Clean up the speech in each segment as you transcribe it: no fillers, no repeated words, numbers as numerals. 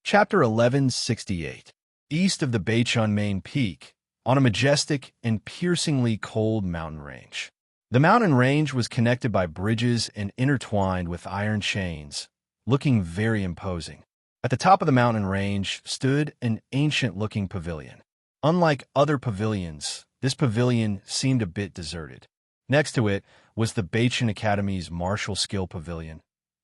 Chapter 1168. East of the Beichun main peak, on a majestic and piercingly cold mountain range. The mountain range was connected by bridges and intertwined with iron chains, looking very imposing. At the top of the mountain range stood an ancient-looking pavilion. Unlike other pavilions, this pavilion seemed a bit deserted. Next to it was the Beichun Academy's Martial Skill Pavilion.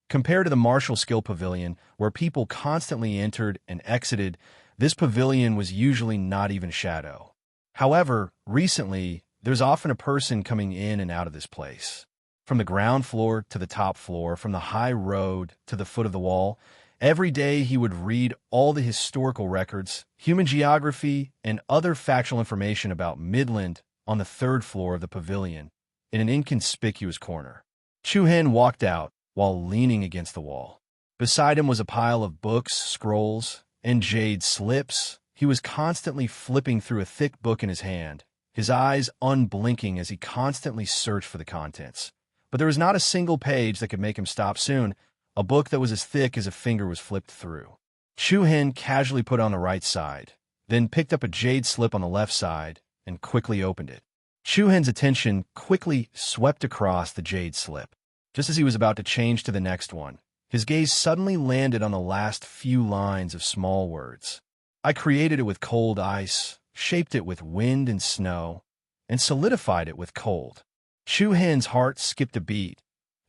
Compared to the Martial Skill Pavilion, where people constantly entered and exited, this pavilion was usually not even a shadow. However, recently, there's often a person coming in and out of this place. From the ground floor to the top floor, from the high road to the foot of the wall, every day he would read all the historical records, human geography, and other factual information about Midland on the third floor of the pavilion, in an inconspicuous corner. Chu-Hen walked out while leaning against the wall. Beside him was a pile of books, scrolls, and jade slips. He was constantly flipping through a thick book in his hand, his eyes unblinking as he constantly searched for the contents. But there was not a single page that could make him stop soon, a book that was as thick as a finger was flipped through. Chu-Hen casually put on the right side, then picked up a jade slip on the left side and quickly opened it. Chu-Hen's attention quickly swept across the jade slip. Just as he was about to change to the next one, his gaze suddenly landed on the last few lines of small words. I created it with cold ice, shaped it with wind and snow, and solidified it with cold. Chu-Hen's heart skipped a beat,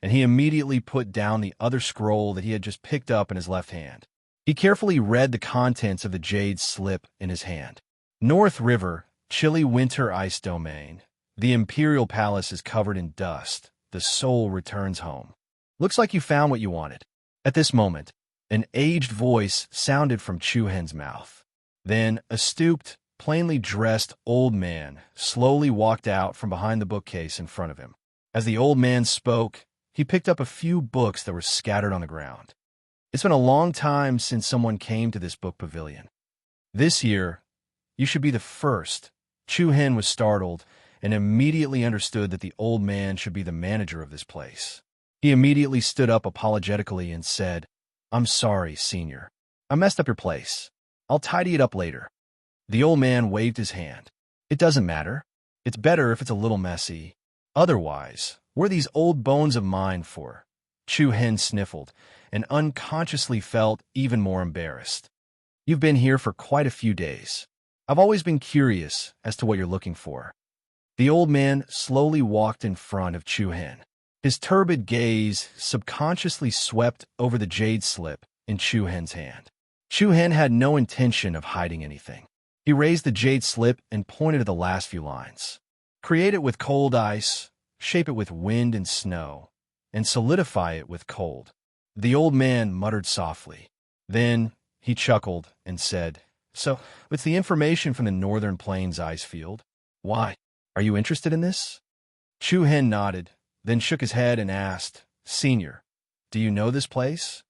and he immediately put down the other scroll that he had just picked up in his left hand. He carefully read the contents of the jade slip in his hand. North River, chilly winter ice domain. The Imperial Palace is covered in dust. The soul returns home. Looks like you found what you wanted. At this moment, an aged voice sounded from Chu-Hen's mouth. Then a stooped, plainly dressed old man slowly walked out from behind the bookcase in front of him. As the old man spoke, he picked up a few books that were scattered on the ground. It's been a long time since someone came to this book pavilion. This year, you should be the first. Chu-Hen was startled and immediately understood that the old man should be the manager of this place. He immediately stood up apologetically and said, "I'm sorry, senior. I messed up your place. I'll tidy it up later." The old man waved his hand. "It doesn't matter. It's better if it's a little messy. Otherwise, what are these old bones of mine for?" Chu-Hen sniffled and unconsciously felt even more embarrassed. "You've been here for quite a few days. I've always been curious as to what you're looking for." The old man slowly walked in front of Chu-Hen. His turbid gaze subconsciously swept over the jade slip in Chu-Hen's hand. Chu-Hen had no intention of hiding anything. He raised the jade slip and pointed to the last few lines. "Create it with cold ice, shape it with wind and snow, and solidify it with cold." The old man muttered softly. Then he chuckled and said, "So, it's the information from the Northern Plains ice field. Why? Are you interested in this?" Chu-Hen nodded, then shook his head and asked, "Senior, do you know this place?"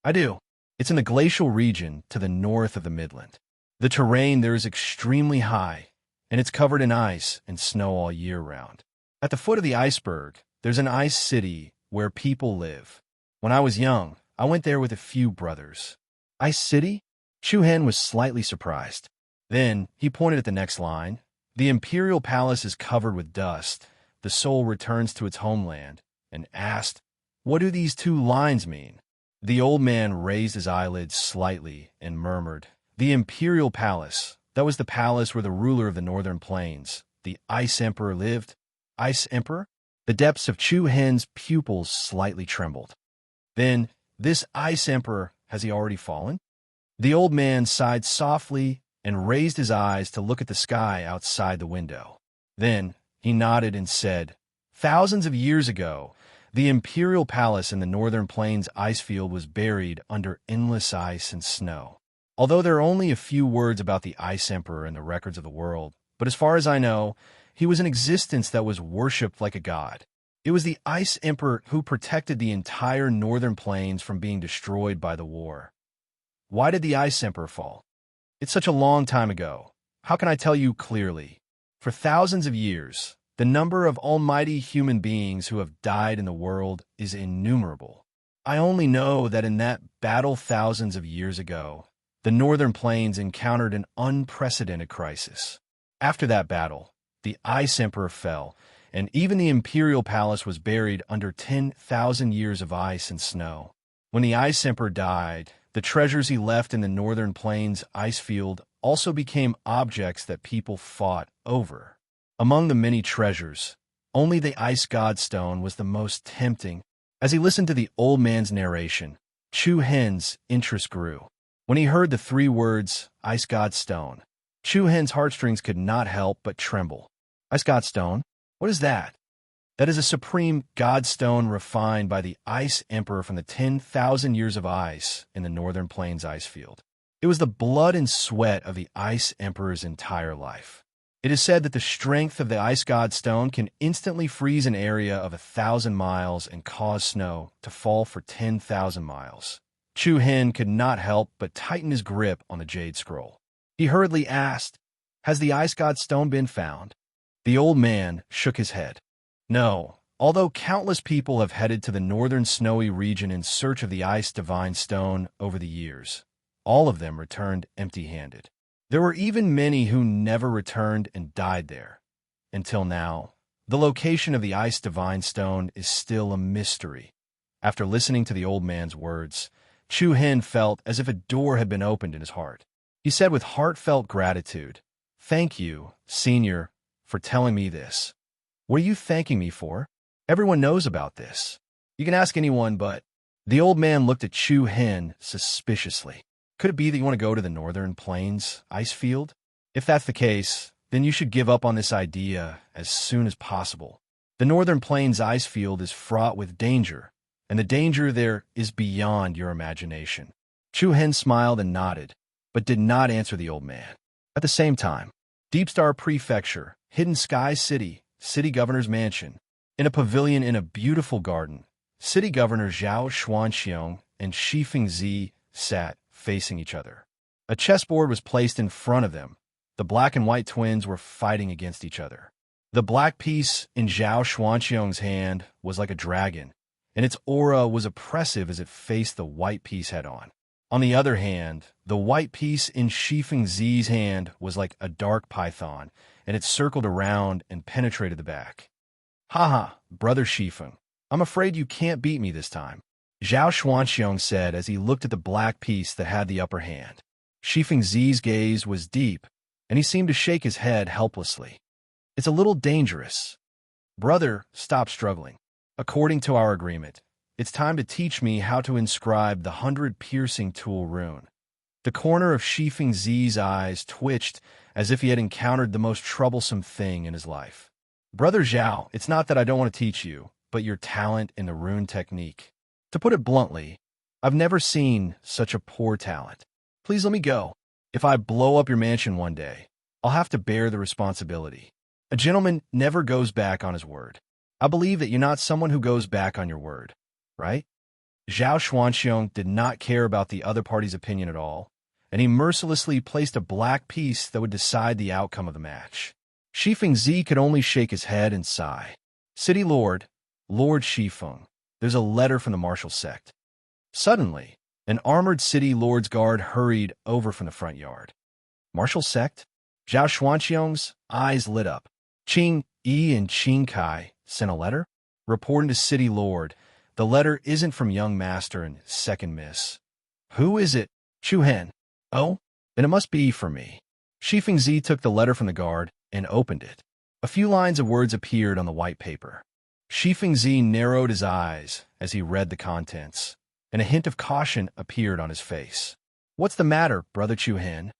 "I do. It's in the glacial region to the north of the Midland. The terrain there is extremely high, and it's covered in ice and snow all year round. At the foot of the iceberg, there's an ice city where people live. When I was young, I went there with a few brothers." "Ice City?" Chu-Hen was slightly surprised. Then he pointed at the next line. "The Imperial Palace is covered with dust. The soul returns to its homeland," and asked, "What do these two lines mean?" The old man raised his eyelids slightly and murmured, "The Imperial Palace. That was the palace where the ruler of the Northern Plains, the Ice Emperor, lived." "Ice Emperor?" The depths of Chu-Hen's pupils slightly trembled. "Then, this Ice Emperor, has he already fallen?" The old man sighed softly and raised his eyes to look at the sky outside the window. Then he nodded and said, "Thousands of years ago, the Imperial Palace in the Northern Plains ice field was buried under endless ice and snow. Although there are only a few words about the Ice Emperor in the records of the world, but as far as I know, he was an existence that was worshipped like a god. It was the Ice Emperor who protected the entire Northern Plains from being destroyed by the war." "Why did the Ice Emperor fall?" "It's such a long time ago. How can I tell you clearly? For thousands of years, the number of almighty human beings who have died in the world is innumerable. I only know that in that battle thousands of years ago, the northern plains encountered an unprecedented crisis. After that battle, the Ice Emperor fell, and even the imperial palace was buried under 10,000 years of ice and snow. When the Ice Emperor died, the treasures he left in the northern plains ice field also became objects that people fought over. Among the many treasures, only the Ice God Stone was the most tempting. As he listened to the old man's narration, Chu Hen's interest grew. When he heard the 3 words, Ice God Stone, Chu Hen's heartstrings could not help but tremble. Ice God Stone? What is that? That is a supreme God Stone refined by the Ice Emperor from the 10,000 years of ice in the northern plains ice field. It was the blood and sweat of the Ice Emperor's entire life. It is said that the strength of the Ice God Stone can instantly freeze an area of 1,000 miles and cause snow to fall for 10,000 miles. Chu Hen could not help but tighten his grip on the jade scroll. He hurriedly asked, "Has the Ice God Stone been found?" The old man shook his head. No, although countless people have headed to the northern snowy region in search of the Ice Divine Stone over the years, all of them returned empty-handed. There were even many who never returned and died there. Until now, the location of the Ice Divine Stone is still a mystery. After listening to the old man's words, Chu Hen felt as if a door had been opened in his heart. He said with heartfelt gratitude, "Thank you, Senior, for telling me this." "What are you thanking me for? Everyone knows about this. You can ask anyone, but—" The old man looked at Chu Hen suspiciously. "Could it be that you want to go to the northern plains ice field? If that's the case, then you should give up on this idea as soon as possible. The northern plains ice field is fraught with danger, and the danger there is beyond your imagination." Chu Hen smiled and nodded, but did not answer the old man. At the same time, Deep Star Prefecture, Hidden Sky City, City Governor's Mansion. In a pavilion in a beautiful garden, City Governor Zhao Xuanxiong and Shi Fengzi sat facing each other. A chessboard was placed in front of them. The black and white twins were fighting against each other. The black piece in Zhao Xuanxiong's hand was like a dragon, and its aura was oppressive as it faced the white piece head-on. On the other hand, the white piece in Shi Fengzi's hand was like a dark python, and it circled around and penetrated the back. "Haha, brother Shifeng, I'm afraid you can't beat me this time," Zhao Xuanxiong said as he looked at the black piece that had the upper hand. Shi Fengzi's gaze was deep, and he seemed to shake his head helplessly. "It's a little dangerous. Brother, stop struggling. According to our agreement, it's time to teach me how to inscribe the 100 piercing tool rune." The corner of Shi Fengzi's eyes twitched as if he had encountered the most troublesome thing in his life. "Brother Zhao, it's not that I don't want to teach you, but your talent in the rune technique. To put it bluntly, I've never seen such a poor talent. Please let me go. If I blow up your mansion one day, I'll have to bear the responsibility. A gentleman never goes back on his word. I believe that you're not someone who goes back on your word, right?" Zhao Xuanxiong did not care about the other party's opinion at all, and he mercilessly placed a black piece that would decide the outcome of the match. Shi Fengzi could only shake his head and sigh. "City Lord, Lord Shifeng, there's a letter from the martial sect." Suddenly, an armored city lord's guard hurried over from the front yard. "Martial sect?" Zhao Xuanxiong's eyes lit up. "Qing Yi and Qing Kai sent a letter? Reporting to City Lord, the letter isn't from young master and second miss." "Who is it?" "Chu Hen." "Oh, then it must be for me." Shi Fengzi took the letter from the guard and opened it. A few lines of words appeared on the white paper. Shi Fengzi narrowed his eyes as he read the contents, and a hint of caution appeared on his face. "What's the matter, Brother Chu Hen?"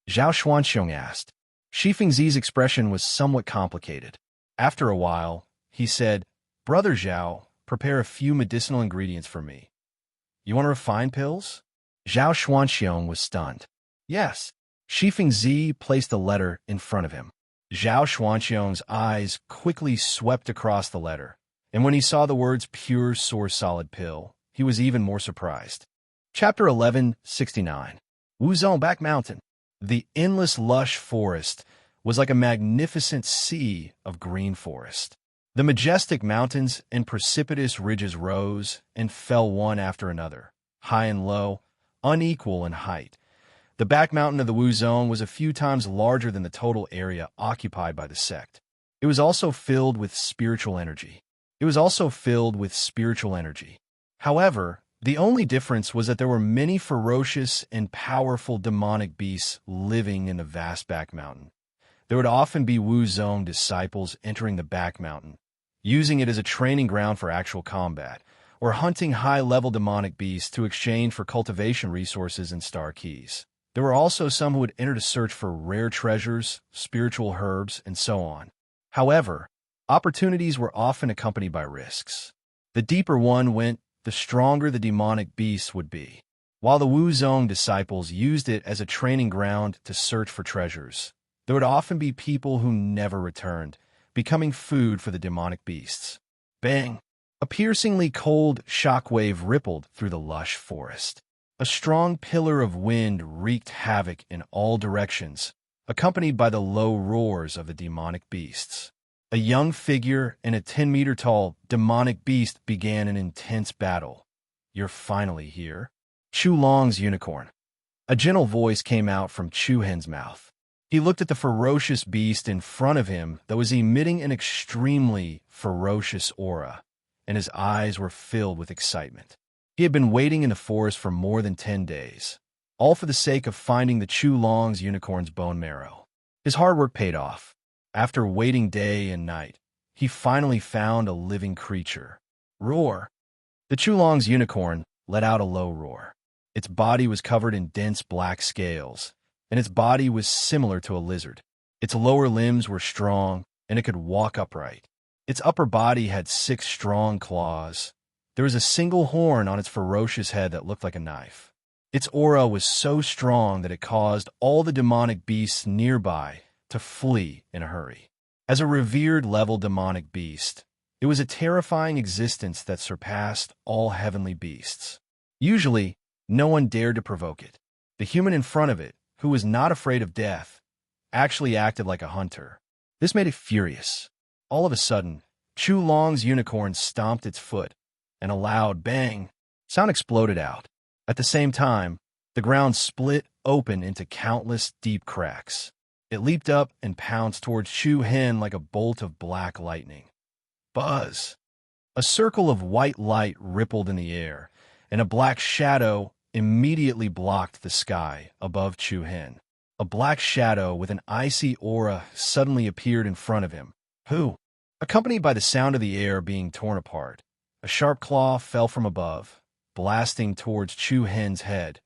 Zhao Xuanxiong asked. Shi Fengzi's expression was somewhat complicated. After a while, he said, "Brother Zhao, prepare a few medicinal ingredients for me." "You want to refine pills?" Zhao Xuanxiong was stunned. "Yes." Shi Fengzi placed the letter in front of him. Zhao Xuanxiong's eyes quickly swept across the letter, and when he saw the words "pure source solid pill," he was even more surprised. Chapter 1169. Wuzhong Back Mountain. The endless lush forest was like a magnificent sea of green forest. The majestic mountains and precipitous ridges rose and fell one after another, high and low, unequal in height, The back mountain of the Wu Zone was a few times larger than the total area occupied by the sect. It was also filled with spiritual energy. However, the only difference was that there were many ferocious and powerful demonic beasts living in the vast back mountain. There would often be Wu Zone disciples entering the back mountain, using it as a training ground for actual combat, or hunting high-level demonic beasts to exchange for cultivation resources and star keys. There were also some who would enter to search for rare treasures, spiritual herbs, and so on. However, opportunities were often accompanied by risks. The deeper one went, the stronger the demonic beasts would be. While the Wu Zone disciples used it as a training ground to search for treasures, there would often be people who never returned, becoming food for the demonic beasts. Bang! A piercingly cold shockwave rippled through the lush forest. A strong pillar of wind wreaked havoc in all directions, accompanied by the low roars of the demonic beasts. A young figure and a 10-meter-tall demonic beast began an intense battle. "You're finally here?" Chu Long's unicorn. A gentle voice came out from Chu Hen's mouth. He looked at the ferocious beast in front of him that was emitting an extremely ferocious aura, and his eyes were filled with excitement. He had been waiting in the forest for more than 10 days, all for the sake of finding the Chu Long's unicorn's bone marrow. His hard work paid off. After waiting day and night, he finally found a living creature. Roar! The Chu Long's unicorn let out a low roar. Its body was covered in dense black scales, and its body was similar to a lizard. Its lower limbs were strong, and it could walk upright. Its upper body had 6 strong claws. There was a single horn on its ferocious head that looked like a knife. Its aura was so strong that it caused all the demonic beasts nearby to flee in a hurry. As a revered level demonic beast, it was a terrifying existence that surpassed all heavenly beasts. Usually, no one dared to provoke it. The human in front of it, who was not afraid of death, actually acted like a hunter. This made it furious. All of a sudden, Chu Long's unicorn stomped its foot, and a loud bang sound exploded out. At the same time, the ground split open into countless deep cracks. It leaped up and pounced towards Chu Hen like a bolt of black lightning. Buzz! A circle of white light rippled in the air, and a black shadow immediately blocked the sky above Chu Hen. A black shadow with an icy aura suddenly appeared in front of him. Who? Accompanied by the sound of the air being torn apart, a sharp claw fell from above, blasting towards Chu Hen's head.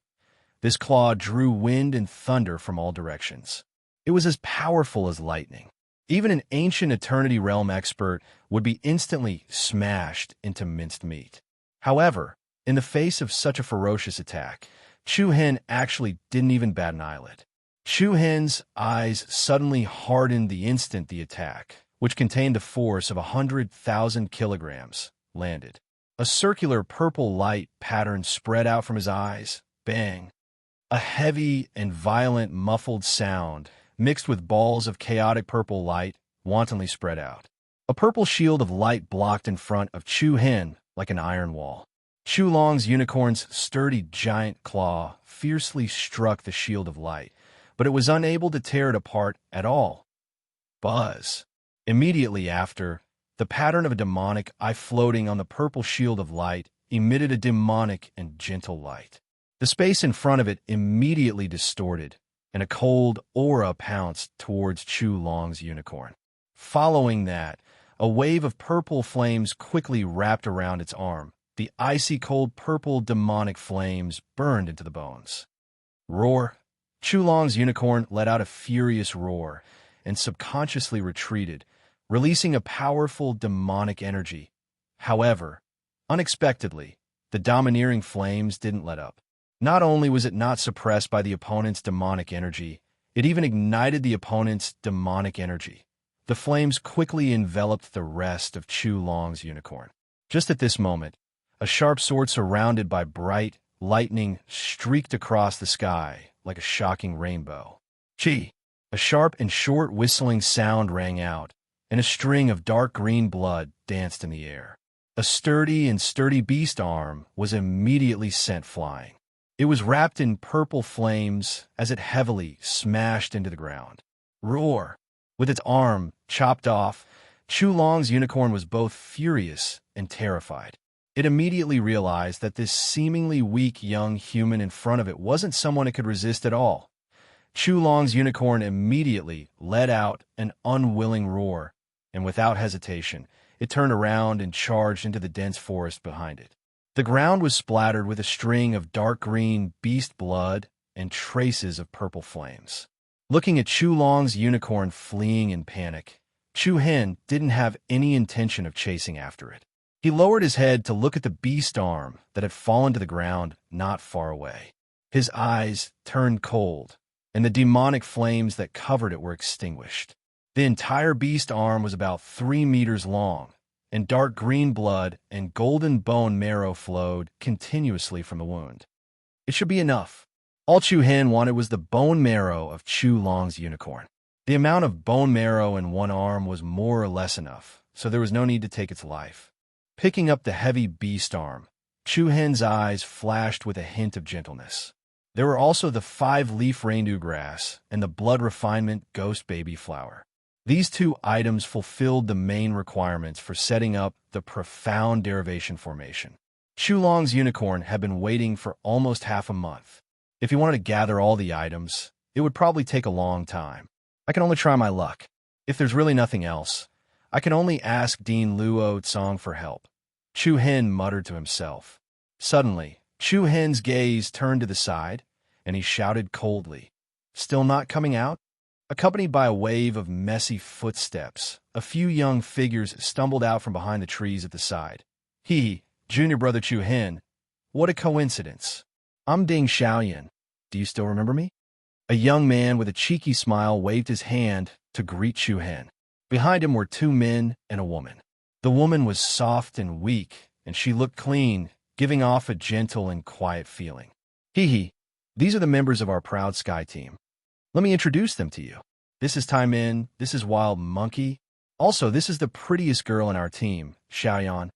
This claw drew wind and thunder from all directions. It was as powerful as lightning. Even an ancient Eternity Realm expert would be instantly smashed into minced meat. However, in the face of such a ferocious attack, Chu Hen actually didn't even bat an eyelid. Chu Hen's eyes suddenly hardened the instant the attack, which contained the force of 100,000 kilograms, landed. A circular purple light pattern spread out from his eyes. Bang! A heavy and violent muffled sound mixed with balls of chaotic purple light, wantonly spread out. A purple shield of light blocked in front of Chu Hen like an iron wall. Chu Long's unicorn's sturdy giant claw fiercely struck the shield of light, but it was unable to tear it apart at all. Buzz! Immediately after, the pattern of a demonic eye floating on the purple shield of light emitted a demonic and gentle light. The space in front of it immediately distorted, and a cold aura pounced towards Chu Long's unicorn. Following that, a wave of purple flames quickly wrapped around its arm. The icy cold purple demonic flames burned into the bones. Roar! Chu Long's unicorn let out a furious roar and subconsciously retreated, releasing a powerful demonic energy. However, unexpectedly, the domineering flames didn't let up. Not only was it not suppressed by the opponent's demonic energy, it even ignited the opponent's demonic energy. The flames quickly enveloped the rest of Chu Long's unicorn. Just at this moment, a sharp sword surrounded by bright lightning streaked across the sky like a shocking rainbow. Chi! A sharp and short whistling sound rang out, and a string of dark green blood danced in the air. A sturdy beast arm was immediately sent flying. It was wrapped in purple flames as it heavily smashed into the ground. Roar! With its arm chopped off, Chu Long's unicorn was both furious and terrified. It immediately realized that this seemingly weak young human in front of it wasn't someone it could resist at all. Chu Long's unicorn immediately let out an unwilling roar, and without hesitation, it turned around and charged into the dense forest behind it. The ground was splattered with a string of dark green beast blood and traces of purple flames. Looking at Chu Long's unicorn fleeing in panic, Chu Hen didn't have any intention of chasing after it. He lowered his head to look at the beast arm that had fallen to the ground not far away. His eyes turned cold, and the demonic flames that covered it were extinguished. The entire beast arm was about 3 meters long, and dark green blood and golden bone marrow flowed continuously from the wound. It should be enough. All Chu Hen wanted was the bone marrow of Chu Long's unicorn. The amount of bone marrow in one arm was more or less enough, so there was no need to take its life. Picking up the heavy beast arm, Chu Hen's eyes flashed with a hint of gentleness. There were also the 5-leaf reindeer grass and the blood refinement ghost baby flower. These 2 items fulfilled the main requirements for setting up the profound derivation formation. Chu Long's unicorn had been waiting for almost half a month. If he wanted to gather all the items, it would probably take a long time. I can only try my luck. If there's really nothing else, I can only ask Dean Luo Tsong for help. Chu Hen muttered to himself. Suddenly, Chu Hen's gaze turned to the side, and he shouted coldly, "Still not coming out?" Accompanied by a wave of messy footsteps, a few young figures stumbled out from behind the trees at the side. Junior brother Chu Hen. What a coincidence. I'm Ding Xiaoyan. Do you still remember me? A young man with a cheeky smile waved his hand to greet Chu Hen. Behind him were 2 men and a woman. The woman was soft and weak, and she looked clean, giving off a gentle and quiet feeling. These are the members of our Proud Sky team. Let me introduce them to you. This is Tai Min, this is Wild Monkey. Also, this is the prettiest girl in our team, Xiaoyan.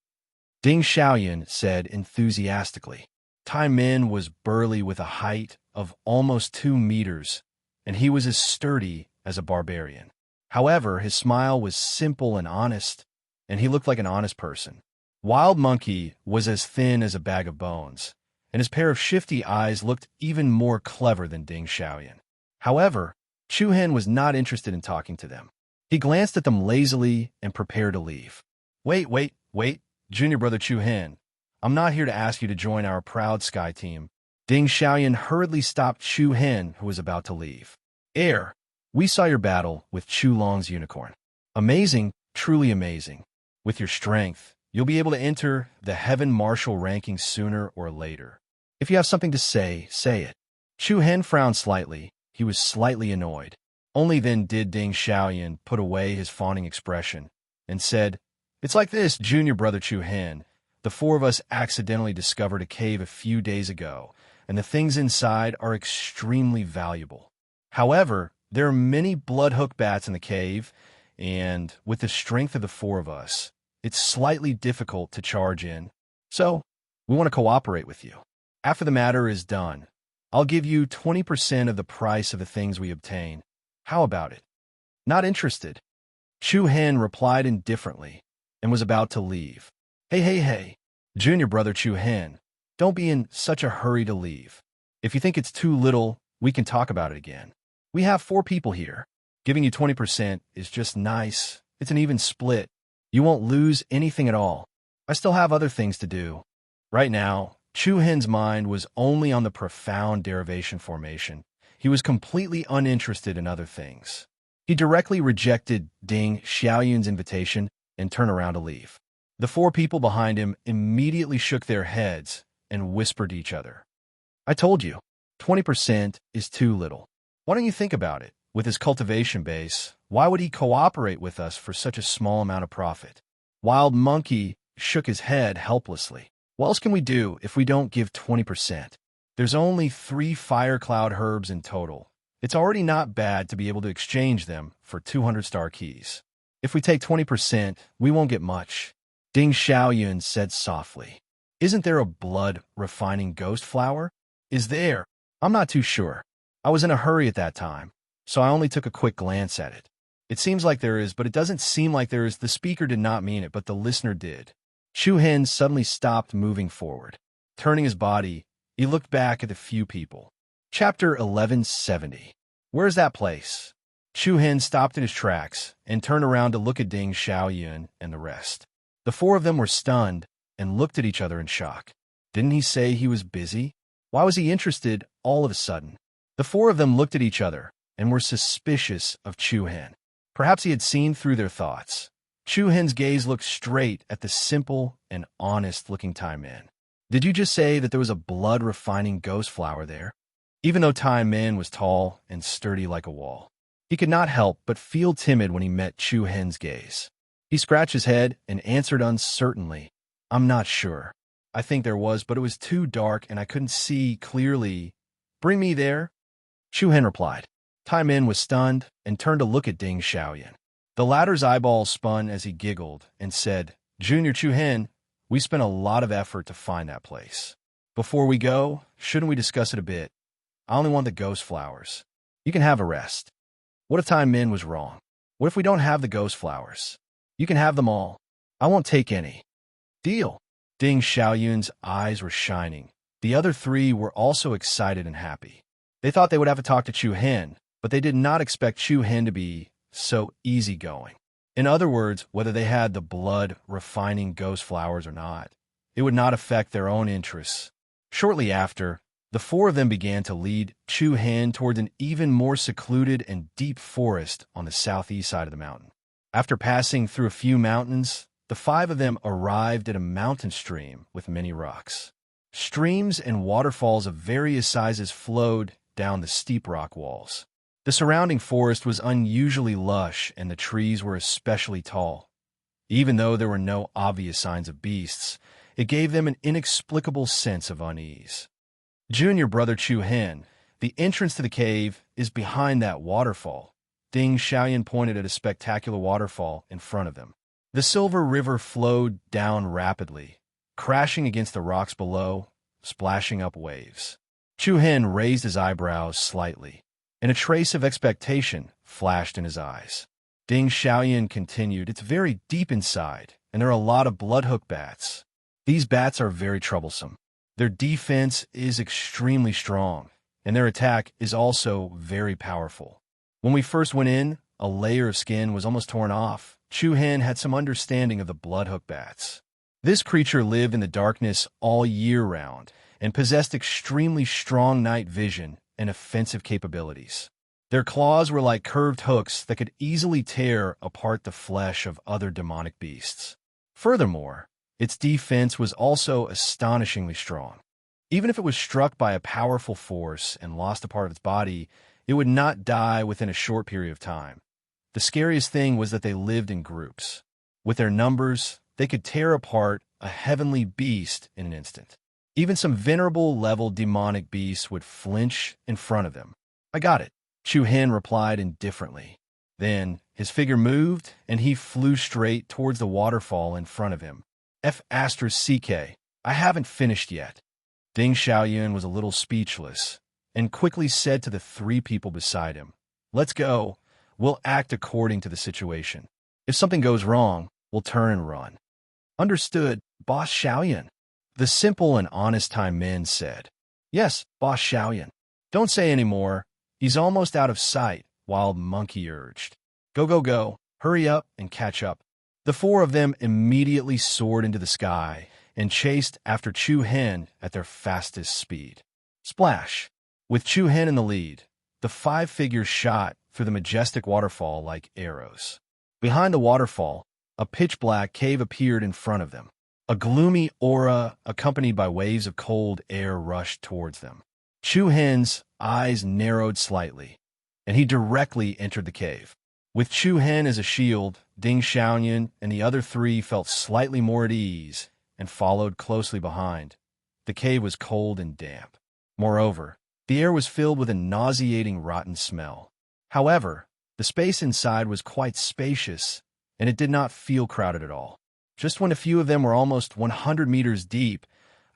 Ding Xiaoyan said enthusiastically. Tai Min was burly with a height of almost 2 meters, and he was as sturdy as a barbarian. However, his smile was simple and honest, and he looked like an honest person. Wild Monkey was as thin as a bag of bones, and his pair of shifty eyes looked even more clever than Ding Xiaoyan. However, Chu Hen was not interested in talking to them. He glanced at them lazily and prepared to leave. Wait, Junior brother Chu Hen. I'm not here to ask you to join our Proud Sky team. Ding Xiaoyan hurriedly stopped Chu Hen, who was about to leave. We saw your battle with Chu Long's unicorn. Amazing, truly amazing. With your strength, you'll be able to enter the Heaven Marshal ranking sooner or later. If you have something to say, say it. Chu Hen frowned slightly. He was slightly annoyed. Only then did Ding Xiaoyan put away his fawning expression and said, "It's like this, Junior brother Chu Hen. The 4 of us accidentally discovered a cave a few days ago, and the things inside are extremely valuable. However, there are many bloodhook bats in the cave, and with the strength of the 4 of us, it's slightly difficult to charge in. So, we want to cooperate with you. After the matter is done, I'll give you 20% of the price of the things we obtain. How about it?" Not interested. Chu Hen replied indifferently and was about to leave. Hey, Junior brother Chu Hen, don't be in such a hurry to leave. If you think it's too little, we can talk about it again. We have 4 people here. Giving you 20% is just nice. It's an even split. You won't lose anything at all. I still have other things to do. Right now, Chu Hen's mind was only on the profound derivation formation. He was completely uninterested in other things. He directly rejected Ding Xiaoyun's invitation and turned around to leave. The 4 people behind him immediately shook their heads and whispered to each other. I told you, 20% is too little. Why don't you think about it? With his cultivation base, why would he cooperate with us for such a small amount of profit? Wild Monkey shook his head helplessly. What else can we do if we don't give 20%? There's only 3 fire cloud herbs in total. It's already not bad to be able to exchange them for 200 star keys. If we take 20%, we won't get much. Ding Xiaoyun said softly. Isn't there a blood-refining ghost flower? Is there? I'm not too sure. I was in a hurry at that time, so I only took a quick glance at it. It seems like there is, but it doesn't seem like there is. The speaker did not mean it, but the listener did. Chu Hen suddenly stopped moving forward. Turning his body, he looked back at the few people. Chapter 1170. Where's that place? Chu Hen stopped in his tracks and turned around to look at Ding Xiaoyun and the rest. The four of them were stunned and looked at each other in shock. Didn't he say he was busy? Why was he interested all of a sudden? The four of them looked at each other and were suspicious of Chu Hen. Perhaps he had seen through their thoughts. Chu Hen's gaze looked straight at the simple and honest-looking Tai Min. Did you just say that there was a blood-refining ghost flower there? Even though Tai Min was tall and sturdy like a wall, he could not help but feel timid when he met Chu Hen's gaze. He scratched his head and answered uncertainly, I'm not sure. I think there was, but it was too dark and I couldn't see clearly. Bring me there? Chu Hen replied. Tai Min was stunned and turned to look at Ding Xiaoyun. The latter's eyeballs spun as he giggled and said, Junior Chu Hen, we spent a lot of effort to find that place. Before we go, shouldn't we discuss it a bit? I only want the ghost flowers. You can have a rest. What if Tai Min was wrong? What if we don't have the ghost flowers? You can have them all. I won't take any. Deal. Ding Xiaoyun's eyes were shining. The other three were also excited and happy. They thought they would have to talk to Chu Hen, but they did not expect Chu Hen to be so easygoing. In other words, whether they had the blood-refining ghost flowers or not, it would not affect their own interests. Shortly after, the four of them began to lead Chu Hen toward an even more secluded and deep forest on the southeast side of the mountain. After passing through a few mountains, the five of them arrived at a mountain stream with many rocks. Streams and waterfalls of various sizes flowed down the steep rock walls. The surrounding forest was unusually lush and the trees were especially tall. Even though there were no obvious signs of beasts, it gave them an inexplicable sense of unease. Junior brother Chu Hen, the entrance to the cave is behind that waterfall. Ding Xiaoyun pointed at a spectacular waterfall in front of them. The silver river flowed down rapidly, crashing against the rocks below, splashing up waves. Chu Hen raised his eyebrows slightly, and a trace of expectation flashed in his eyes. Ding Xiaoyun continued, It's very deep inside, and there are a lot of bloodhook bats. These bats are very troublesome. Their defense is extremely strong, and their attack is also very powerful. When we first went in, a layer of skin was almost torn off. Chu Hen had some understanding of the bloodhook bats. This creature lived in the darkness all year round and possessed extremely strong night vision and offensive capabilities. Their claws were like curved hooks that could easily tear apart the flesh of other demonic beasts. Furthermore, its defense was also astonishingly strong. Even if it was struck by a powerful force and lost a part of its body, it would not die within a short period of time. The scariest thing was that they lived in groups. With their numbers, they could tear apart a heavenly beast in an instant. Even some venerable-level demonic beasts would flinch in front of them. I got it, Chu Hen replied indifferently. Then, his figure moved, and he flew straight towards the waterfall in front of him. F***CK, I haven't finished yet. Ding Xiaoyun was a little speechless, and quickly said to the three people beside him, Let's go. We'll act according to the situation. If something goes wrong, we'll turn and run. Understood, Boss Xiaoyun. The simple and honest Tai Min said. Yes, Boss Xiaoyun. Don't say any more. He's almost out of sight, Wild Monkey urged. Go, go, go. Hurry up and catch up. The four of them immediately soared into the sky and chased after Chu Hen at their fastest speed. Splash! With Chu Hen in the lead, the five figures shot through the majestic waterfall like arrows. Behind the waterfall, a pitch-black cave appeared in front of them. A gloomy aura, accompanied by waves of cold air, rushed towards them. Chu Hen's eyes narrowed slightly, and he directly entered the cave. With Chu Hen as a shield, Ding Xiaoyun and the other three felt slightly more at ease and followed closely behind. The cave was cold and damp. Moreover, the air was filled with a nauseating rotten smell. However, the space inside was quite spacious, and it did not feel crowded at all. Just when a few of them were almost 100 meters deep,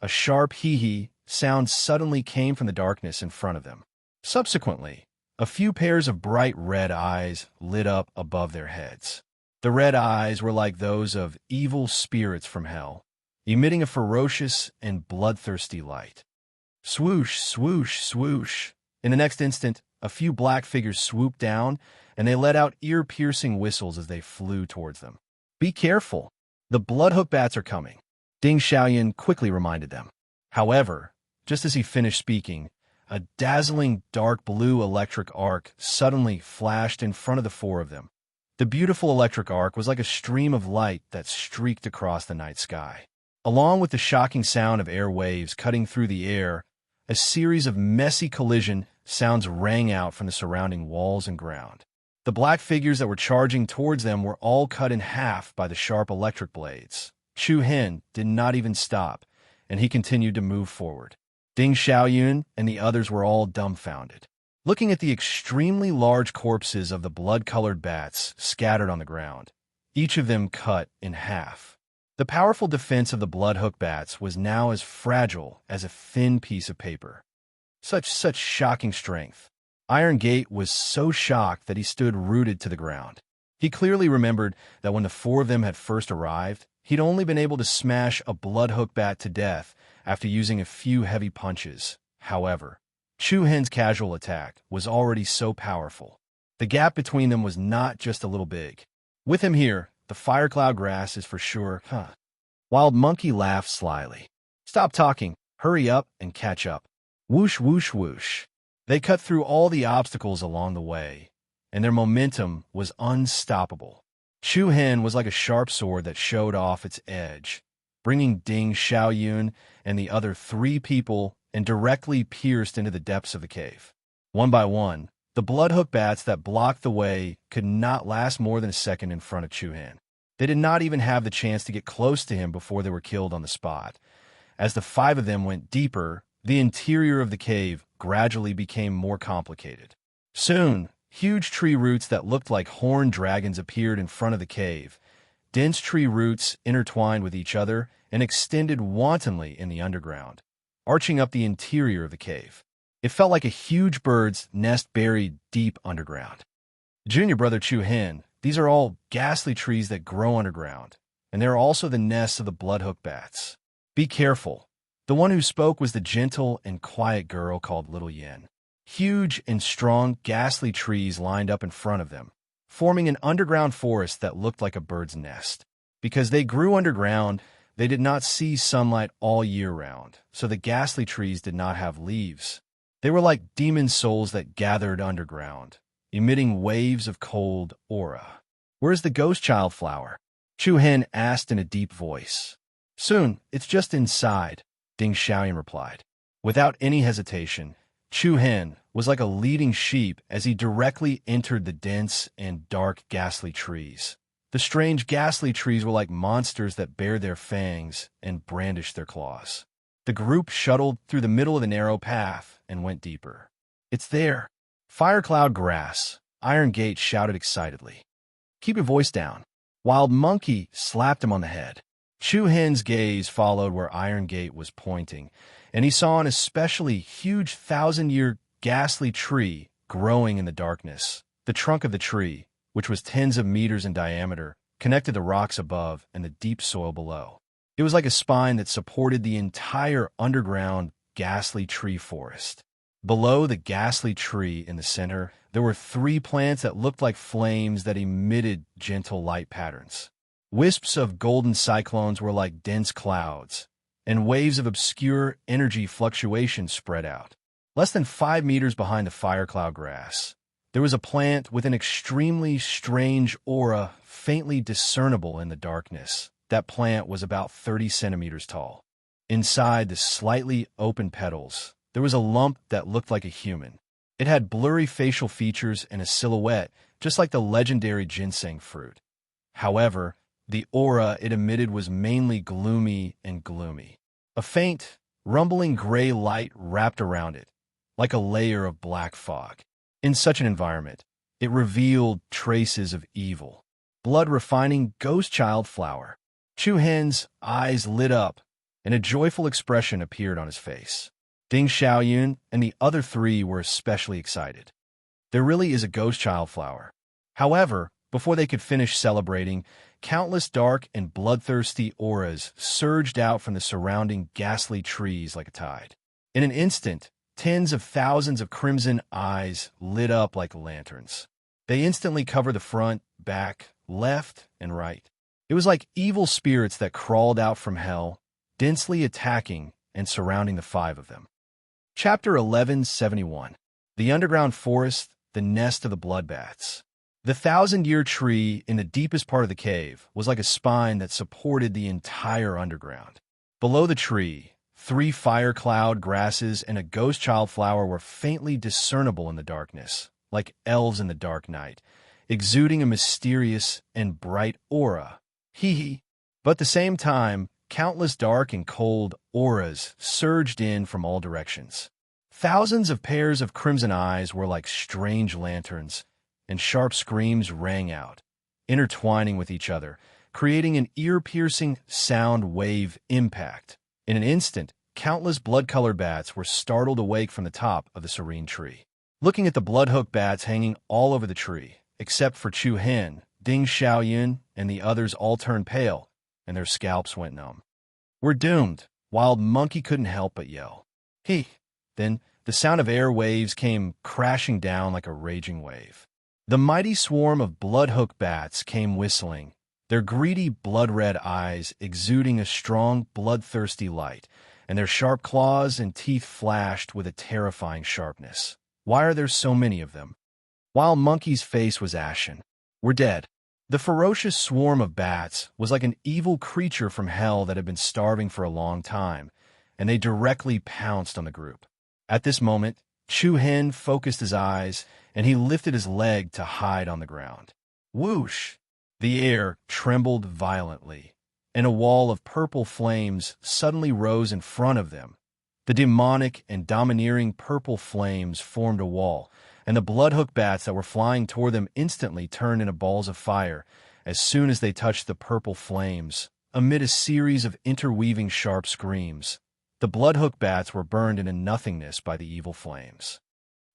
a sharp hee-hee sound suddenly came from the darkness in front of them. Subsequently, a few pairs of bright red eyes lit up above their heads. The red eyes were like those of evil spirits from hell, emitting a ferocious and bloodthirsty light. Swoosh, swoosh, swoosh. In the next instant, a few black figures swooped down, and they let out ear-piercing whistles as they flew towards them. "Be careful! The bloodhook bats are coming," Ding Xiaoyun quickly reminded them. However, just as he finished speaking, a dazzling dark blue electric arc suddenly flashed in front of the four of them. The beautiful electric arc was like a stream of light that streaked across the night sky. Along with the shocking sound of air waves cutting through the air, a series of messy collision sounds rang out from the surrounding walls and ground. The black figures that were charging towards them were all cut in half by the sharp electric blades. Chu Hen did not even stop, and he continued to move forward. Ding Xiaoyun and the others were all dumbfounded, looking at the extremely large corpses of the blood-colored bats scattered on the ground, each of them cut in half. The powerful defense of the bloodhook bats was now as fragile as a thin piece of paper. Such shocking strength. Iron Gate was so shocked that he stood rooted to the ground. He clearly remembered that when the four of them had first arrived, he'd only been able to smash a bloodhook bat to death after using a few heavy punches. However, Chu Hen's casual attack was already so powerful. The gap between them was not just a little big. With him here, the fire cloud grass is for sure, Wild Monkey laughed slyly. "Stop talking, hurry up and catch up." Whoosh, whoosh, whoosh. They cut through all the obstacles along the way, and their momentum was unstoppable. Chu Hen was like a sharp sword that showed off its edge, bringing Ding Xiaoyun and the other three people and directly pierced into the depths of the cave. One by one, the bloodhook bats that blocked the way could not last more than a second in front of Chu Hen. They did not even have the chance to get close to him before they were killed on the spot. As the five of them went deeper, the interior of the cave gradually became more complicated. Soon, huge tree roots that looked like horned dragons appeared in front of the cave. Dense tree roots intertwined with each other and extended wantonly in the underground, arching up the interior of the cave. It felt like a huge bird's nest buried deep underground. Junior brother Chu Hen, these are all ghastly trees that grow underground, and they are also the nests of the bloodhook bats. Be careful. The one who spoke was the gentle and quiet girl called Little Yin. Huge and strong, ghastly trees lined up in front of them, forming an underground forest that looked like a bird's nest. Because they grew underground, they did not see sunlight all year round, so the ghastly trees did not have leaves. They were like demon souls that gathered underground, emitting waves of cold aura. "Where's the ghost child flower?" Chu Hen asked in a deep voice. "Soon, it's just inside," Ding Xiaoyun replied. Without any hesitation, Chu Hen was like a leading sheep as he directly entered the dense and dark ghastly trees. The strange ghastly trees were like monsters that bared their fangs and brandished their claws. The group shuttled through the middle of the narrow path and went deeper. "It's there! Fire cloud grass!" Iron Gate shouted excitedly. "Keep your voice down." Wild Monkey slapped him on the head. Chu Hen's gaze followed where Iron Gate was pointing, and he saw an especially huge 1,000-year ghastly tree growing in the darkness. The trunk of the tree, which was tens of meters in diameter, connected the rocks above and the deep soil below. It was like a spine that supported the entire underground ghastly tree forest. Below the ghastly tree in the center, there were three plants that looked like flames that emitted gentle light patterns. Wisps of golden cyclones were like dense clouds, and waves of obscure energy fluctuation spread out. Less than 5 meters behind the fire cloud grass, there was a plant with an extremely strange aura faintly discernible in the darkness. That plant was about 30 centimeters tall. Inside the slightly open petals, there was a lump that looked like a human. It had blurry facial features and a silhouette, just like the legendary ginseng fruit. However, the aura it emitted was mainly gloomy and gloomy. A faint, rumbling gray light wrapped around it, like a layer of black fog. In such an environment, it revealed traces of evil. Blood-refining ghost child flower. Chu Hen's eyes lit up, and a joyful expression appeared on his face. Ding Xiaoyun and the other three were especially excited. There really is a ghost child flower. However, before they could finish celebrating, countless dark and bloodthirsty auras surged out from the surrounding ghastly trees like a tide. In an instant, tens of thousands of crimson eyes lit up like lanterns. They instantly covered the front, back, left, and right. It was like evil spirits that crawled out from hell, densely attacking and surrounding the five of them. Chapter 1171. The Underground Forest, the Nest of the Bloodbats. The 1,000-year tree in the deepest part of the cave was like a spine that supported the entire underground. Below the tree, 3 fire cloud grasses and a ghost child flower were faintly discernible in the darkness, like elves in the dark night, exuding a mysterious and bright aura. Hee. But at the same time, countless dark and cold auras surged in from all directions. Thousands of pairs of crimson eyes were like strange lanterns, and sharp screams rang out, intertwining with each other, creating an ear-piercing sound wave impact. In an instant, countless blood-colored bats were startled awake from the top of the serene tree. Looking at the blood-hook bats hanging all over the tree, except for Chu Hen, Ding Xiaoyun, and the others all turned pale, and their scalps went numb. "We're doomed," Wild Monkey couldn't help but yell. Then the sound of air waves came crashing down like a raging wave. The mighty swarm of blood-hook bats came whistling, their greedy blood-red eyes exuding a strong, bloodthirsty light, and their sharp claws and teeth flashed with a terrifying sharpness. Why are there so many of them? Wild Monkey's face was ashen. "We're dead." The ferocious swarm of bats was like an evil creature from hell that had been starving for a long time, and they directly pounced on the group. At this moment, Chu Hen focused his eyes, and he lifted his leg to hide on the ground. Whoosh! The air trembled violently, and a wall of purple flames suddenly rose in front of them. The demonic and domineering purple flames formed a wall, and the bloodhook bats that were flying toward them instantly turned into balls of fire as soon as they touched the purple flames. Amid a series of interweaving sharp screams, the bloodhook bats were burned into nothingness by the evil flames.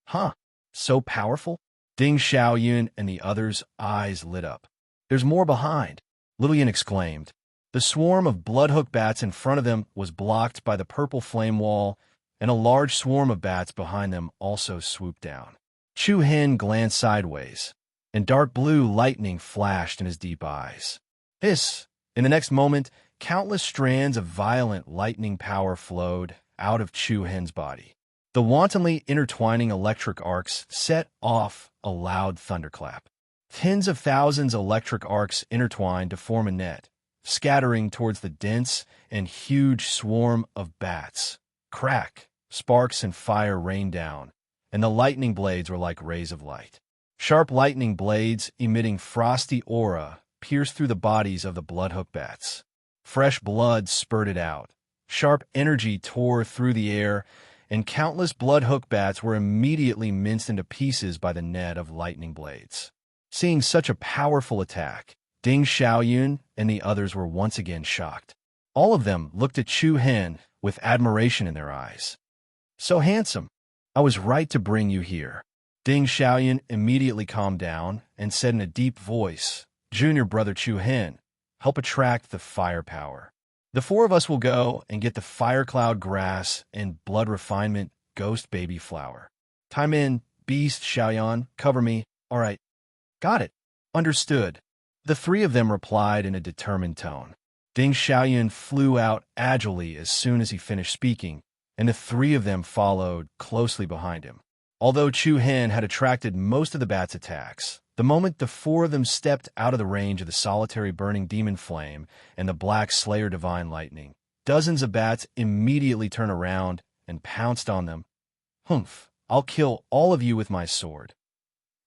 "Huh, so powerful?" Ding Xiaoyun and the others' eyes lit up. "There's more behind," Lillian exclaimed. The swarm of bloodhook bats in front of them was blocked by the purple flame wall, and a large swarm of bats behind them also swooped down. Chu Hen glanced sideways, and dark blue lightning flashed in his deep eyes. Hiss! In the next moment, countless strands of violent lightning power flowed out of Chu Hen's body. The wantonly intertwining electric arcs set off a loud thunderclap. Tens of thousands of electric arcs intertwined to form a net, scattering towards the dense and huge swarm of bats. Crack! Sparks and fire rained down, and the lightning blades were like rays of light. Sharp lightning blades emitting frosty aura pierced through the bodies of the bloodhook bats. Fresh blood spurted out. Sharp energy tore through the air, and countless bloodhook bats were immediately minced into pieces by the net of lightning blades. Seeing such a powerful attack, Ding Xiaoyun and the others were once again shocked. All of them looked at Chu Hen with admiration in their eyes. "So handsome. I was right to bring you here." Ding Xiaoyun immediately calmed down and said in a deep voice, "Junior brother Chu Hen, help attract the firepower. The 4 of us will go and get the fire cloud grass and blood refinement ghost baby flower. Time in, beast Xiaoyan, cover me." "All right." "Got it. Understood." The 3 of them replied in a determined tone. Ding Xiaoyun flew out agilely as soon as he finished speaking, and the 3 of them followed closely behind him. Although Chu Hen had attracted most of the bats' attacks, the moment the 4 of them stepped out of the range of the solitary burning demon flame and the black slayer divine lightning, dozens of bats immediately turned around and pounced on them. "Humph, I'll kill all of you with my sword."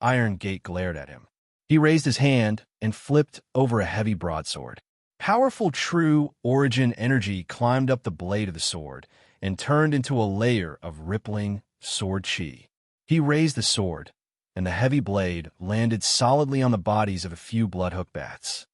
Iron Gate glared at him. He raised his hand and flipped over a heavy broadsword. Powerful true origin energy climbed up the blade of the sword and turned into a layer of rippling sword chi. He raised the sword, and the heavy blade landed solidly on the bodies of a few bloodhook bats.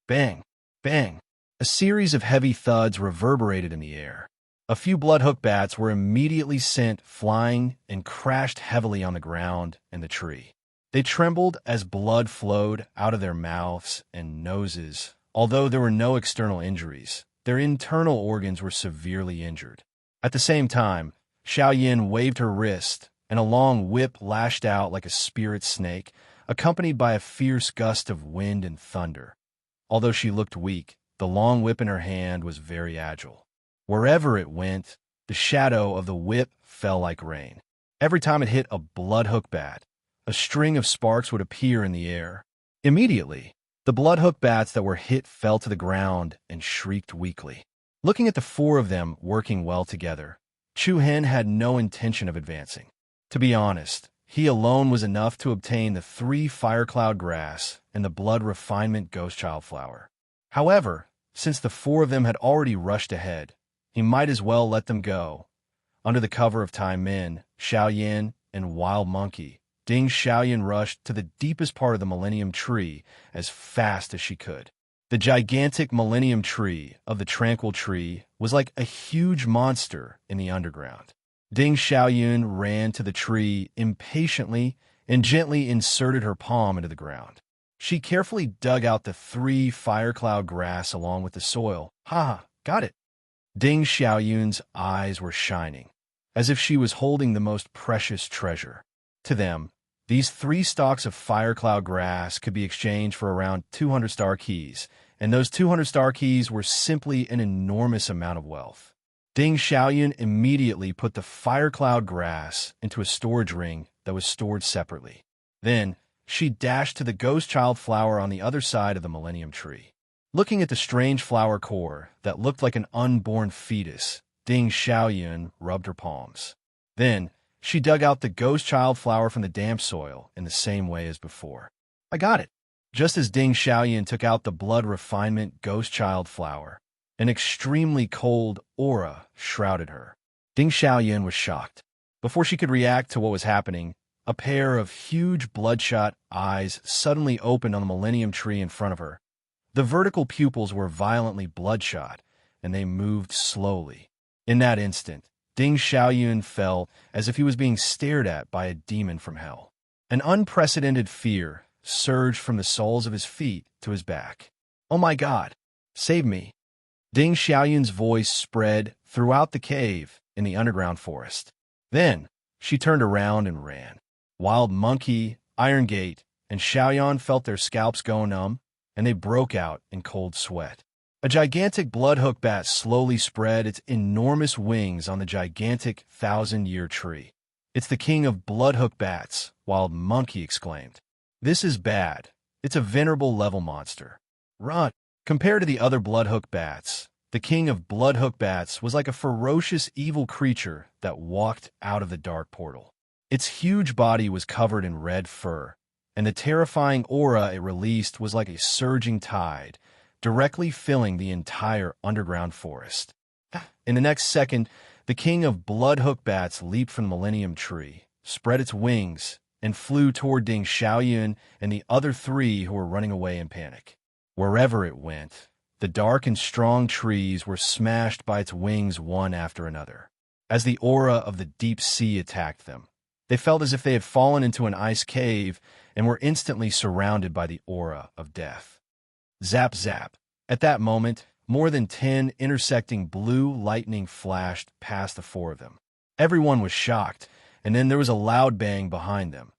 Bang! Bang! A series of heavy thuds reverberated in the air. A few bloodhook bats were immediately sent flying and crashed heavily on the ground and the tree. They trembled as blood flowed out of their mouths and noses. Although there were no external injuries, their internal organs were severely injured. At the same time, Xiao Yin waved her wrist, and a long whip lashed out like a spirit snake, accompanied by a fierce gust of wind and thunder. Although she looked weak, the long whip in her hand was very agile. Wherever it went, the shadow of the whip fell like rain. Every time it hit a bloodhook bat, a string of sparks would appear in the air. Immediately, the bloodhook bats that were hit fell to the ground and shrieked weakly. Looking at the four of them working well together, Chu Hen had no intention of advancing. To be honest, he alone was enough to obtain the 3 firecloud grass and the blood refinement ghost child flower. However, since the 4 of them had already rushed ahead, he might as well let them go. Under the cover of Tai Min, Xiao Yin, and Wild Monkey, Ding Xiaoyan rushed to the deepest part of the Millennium Tree as fast as she could. The gigantic Millennium Tree of the Tranquil Tree was like a huge monster in the underground. Ding Xiaoyun ran to the tree impatiently and gently inserted her palm into the ground. She carefully dug out the 3 firecloud grass along with the soil. Ha! Got it! Ding Xiaoyun's eyes were shining, as if she was holding the most precious treasure. To them, these 3 stalks of firecloud grass could be exchanged for around 200 star keys, and those 200 star keys were simply an enormous amount of wealth. Ding Xiaoyun immediately put the firecloud grass into a storage ring that was stored separately. Then, she dashed to the ghost child flower on the other side of the Millennium Tree. Looking at the strange flower core that looked like an unborn fetus, Ding Xiaoyun rubbed her palms. Then, she dug out the ghost child flower from the damp soil in the same way as before. I got it. Just as Ding Xiaoyan took out the blood refinement ghost child flower, an extremely cold aura shrouded her. Ding Xiaoyan was shocked. Before she could react to what was happening, a pair of huge bloodshot eyes suddenly opened on the Millennium Tree in front of her. The vertical pupils were violently bloodshot, and they moved slowly. In that instant, Ding Xiaoyun felt as if he was being stared at by a demon from hell. An unprecedented fear surged from the soles of his feet to his back. Oh my God! Save me! Ding Xiaoyun's voice spread throughout the cave in the underground forest. Then, she turned around and ran. Wild Monkey, Iron Gate, and Xiaoyan felt their scalps go numb, and they broke out in cold sweat. A gigantic bloodhook bat slowly spread its enormous wings on the gigantic 1,000-year tree. It's the king of bloodhook bats, Wild Monkey exclaimed. This is bad. It's a venerable level monster. Run! Compared to the other bloodhook bats, the king of bloodhook bats was like a ferocious evil creature that walked out of the dark portal. Its huge body was covered in red fur, and the terrifying aura it released was like a surging tide, directly filling the entire underground forest. In the next second, the king of bloodhook bats leaped from the Millennium Tree, spread its wings, and flew toward Ding Xiaoyun and the other 3 who were running away in panic. Wherever it went, the dark and strong trees were smashed by its wings one after another. As the aura of the deep sea attacked them, they felt as if they had fallen into an ice cave and were instantly surrounded by the aura of death. Zap, zap. At that moment, more than 10 intersecting blue lightning flashed past the 4 of them. Everyone was shocked, and then there was a loud bang behind them.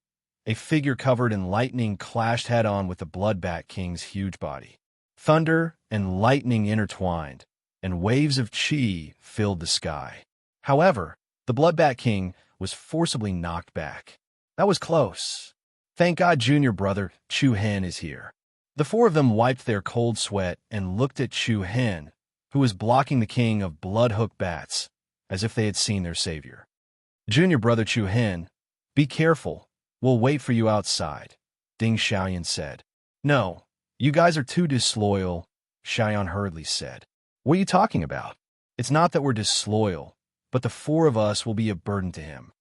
A figure covered in lightning clashed head-on with the Bloodbat King's huge body. Thunder and lightning intertwined, and waves of chi filled the sky. However, the Bloodbat King was forcibly knocked back. That was close. Thank God junior brother Chu Hen is here. The 4 of them wiped their cold sweat and looked at Chu Hen, who was blocking the king of bloodhook bats, as if they had seen their savior. Junior brother Chu Hen, be careful. We'll wait for you outside, Ding Xiaoyan said. No, you guys are too disloyal, Xiaoyan hurriedly said. What are you talking about? It's not that we're disloyal, but the 4 of us will be a burden to him.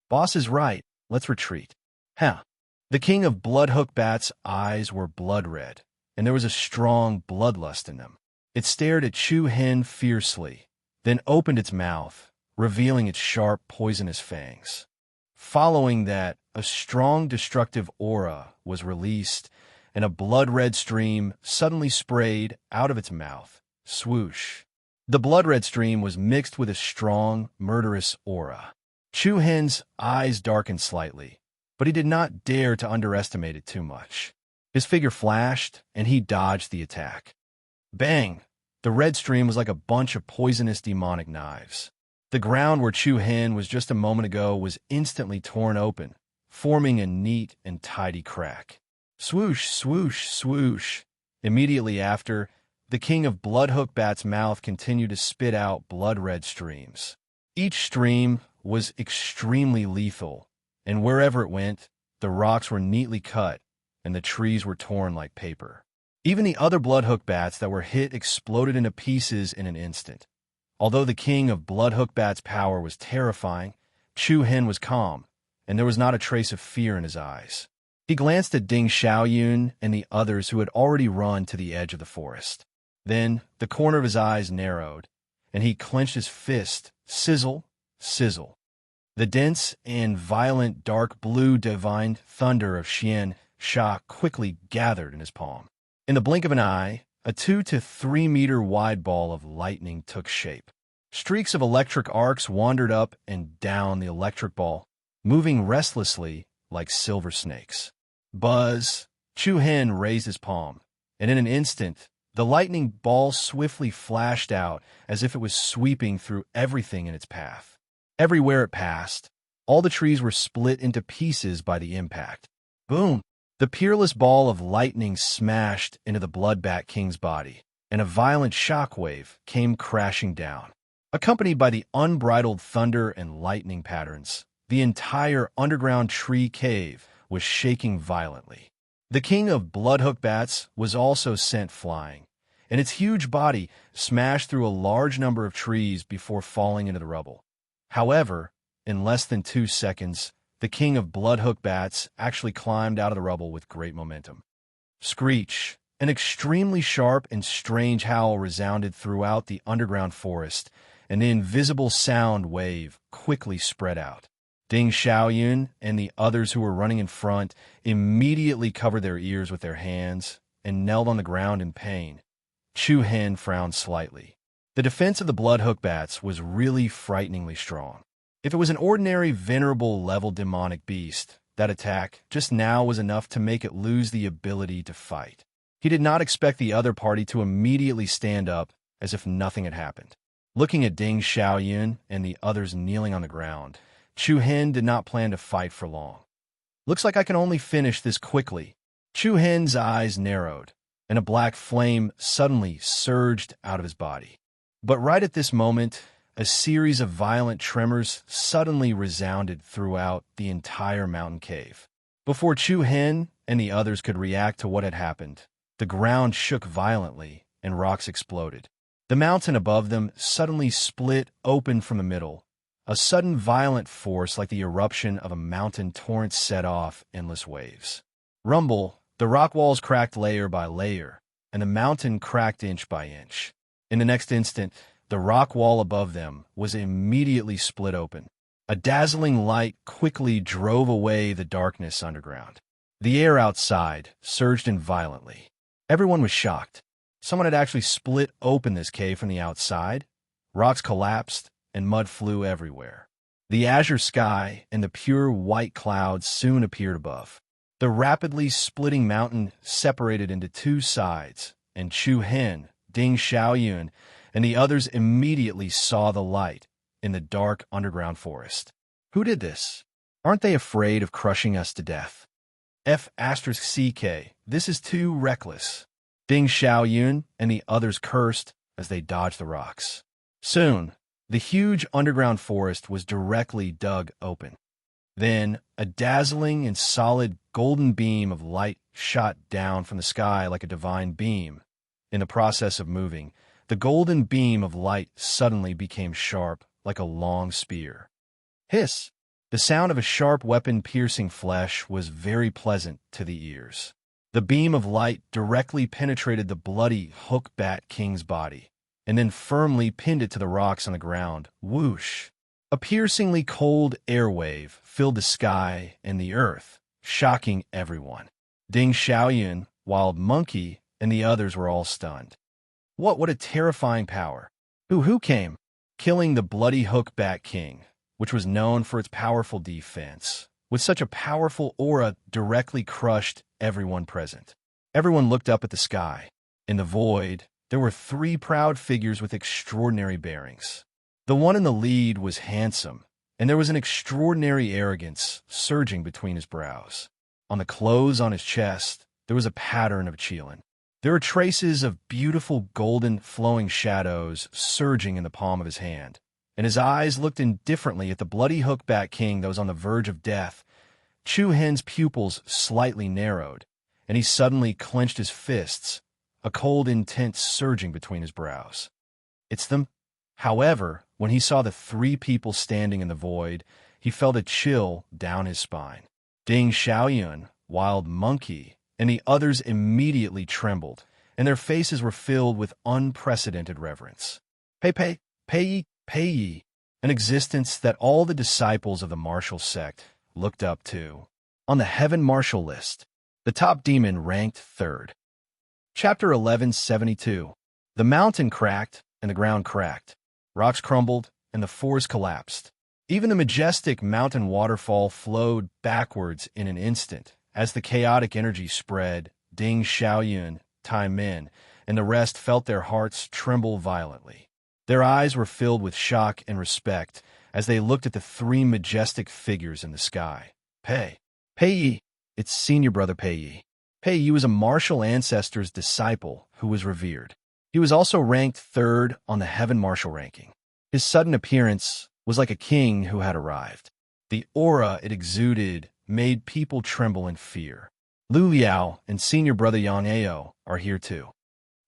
Boss is right. Let's retreat. Huh. The king of bloodhook bats' eyes were blood red, and there was a strong bloodlust in them. It stared at Chu Hen fiercely, then opened its mouth, revealing its sharp, poisonous fangs. Following that, a strong destructive aura was released, and a blood-red stream suddenly sprayed out of its mouth. Swoosh. The blood-red stream was mixed with a strong, murderous aura. Chu Hen's eyes darkened slightly, but he did not dare to underestimate it too much. His figure flashed, and he dodged the attack. Bang! The red stream was like a bunch of poisonous demonic knives. The ground where Chu Hen was just a moment ago was instantly torn open, forming a neat and tidy crack. Swoosh, swoosh, swoosh. Immediately after, the king of Bloodhook Bat's mouth continued to spit out blood-red streams. Each stream was extremely lethal, and wherever it went, the rocks were neatly cut, and the trees were torn like paper. Even the other Bloodhook Bats that were hit exploded into pieces in an instant. Although the king of Bloodhook Bat's power was terrifying, Chu Hen was calm, and there was not a trace of fear in his eyes. He glanced at Ding Xiaoyun and the others who had already run to the edge of the forest. Then the corner of his eyes narrowed, and he clenched his fist. Sizzle, sizzle. The dense and violent dark blue divine thunder of Xian Sha quickly gathered in his palm. In the blink of an eye, a 2 to 3 meter wide ball of lightning took shape. Streaks of electric arcs wandered up and down the electric ball, moving restlessly like silver snakes. Buzz! Chu Hen raised his palm, and in an instant, the lightning ball swiftly flashed out as if it was sweeping through everything in its path. Everywhere it passed, all the trees were split into pieces by the impact. Boom! The peerless ball of lightning smashed into the Bloodbat King's body, and a violent shockwave came crashing down. Accompanied by the unbridled thunder and lightning patterns, the entire underground tree cave was shaking violently. The king of Bloodhook Bats was also sent flying, and its huge body smashed through a large number of trees before falling into the rubble. However, in less than 2 seconds, the king of Bloodhook Bats actually climbed out of the rubble with great momentum. Screech! An extremely sharp and strange howl resounded throughout the underground forest, and the invisible sound wave quickly spread out. Ding Xiaoyun and the others who were running in front immediately covered their ears with their hands and knelt on the ground in pain. Chu Hen frowned slightly. The defense of the Bloodhook Bats was really frighteningly strong. If it was an ordinary venerable level demonic beast, that attack just now was enough to make it lose the ability to fight. He did not expect the other party to immediately stand up as if nothing had happened. Looking at Ding Xiaoyun and the others kneeling on the ground, Chu Hen did not plan to fight for long. Looks like I can only finish this quickly. Chu Hen's eyes narrowed, and a black flame suddenly surged out of his body. But right at this moment, a series of violent tremors suddenly resounded throughout the entire mountain cave. Before Chu Hen and the others could react to what had happened, the ground shook violently and rocks exploded. The mountain above them suddenly split open from the middle. A sudden violent force like the eruption of a mountain torrent set off endless waves. Rumble, the rock walls cracked layer by layer, and the mountain cracked inch by inch. In the next instant, the rock wall above them was immediately split open. A dazzling light quickly drove away the darkness underground. The air outside surged in violently. Everyone was shocked. Someone had actually split open this cave from the outside. Rocks collapsed, and mud flew everywhere. The azure sky and the pure white clouds soon appeared above. The rapidly splitting mountain separated into 2 sides, and Chu Hen, Ding Xiaoyun, and the others immediately saw the light in the dark underground forest. Who did this? Aren't they afraid of crushing us to death? F***CK, this is too reckless. Ding Xiaoyun and the others cursed as they dodged the rocks. Soon, the huge underground forest was directly dug open. Then, a dazzling and solid golden beam of light shot down from the sky like a divine beam. In the process of moving, the golden beam of light suddenly became sharp like a long spear. Hiss! The sound of a sharp weapon piercing flesh was very pleasant to the ears. The beam of light directly penetrated the bloody hook-bat king's body, and then firmly pinned it to the rocks on the ground. Whoosh! A piercingly cold air wave filled the sky and the earth, shocking everyone. Ding Xiaoyun, Wild Monkey, and the others were all stunned. What a terrifying power! Who came? Killing the bloody hook-bat king, which was known for its powerful defense, with such a powerful aura directly crushed everyone present. Everyone looked up at the sky. In the void, there were three proud figures with extraordinary bearings. The one in the lead was handsome, and there was an extraordinary arrogance surging between his brows. On the clothes on his chest, there was a pattern of qilin. There were traces of beautiful golden flowing shadows surging in the palm of his hand, and his eyes looked indifferently at the bloody hook-bat king that was on the verge of death. Chu Hen's pupils slightly narrowed, and he suddenly clenched his fists, a cold intent surging between his brows. It's them. However, when he saw the three people standing in the void, he felt a chill down his spine. Ding Xiaoyun, Wild Monkey, and the others immediately trembled, and their faces were filled with unprecedented reverence. Pei Yi, an existence that all the disciples of the martial sect looked up to. On the heaven martial list, the top demon ranked third. Chapter 1172. The mountain cracked, and the ground cracked. Rocks crumbled, and the forest collapsed. Even the majestic mountain waterfall flowed backwards in an instant. As the chaotic energy spread, Ding Xiaoyun, Tai Min, and the rest felt their hearts tremble violently. Their eyes were filled with shock and respect as they looked at the three majestic figures in the sky. Pei Yi. It's senior brother Pei Yi. Pei Yi was a martial ancestor's disciple who was revered. He was also ranked third on the heaven martial ranking. His sudden appearance was like a king who had arrived. The aura it exuded made people tremble in fear. Lu Liao and senior brother Yang Ao are here too.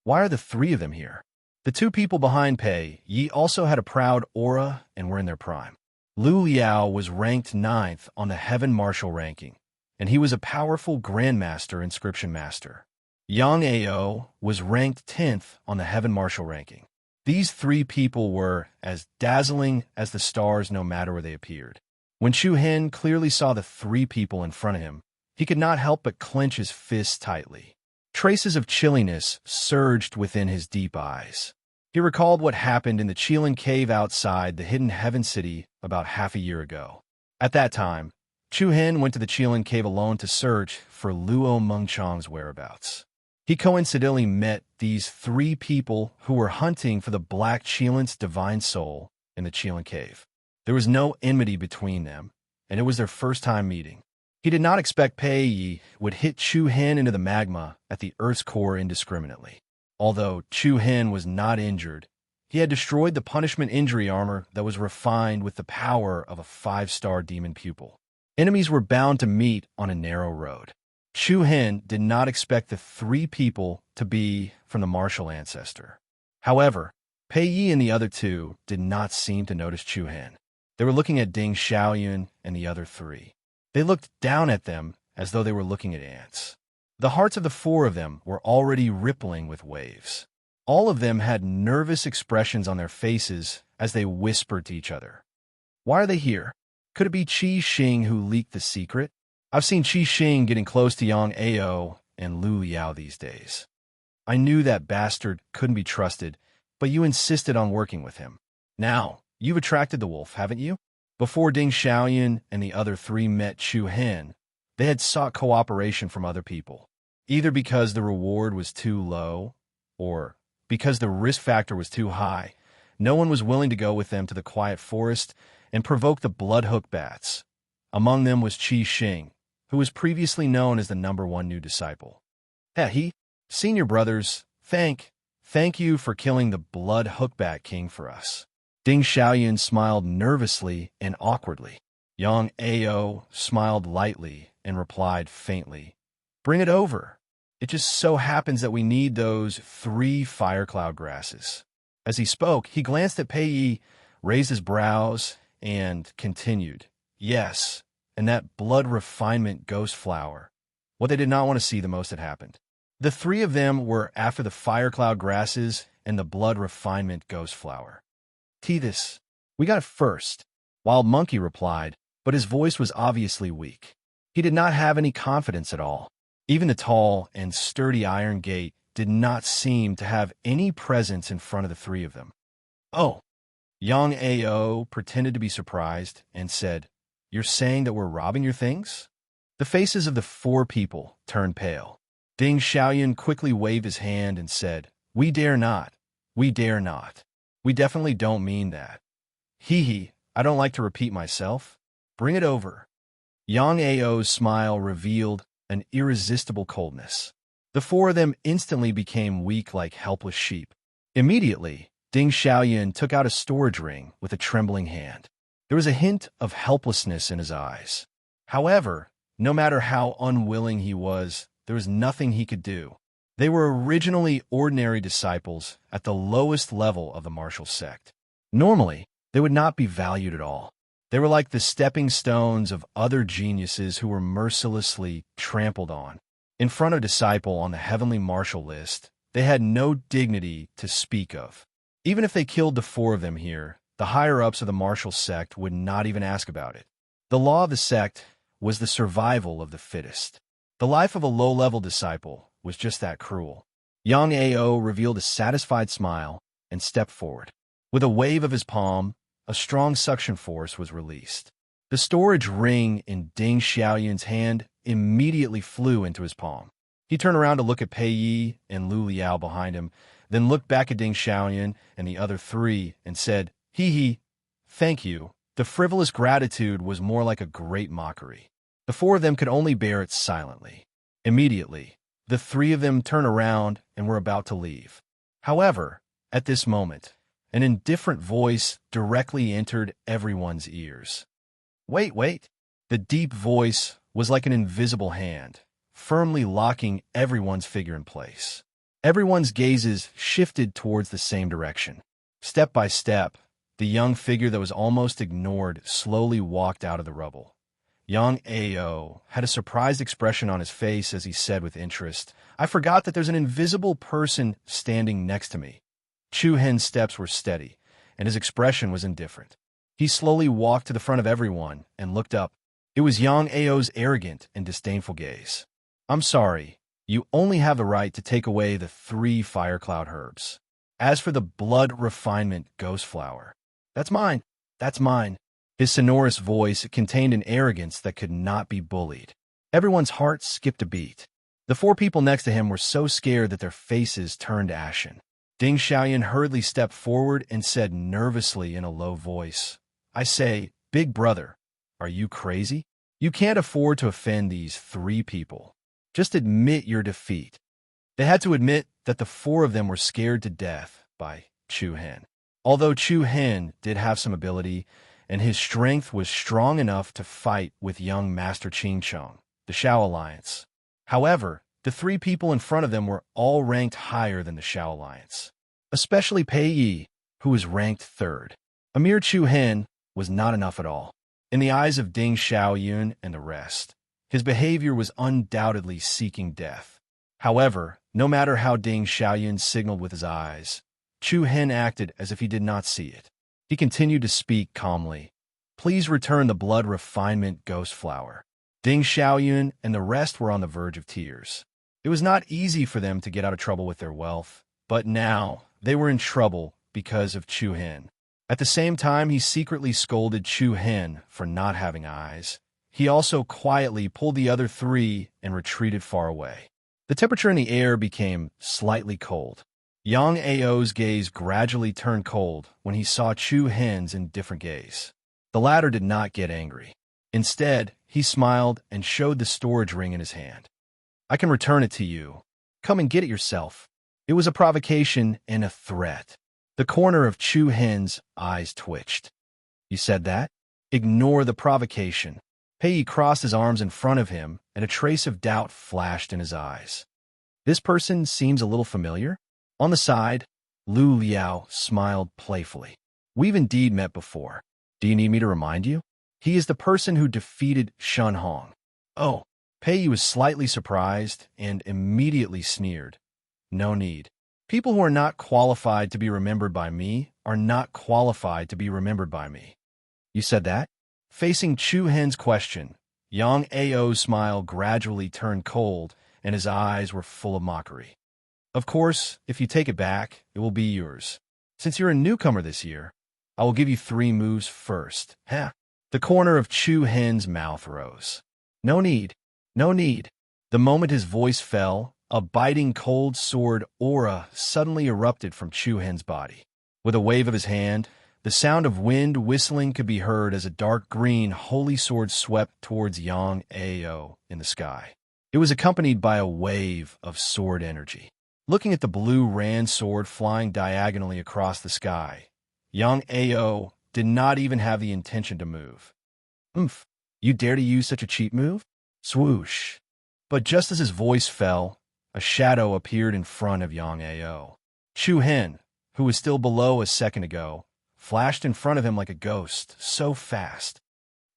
Why are the three of them here? The two people behind Pei Yi also had a proud aura and were in their prime. Lu Liao was ranked 9th on the heaven martial ranking, and he was a powerful grandmaster inscription master. Yang Ao was ranked 10th on the heaven martial ranking. These three people were as dazzling as the stars no matter where they appeared. When Chu Hen clearly saw the three people in front of him, he could not help but clench his fists tightly. Traces of chilliness surged within his deep eyes. He recalled what happened in the Qilin cave outside the hidden heaven city about half a year ago. At that time, Chu Hen went to the Qilin cave alone to search for Luo Mengchang's whereabouts. He coincidentally met these three people who were hunting for the Black Qilin's divine soul in the Qilin cave. There was no enmity between them, and it was their first time meeting. He did not expect Pei Yi would hit Chu Hen into the magma at the Earth's core indiscriminately. Although Chu Hen was not injured, he had destroyed the punishment injury armor that was refined with the power of a 5-star demon pupil. Enemies were bound to meet on a narrow road. Chu Hen did not expect the three people to be from the martial ancestor. However, Pei Yi and the other two did not seem to notice Chu Hen. They were looking at Ding Xiaoyun and the other three. They looked down at them as though they were looking at ants. The hearts of the four of them were already rippling with waves. All of them had nervous expressions on their faces as they whispered to each other. Why are they here? Could it be Qi Xing who leaked the secret? I've seen Qi Xing getting close to Yang Ao and Lu Liao these days. I knew that bastard couldn't be trusted, but you insisted on working with him. Now, you've attracted the wolf, haven't you? Before Ding Xiaoyun and the other three met Chu Hen, they had sought cooperation from other people, either because the reward was too low or because the risk factor was too high. No one was willing to go with them to the quiet forest and provoke the bloodhook bats. Among them was Qi Xing, who was previously known as the #1 new disciple. Senior brothers, thank you for killing the blood hookbat king for us. Ding Xiaoyun smiled nervously and awkwardly. Yang Ao smiled lightly and replied faintly, "Bring it over. It just so happens that we need those 3 fire cloud grasses." As he spoke, he glanced at Pei Yi, raised his brows, and continued, "Yes, and that blood refinement ghost flower. What they did not want to see the most had happened. The three of them were after the fire cloud grasses and the blood refinement ghost flower. This. We got it first, Wild Monkey replied, but his voice was obviously weak. He did not have any confidence at all. Even the tall and sturdy iron gate did not seem to have any presence in front of the three of them. Oh, Yang Ao pretended to be surprised and said, "You're saying that we're robbing your things?" The faces of the four people turned pale. Ding Xiaoyun quickly waved his hand and said, "We dare not. We dare not. We definitely don't mean that. Hee, I don't like to repeat myself. Bring it over." Yang Ao's smile revealed an irresistible coldness. The four of them instantly became weak like helpless sheep. Immediately, Ding Xiaoyun took out a storage ring with a trembling hand. There was a hint of helplessness in his eyes. However, no matter how unwilling he was, there was nothing he could do. They were originally ordinary disciples at the lowest level of the martial sect. Normally, they would not be valued at all. They were like the stepping stones of other geniuses who were mercilessly trampled on. In front of disciple on the heavenly martial list, they had no dignity to speak of. Even if they killed the four of them here, the higher-ups of the martial sect would not even ask about it. The law of the sect was the survival of the fittest. The life of a low-level disciple was just that cruel. Yang Ao revealed a satisfied smile and stepped forward. With a wave of his palm, a strong suction force was released. The storage ring in Ding Xiaoyun's hand immediately flew into his palm. He turned around to look at Pei Yi and Lu Liao behind him, then looked back at Ding Xiaoyun and the other three and said, "Hee, thank you." The frivolous gratitude was more like a great mockery. The four of them could only bear it silently. Immediately, the three of them turned around and were about to leave. However, at this moment, an indifferent voice directly entered everyone's ears. Wait. The deep voice was like an invisible hand, firmly locking everyone's figure in place. Everyone's gazes shifted towards the same direction. Step by step, the young figure that was almost ignored slowly walked out of the rubble. Yang Ao had a surprised expression on his face as he said with interest, "I forgot that there's an invisible person standing next to me." Chu Hen's steps were steady, and his expression was indifferent. He slowly walked to the front of everyone and looked up. It was Yang Ao's arrogant and disdainful gaze. "I'm sorry, you only have the right to take away the 3 fire cloud herbs. As for the blood refinement ghost flower, that's mine. His sonorous voice contained an arrogance that could not be bullied. Everyone's heart skipped a beat. The 4 people next to him were so scared that their faces turned ashen. Ding Xiaoyun hurriedly stepped forward and said nervously in a low voice, "I say, big brother, are you crazy? You can't afford to offend these 3 people. Just admit your defeat." They had to admit that the 4 of them were scared to death by Chu Hen. Although Chu Hen did have some ability, and his strength was strong enough to fight with young Master Qing Cheng, the Shao Alliance. However, the 3 people in front of them were all ranked higher than the Shao Alliance, especially Pei Yi, who was ranked 3rd. A mere Chu Hen was not enough at all. In the eyes of Ding Xiaoyun and the rest, his behavior was undoubtedly seeking death. However, no matter how Ding Xiaoyun signaled with his eyes, Chu Hen acted as if he did not see it. He continued to speak calmly. "Please return the blood refinement ghost flower." Ding Xiaoyun and the rest were on the verge of tears. It was not easy for them to get out of trouble with their wealth, but now they were in trouble because of Chu Hen. At the same time, he secretly scolded Chu Hen for not having eyes. He also quietly pulled the other 3 and retreated far away. The temperature in the air became slightly cold. Yang Ao's gaze gradually turned cold when he saw Chu Hen's indifferent gaze. The latter did not get angry. Instead, he smiled and showed the storage ring in his hand. "I can return it to you. Come and get it yourself." It was a provocation and a threat. The corner of Chu Hen's eyes twitched. "You said that? Ignore the provocation." Pei Yi crossed his arms in front of him, and a trace of doubt flashed in his eyes. "This person seems a little familiar." On the side, Lu Liao smiled playfully. "We've indeed met before. Do you need me to remind you? He is the person who defeated Shun Hong." "Oh." Pei was slightly surprised and immediately sneered. No need. People who are not qualified to be remembered by me are not qualified to be remembered by me. You said that? Facing Chu Hen's question, Yang Ao's smile gradually turned cold and his eyes were full of mockery. Of course, if you take it back, it will be yours. Since you're a newcomer this year, I will give you 3 moves first. Ha! The corner of Chu Hen's mouth rose. No need. No need. The moment his voice fell, a biting cold sword aura suddenly erupted from Chu Hen's body. With a wave of his hand, the sound of wind whistling could be heard as a dark green holy sword swept towards Yang Ao in the sky. It was accompanied by a wave of sword energy. Looking at the blue Ran sword flying diagonally across the sky, Yang Ao did not even have the intention to move. Oomph! You dare to use such a cheap move? Swoosh! But just as his voice fell, a shadow appeared in front of Yang Ao. Chu Hen, who was still below a second ago, flashed in front of him like a ghost, so fast.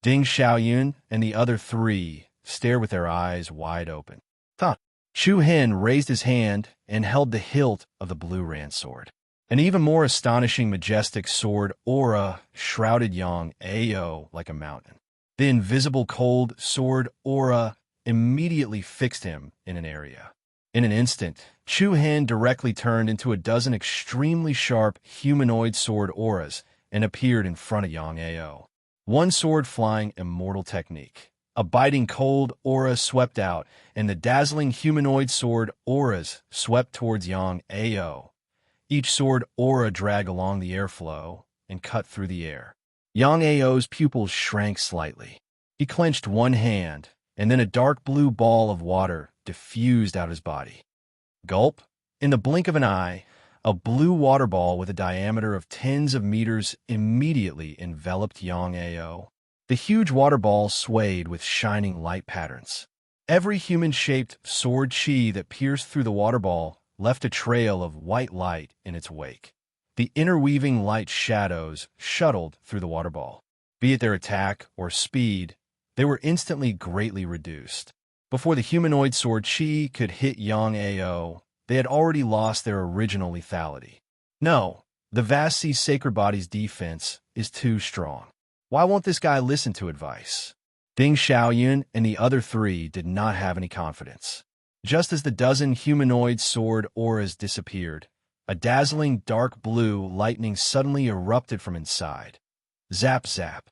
Ding Xiaoyun and the other 3 stared with their eyes wide open. Huh. Chu Hen raised his hand and held the hilt of the blue Ran sword. An even more astonishing, majestic sword aura shrouded Yang Ao like a mountain. The invisible cold sword aura immediately fixed him in an area. In an instant, Chu Hen directly turned into a dozen extremely sharp humanoid sword auras and appeared in front of Yang Ao. One sword flying immortal technique. A biting cold aura swept out, and the dazzling humanoid sword auras swept towards Yang Ao. Each sword aura dragged along the airflow and cut through the air. Yang Ao's pupils shrank slightly. He clenched one hand, and then a dark blue ball of water diffused out his body. Gulp! In the blink of an eye, a blue water ball with a diameter of tens of meters immediately enveloped Yang Ao. The huge water ball swayed with shining light patterns. Every human-shaped sword chi that pierced through the water ball left a trail of white light in its wake. The interweaving light shadows shuttled through the water ball. Be it their attack or speed, they were instantly greatly reduced. Before the humanoid sword chi could hit Yang Ao, they had already lost their original lethality. No, the vast sea sacred body's defense is too strong. Why won't this guy listen to advice? Ding Xiaoyun and the other 3 did not have any confidence. Just as the dozen humanoid sword auras disappeared, a dazzling dark blue lightning suddenly erupted from inside. Zap zap.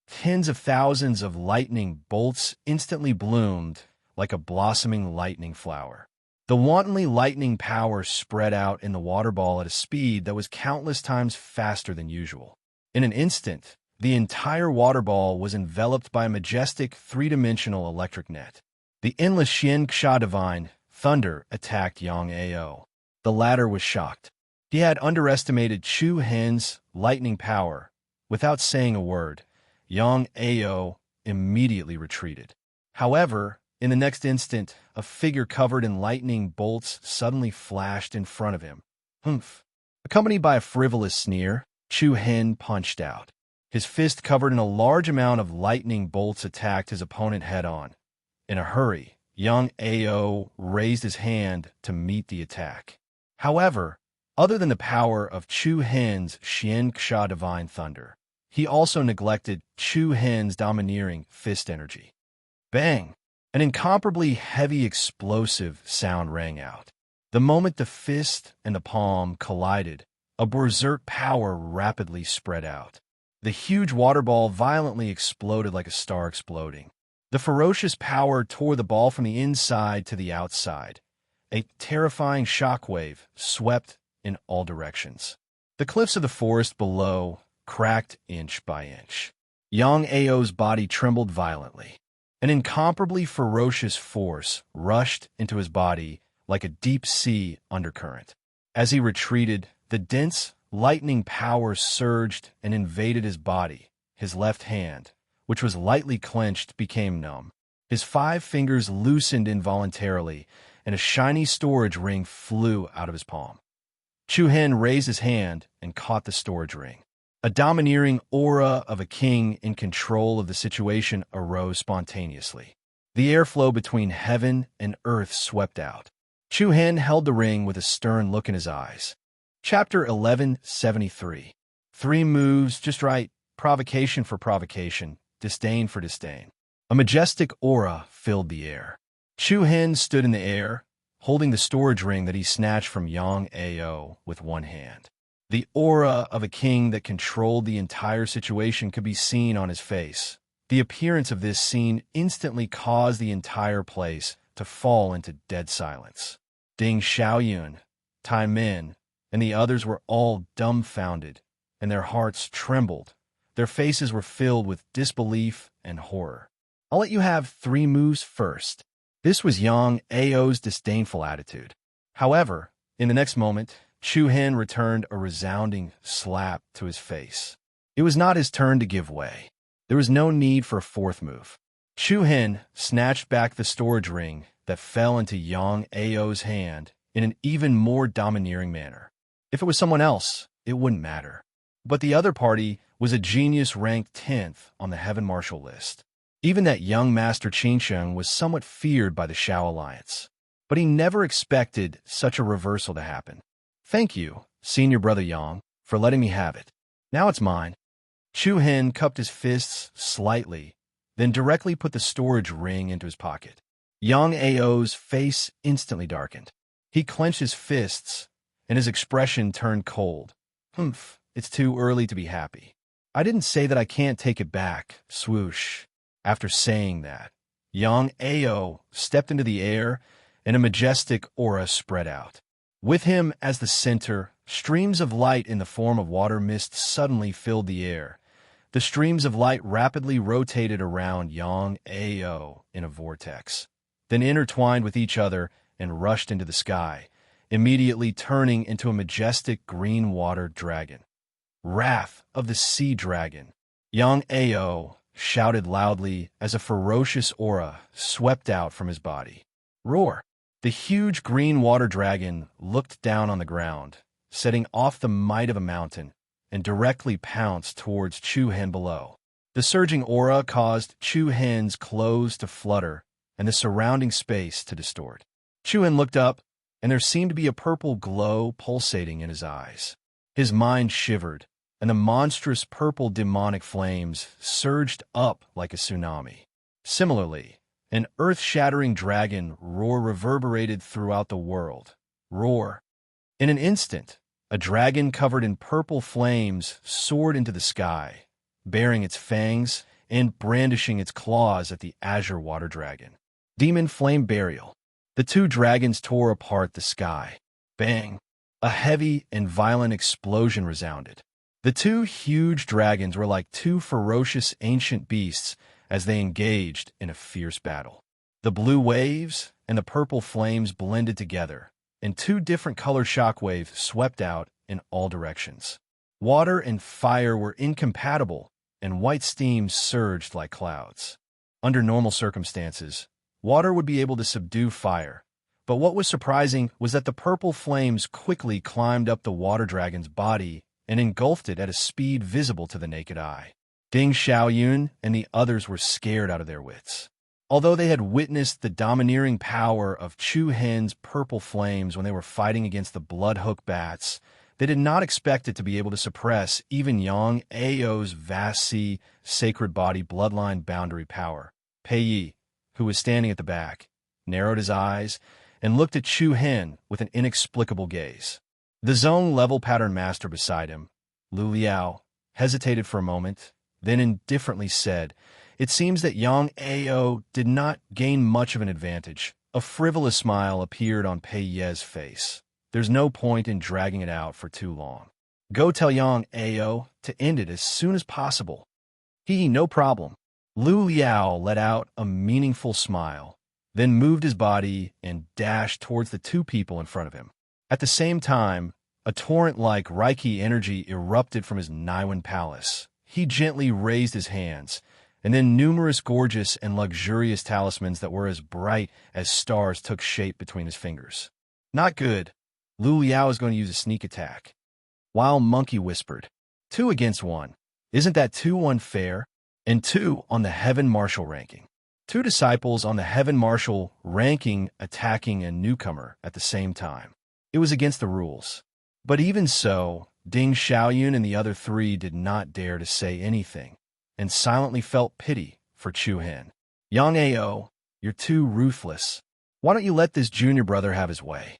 Tens of thousands of lightning bolts instantly bloomed like a blossoming lightning flower. The wantonly lightning power spread out in the water ball at a speed that was countless times faster than usual. In an instant, the entire water ball was enveloped by a majestic 3-dimensional electric net. The endless Xian Xia divine thunder attacked Yang Ao. The latter was shocked. He had underestimated Chu Hen's lightning power. Without saying a word, Yang Ao immediately retreated. However, in the next instant, a figure covered in lightning bolts suddenly flashed in front of him. Humph! Accompanied by a frivolous sneer, Chu Hen punched out. His fist covered in a large amount of lightning bolts attacked his opponent head-on. In a hurry, Yang Ao raised his hand to meet the attack. However, other than the power of Chu Hen's Xian Xia divine thunder, he also neglected Chu Hen's domineering fist energy. Bang! An incomparably heavy explosive sound rang out. The moment the fist and the palm collided, a berserk power rapidly spread out. The huge water ball violently exploded like a star exploding. The ferocious power tore the ball from the inside to the outside. A terrifying shockwave swept in all directions. The cliffs of the forest below cracked inch by inch. Yang Ao's body trembled violently. An incomparably ferocious force rushed into his body like a deep-sea undercurrent. As he retreated, the dense, lightning power surged and invaded his body. His left hand, which was lightly clenched, became numb. His 5 fingers loosened involuntarily, and a shiny storage ring flew out of his palm. Chu Hen raised his hand and caught the storage ring. A domineering aura of a king in control of the situation arose spontaneously. The airflow between heaven and earth swept out. Chu Hen held the ring with a stern look in his eyes. Chapter 1173. 3 moves just right, provocation for provocation, disdain for disdain. A majestic aura filled the air. Chu Hen stood in the air, holding the storage ring that he snatched from Yang Ao with one hand. The aura of a king that controlled the entire situation could be seen on his face. The appearance of this scene instantly caused the entire place to fall into dead silence. Ding Xiaoyun, Tai Min, and the others were all dumbfounded, and their hearts trembled. Their faces were filled with disbelief and horror. I'll let you have 3 moves first. This was Yang Ao's disdainful attitude. However, in the next moment, Chu Hen returned a resounding slap to his face. It was not his turn to give way. There was no need for a 4th move. Chu Hen snatched back the storage ring that fell into Yang Ao's hand in an even more domineering manner. If it was someone else, it wouldn't matter. But the other party was a genius ranked 10th on the Heaven Marshal list. Even that young Master Qingsheng was somewhat feared by the Shao Alliance. But he never expected such a reversal to happen. Thank you, Senior Brother Yang, for letting me have it. Now it's mine. Chu Hen cupped his fists slightly, then directly put the storage ring into his pocket. Yang Ao's face instantly darkened. He clenched his fists, and his expression turned cold. Humph, it's too early to be happy. I didn't say that I can't take it back, swoosh. After saying that, Yang Ao stepped into the air, and a majestic aura spread out. With him as the center, streams of light in the form of water mist suddenly filled the air. The streams of light rapidly rotated around Yang Ao in a vortex, then intertwined with each other and rushed into the sky, immediately turning into a majestic green water dragon. Wrath of the Sea Dragon. Yang Ao shouted loudly as a ferocious aura swept out from his body. Roar! The huge green water dragon looked down on the ground, setting off the might of a mountain, and directly pounced towards Chu Hen below. The surging aura caused Chu Hen's clothes to flutter and the surrounding space to distort. Chu Hen looked up, and there seemed to be a purple glow pulsating in his eyes. His mind shivered, and the monstrous purple demonic flames surged up like a tsunami. Similarly, an earth-shattering dragon roar reverberated throughout the world. Roar! In an instant, a dragon covered in purple flames soared into the sky, baring its fangs and brandishing its claws at the azure water dragon. Demon Flame Burial. The 2 dragons tore apart the sky. Bang! A heavy and violent explosion resounded. The 2 huge dragons were like 2 ferocious ancient beasts as they engaged in a fierce battle. The blue waves and the purple flames blended together, and 2 different color shockwaves swept out in all directions. Water and fire were incompatible, and white steam surged like clouds. Under normal circumstances, water would be able to subdue fire, but what was surprising was that the purple flames quickly climbed up the water dragon's body and engulfed it at a speed visible to the naked eye. Ding Xiaoyun and the others were scared out of their wits. Although they had witnessed the domineering power of Chu Hen's purple flames when they were fighting against the Bloodhook bats, they did not expect it to be able to suppress even Yang Ao's vast sea, sacred body bloodline boundary power. Pei Yi, who was standing at the back, narrowed his eyes and looked at Chu Hen with an inexplicable gaze. The zone level pattern master beside him, Lu Liao, hesitated for a moment, then indifferently said, "It seems that Yang Ao did not gain much of an advantage." A frivolous smile appeared on Pei Ye's face. "There's no point in dragging it out for too long. Go tell Yang Ao to end it as soon as possible." No problem." Lu Liao let out a meaningful smile, then moved his body and dashed towards the 2 people in front of him. At the same time, a torrent-like Reiki energy erupted from his Naiwan palace. He gently raised his hands, and then numerous gorgeous and luxurious talismans that were as bright as stars took shape between his fingers. "Not good. Lu Liao is going to use a sneak attack." Wild Monkey whispered, 2 against 1. Isn't that too unfair? And 2 on the Heaven Marshal ranking. Two disciples on the heaven marshal ranking attacking a newcomer at the same time. It was against the rules. But even so, Ding Xiaoyun and the other three did not dare to say anything, and silently felt pity for Chu Hen. Yang Ao, you're too ruthless. Why don't you let this junior brother have his way?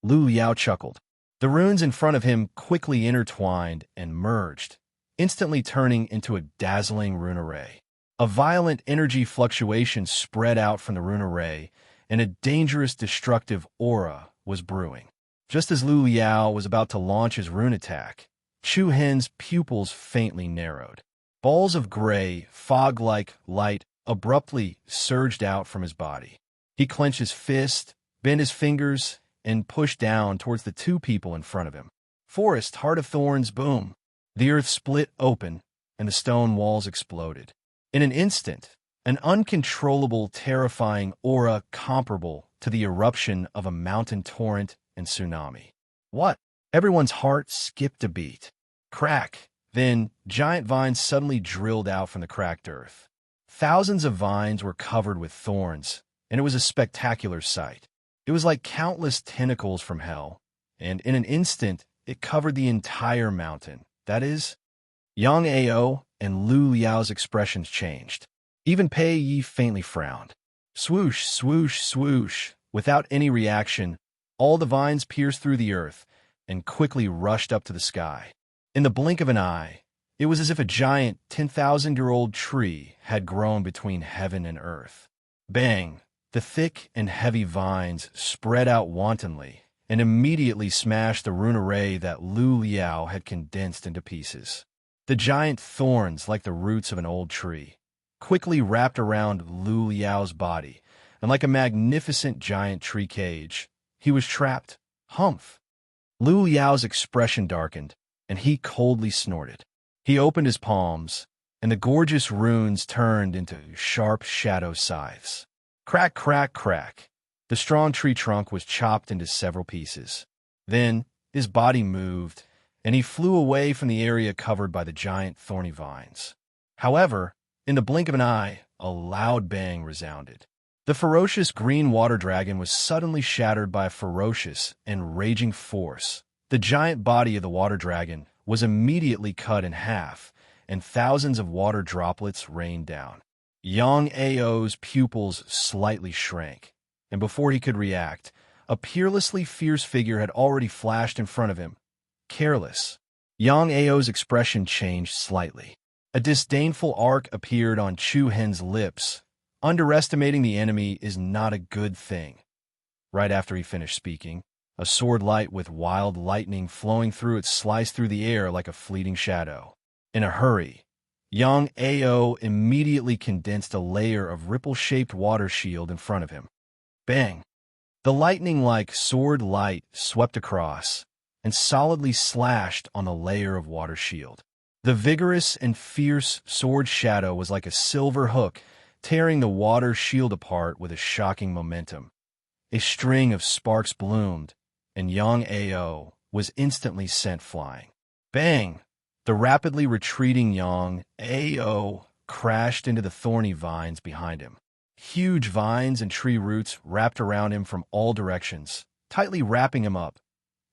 Lu Liao chuckled. The runes in front of him quickly intertwined and merged, instantly turning into a dazzling rune array. A violent energy fluctuation spread out from the rune array, and a dangerous destructive aura was brewing. Just as Lu Liao was about to launch his rune attack, Chu Hen's pupils faintly narrowed. Balls of gray, fog-like light abruptly surged out from his body. He clenched his fist, bent his fingers, and pushed down towards the two people in front of him. Forest, Heart of Thorns, boom! The earth split open, and the stone walls exploded. In an instant, an uncontrollable, terrifying aura comparable to the eruption of a mountain torrent and tsunami. What? Everyone's heart skipped a beat. Crack! Then, giant vines suddenly drilled out from the cracked earth. Thousands of vines were covered with thorns, and it was a spectacular sight. It was like countless tentacles from hell, and in an instant, it covered the entire mountain. That is, Yang Ao and Lu Liao's expressions changed. Even Pei Yi faintly frowned. Swoosh, swoosh, swoosh. Without any reaction, all the vines pierced through the earth and quickly rushed up to the sky. In the blink of an eye, it was as if a giant 10,000-year-old tree had grown between heaven and earth. Bang! The thick and heavy vines spread out wantonly and immediately smashed the rune array that Lu Liao had condensed into pieces. The giant thorns, like the roots of an old tree, quickly wrapped around Lu Liao's body, and like a magnificent giant tree cage, he was trapped. Humph! Lu Liao's expression darkened, and he coldly snorted. He opened his palms, and the gorgeous runes turned into sharp shadow scythes. Crack, crack, crack. The strong tree trunk was chopped into several pieces. Then his body moved, and he flew away from the area covered by the giant thorny vines. However, in the blink of an eye, a loud bang resounded. The ferocious green water dragon was suddenly shattered by a ferocious and raging force. The giant body of the water dragon was immediately cut in half, and thousands of water droplets rained down. Yang Ao's pupils slightly shrank, and before he could react, a peerlessly fierce figure had already flashed in front of him. Careless. Yang Ao's expression changed slightly. A disdainful arc appeared on Chu Hen's lips. Underestimating the enemy is not a good thing. Right after he finished speaking, a sword light with wild lightning flowing through it sliced through the air like a fleeting shadow. In a hurry, Yang Ao immediately condensed a layer of ripple-shaped water shield in front of him. Bang! The lightning-like sword light swept across and solidly slashed on the layer of water shield. The vigorous and fierce sword shadow was like a silver hook, tearing the water shield apart with a shocking momentum. A string of sparks bloomed, and Yang Ao was instantly sent flying. Bang! The rapidly retreating Yang Ao crashed into the thorny vines behind him. Huge vines and tree roots wrapped around him from all directions, tightly wrapping him up.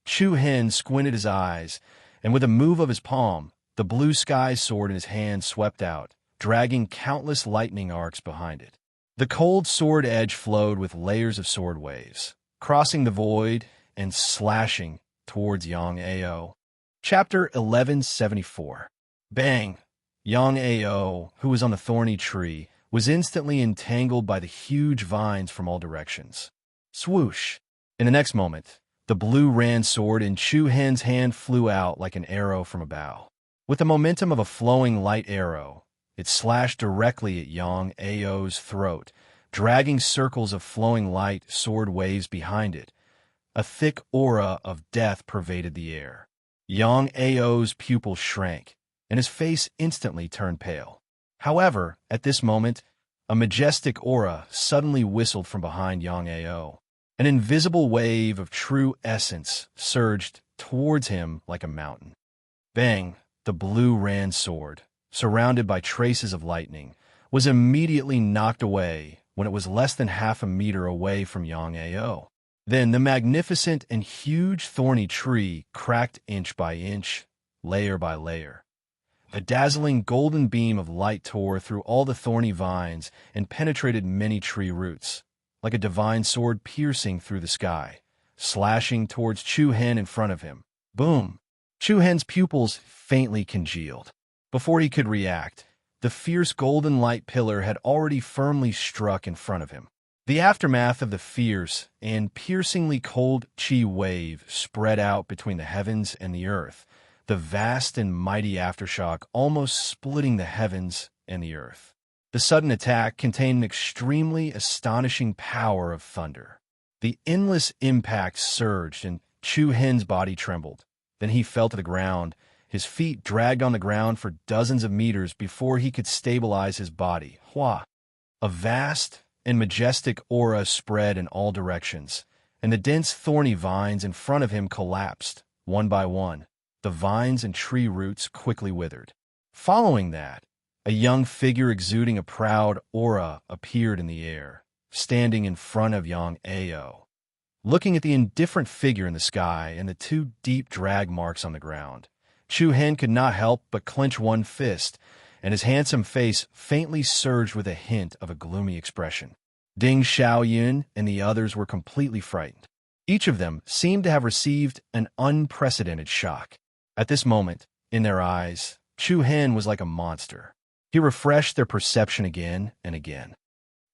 Chu Hen squinted his eyes, and with a move of his palm, the blue sky sword in his hand swept out, dragging countless lightning arcs behind it. The cold sword edge flowed with layers of sword waves, crossing the void and slashing towards Yang Ao. Chapter 1174. Bang! Yang Ao, who was on the thorny tree, was instantly entangled by the huge vines from all directions. Swoosh! In the next moment, the blue ran sword in Chu Hen's hand flew out like an arrow from a bow. With the momentum of a flowing light arrow, it slashed directly at Yang Ao's throat, dragging circles of flowing light sword waves behind it. A thick aura of death pervaded the air. Yang Ao's pupils shrank, and his face instantly turned pale. However, at this moment, a majestic aura suddenly whistled from behind Yang Ao. An invisible wave of true essence surged towards him like a mountain. Bang! The blue ran sword, surrounded by traces of lightning, was immediately knocked away when it was less than half a meter away from Yang Ao. Then the magnificent and huge thorny tree cracked inch by inch, layer by layer. A dazzling golden beam of light tore through all the thorny vines and penetrated many tree roots, like a divine sword piercing through the sky, slashing towards Chu Hen in front of him. Boom! Chu Hen's pupils faintly congealed. Before he could react, the fierce golden light pillar had already firmly struck in front of him. The aftermath of the fierce and piercingly cold chi wave spread out between the heavens and the earth, the vast and mighty aftershock almost splitting the heavens and the earth. The sudden attack contained an extremely astonishing power of thunder. The endless impact surged and Chu Hen's body trembled. Then he fell to the ground, his feet dragged on the ground for dozens of meters before he could stabilize his body. Hua! A vast and majestic aura spread in all directions, and the dense thorny vines in front of him collapsed, one by one. The vines and tree roots quickly withered. Following that, a young figure exuding a proud aura appeared in the air, standing in front of Yang Ao. Looking at the indifferent figure in the sky and the two deep drag marks on the ground, Chu Hen could not help but clench one fist, and his handsome face faintly surged with a hint of a gloomy expression. Ding Xiaoyun and the others were completely frightened. Each of them seemed to have received an unprecedented shock. At this moment, in their eyes, Chu Hen was like a monster. He refreshed their perception again and again.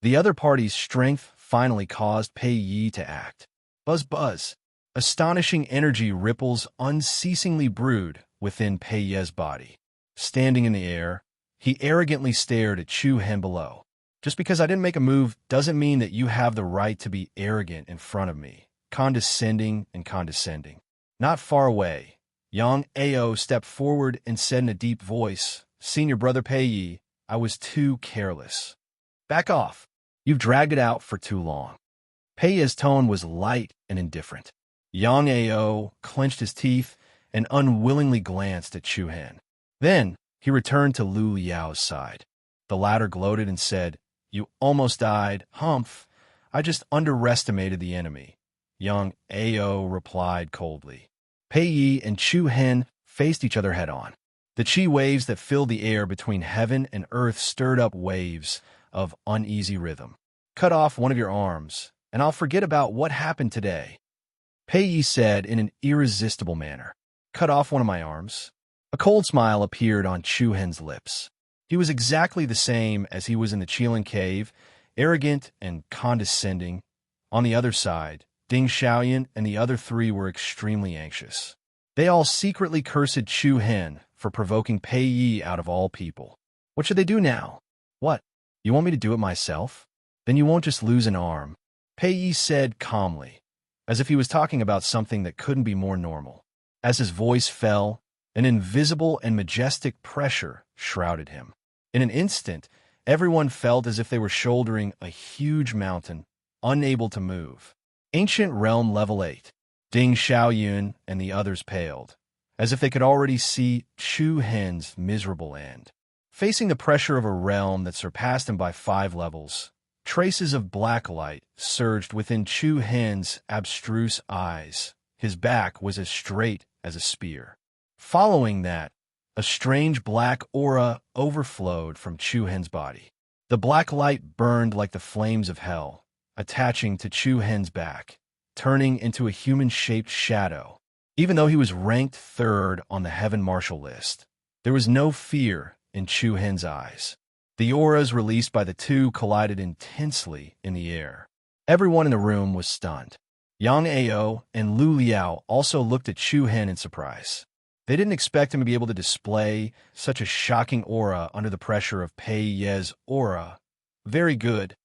The other party's strength finally caused Pei Yi to act. Buzz buzz. Astonishing energy ripples unceasingly brewed within Pei Ye's body. Standing in the air, he arrogantly stared at Chu Hen below. Just because I didn't make a move doesn't mean that you have the right to be arrogant in front of me, condescending and condescending. Not far away, Yang Ao stepped forward and said in a deep voice, "Senior brother Pei Yi, I was too careless. Back off. You've dragged it out for too long." Pei Yi's tone was light and indifferent. Yang Ao clenched his teeth and unwillingly glanced at Chu Hen. Then he returned to Lu Liao's side. The latter gloated and said, "You almost died. Humph. I just underestimated the enemy." Yang Ao replied coldly. Pei Yi and Chu Hen faced each other head-on. The chi waves that filled the air between heaven and earth stirred up waves of uneasy rhythm. "Cut off one of your arms, and I'll forget about what happened today," Pei Yi said in an irresistible manner. "Cut off one of my arms." A cold smile appeared on Chu Hen's lips. He was exactly the same as he was in the Qilin cave, arrogant and condescending. On the other side, Ding Xiaoyan and the other three were extremely anxious. They all secretly cursed Chu Hen for provoking Pei Yi out of all people. What should they do now? What? You want me to do it myself? Then you won't just lose an arm, Pei Yi said calmly, as if he was talking about something that couldn't be more normal. As his voice fell, an invisible and majestic pressure shrouded him. In an instant, everyone felt as if they were shouldering a huge mountain, unable to move. Ancient Realm Level 8. Ding Xiaoyun and the others paled, as if they could already see Chu Hen's miserable end. Facing the pressure of a realm that surpassed him by 5 levels, traces of black light surged within Chu Hen's abstruse eyes. His back was as straight as a spear. Following that, a strange black aura overflowed from Chu Hen's body. The black light burned like the flames of hell, attaching to Chu Hen's back, turning into a human-shaped shadow. Even though he was ranked 3rd on the Heaven Marshal list, there was no fear in Chu Hen's eyes. The auras released by the two collided intensely in the air. Everyone in the room was stunned. Yang Ao and Lu Liao also looked at Chu Hen in surprise. They didn't expect him to be able to display such a shocking aura under the pressure of Pei Ye's aura. Very good.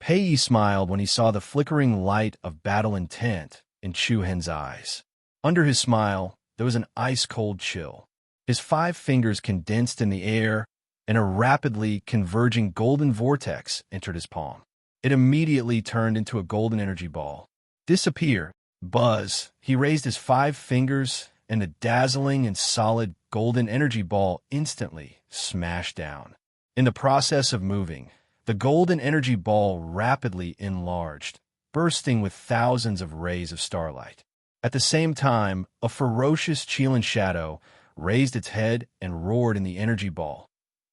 Pei Yi smiled when he saw the flickering light of battle intent in Chu Hen's eyes. Under his smile, there was an ice-cold chill. His 5 fingers condensed in the air, and a rapidly converging golden vortex entered his palm. It immediately turned into a golden energy ball. Disappear. Buzz. He raised his 5 fingers, and the dazzling and solid golden energy ball instantly smashed down. In the process of moving, the golden energy ball rapidly enlarged, bursting with thousands of rays of starlight. At the same time, a ferocious Chilean shadow raised its head and roared in the energy ball.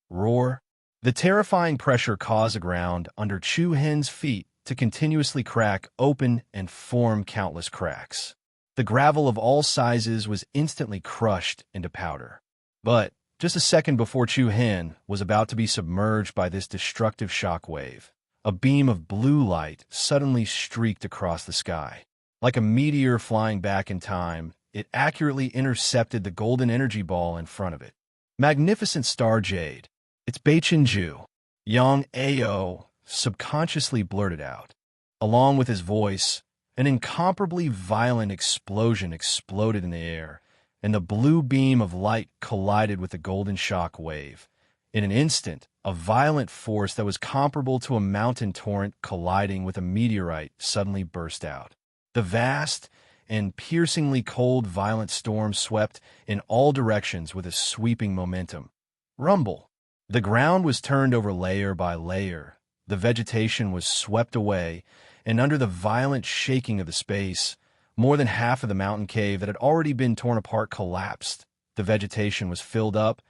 Roar! The terrifying pressure caused the ground under Chu Hen's feet to continuously crack open and form countless cracks. The gravel of all sizes was instantly crushed into powder. But just a second before Chu Hen was about to be submerged by this destructive shock wave, a beam of blue light suddenly streaked across the sky. Like a meteor flying back in time, it accurately intercepted the golden energy ball in front of it. Magnificent star jade. It's Beichenju. Yang Ao subconsciously blurted out. Along with his voice, an incomparably violent explosion exploded in the air, and the blue beam of light collided with the golden shock wave. In an instant, a violent force that was comparable to a mountain torrent colliding with a meteorite suddenly burst out. The vast and piercingly cold violent storm swept in all directions with a sweeping momentum. Rumble! The ground was turned over layer by layer. The vegetation was swept away, and under the violent shaking of the space, more than half of the mountain cave that had already been torn apart collapsed. The vegetation was filled up,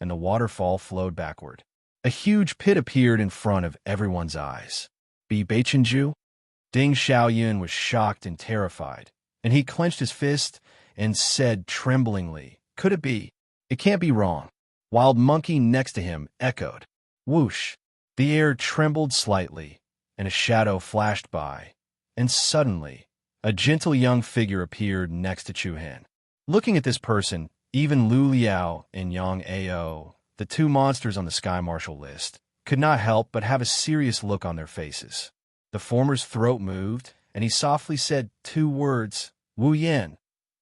and the waterfall flowed backward. A huge pit appeared in front of everyone's eyes. Be Beichenju? Ding Xiaoyun was shocked and terrified, and he clenched his fist and said tremblingly, "Could it be? It can't be wrong." Wild Monkey next to him echoed. Whoosh! The air trembled slightly, and a shadow flashed by, and suddenly, a gentle young figure appeared next to Chu Hen. Looking at this person, even Lu Liao and Yang Ao, the two monsters on the Sky Marshal list, could not help but have a serious look on their faces. The former's throat moved, and he softly said two words, Wu Yan.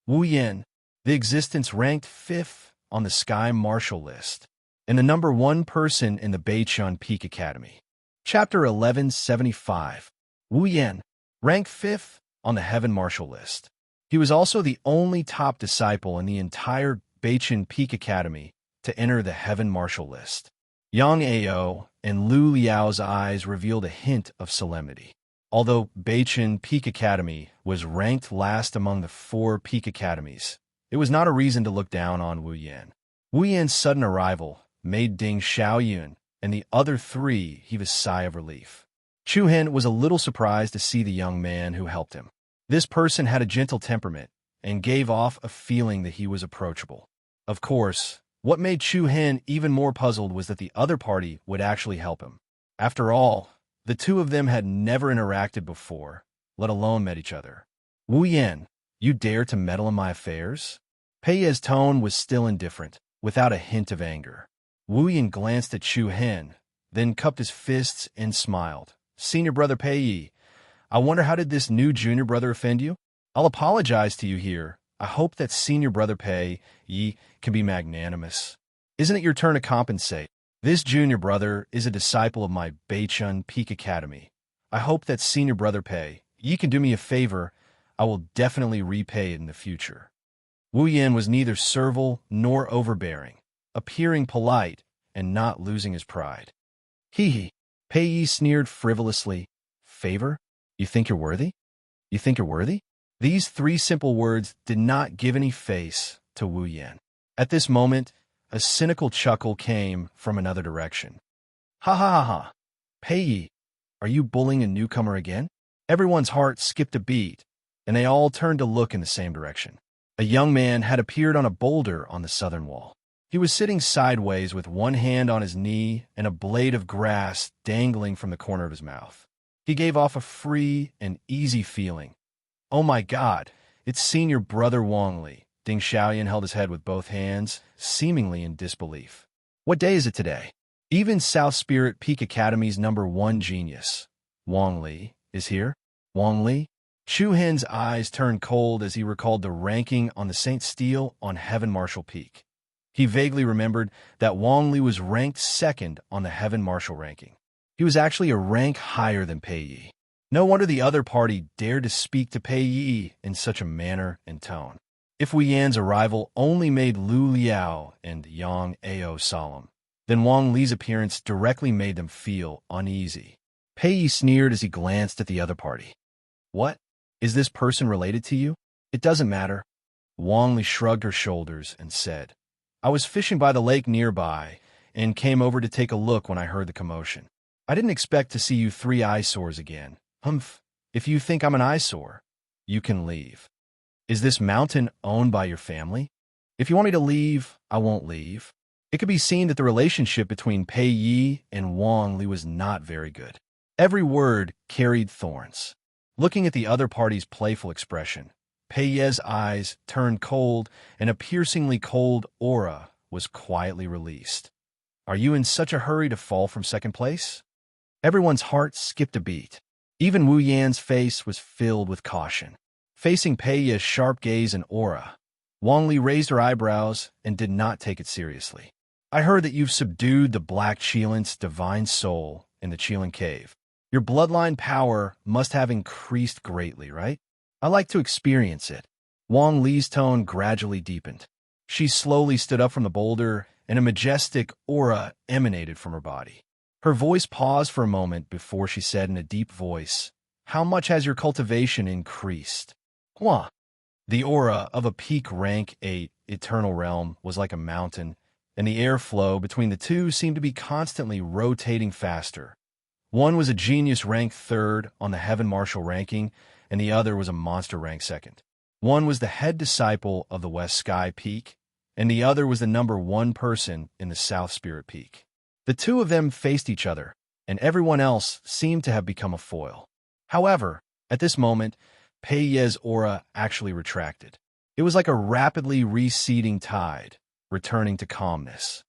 Wu Yan, the existence ranked 5th on the Sky Marshal list, and the number 1 person in the Beichun Peak Academy. Chapter 1175. Wu Yan, ranked 5th on the Heaven Marshal list. He was also the only top disciple in the entire Beichun Peak Academy to enter the Heaven Marshal list. Yang Ao and Lu Liao's eyes revealed a hint of solemnity. Although Beichun Peak Academy was ranked last among the 4 peak academies, it was not a reason to look down on Wu Yan. Wu Yan's sudden arrival made Ding Xiaoyun and the other 3 heave a sigh of relief. Chu Hen was a little surprised to see the young man who helped him. This person had a gentle temperament and gave off a feeling that he was approachable. Of course, what made Chu Hen even more puzzled was that the other party would actually help him. After all, the two of them had never interacted before, let alone met each other. Wu Yan, you dare to meddle in my affairs? Pei Ye's tone was still indifferent, without a hint of anger. Wu Yan glanced at Chu Hen, then cupped his fists and smiled. Senior brother Pei Yi, I wonder how did this new junior brother offend you? I'll apologize to you here. I hope that senior brother Pei Yi can be magnanimous. Isn't it your turn to compensate? This junior brother is a disciple of my Beichun Peak Academy. I hope that senior brother Pei Yi can do me a favor. I will definitely repay it in the future. Wu Yan was neither servile nor overbearing, appearing polite and not losing his pride. Hee. Pei Yi sneered frivolously. Favor? You think you're worthy? You think you're worthy? These 3 simple words did not give any face to Wu Yan. At this moment, a cynical chuckle came from another direction. Ha ha ha ha. Pei Yi, are you bullying a newcomer again? Everyone's heart skipped a beat, and they all turned to look in the same direction. A young man had appeared on a boulder on the southern wall. He was sitting sideways with one hand on his knee and a blade of grass dangling from the corner of his mouth. He gave off a free and easy feeling. Oh my God, it's senior brother Wang Li. Ding Xiaoyan held his head with both hands, seemingly in disbelief. What day is it today? Even South Spirit Peak Academy's number 1 genius, Wang Li, is here. Wang Li? Chu Hen's eyes turned cold as he recalled the ranking on the St. Steel on Heaven Marshal Peak. He vaguely remembered that Wang Li was ranked 2nd on the Heaven Marshal ranking. He was actually a rank higher than Pei Yi. No wonder the other party dared to speak to Pei Yi in such a manner and tone. If Wu Yan's arrival only made Lu Liao and Yang Ao solemn, Then Wang Li's appearance directly made them feel uneasy. Pei Yi sneered as he glanced at the other party. What? Is this person related to you? It doesn't matter. Wang Li shrugged her shoulders and said, I was fishing by the lake nearby and came over to take a look when I heard the commotion. I didn't expect to see you three eyesores again. Humph. If you think I'm an eyesore, you can leave. Is this mountain owned by your family? If you want me to leave, I won't leave. It could be seen that the relationship between Pei Yi and Wang Li was not very good. Every word carried thorns. Looking at the other party's playful expression, Pei Yi's eyes turned cold and a piercingly cold aura was quietly released. Are you in such a hurry to fall from second place? Everyone's heart skipped a beat. Even Wu Yan's face was filled with caution. Facing Pei Yi's sharp gaze and aura, Wang Li raised her eyebrows and did not take it seriously. I heard that you've subdued the Black Qilin's divine soul in the Qilin Cave. Your bloodline power must have increased greatly, right? I like to experience it. Wang Li's tone gradually deepened. She slowly stood up from the boulder, and a majestic aura emanated from her body. Her voice paused for a moment before she said in a deep voice, How much has your cultivation increased? Hua. The aura of a peak rank 8 eternal realm was like a mountain, and the airflow between the two seemed to be constantly rotating faster. One was a genius rank 3rd on the Heaven Marshal ranking, and the other was a monster rank 2nd. One was the head disciple of the West Sky Peak, and the other was the number 1 person in the South Spirit Peak. The two of them faced each other, and everyone else seemed to have become a foil. However, at this moment, Pei Yi's aura actually retracted. It was like a rapidly receding tide, returning to calmness.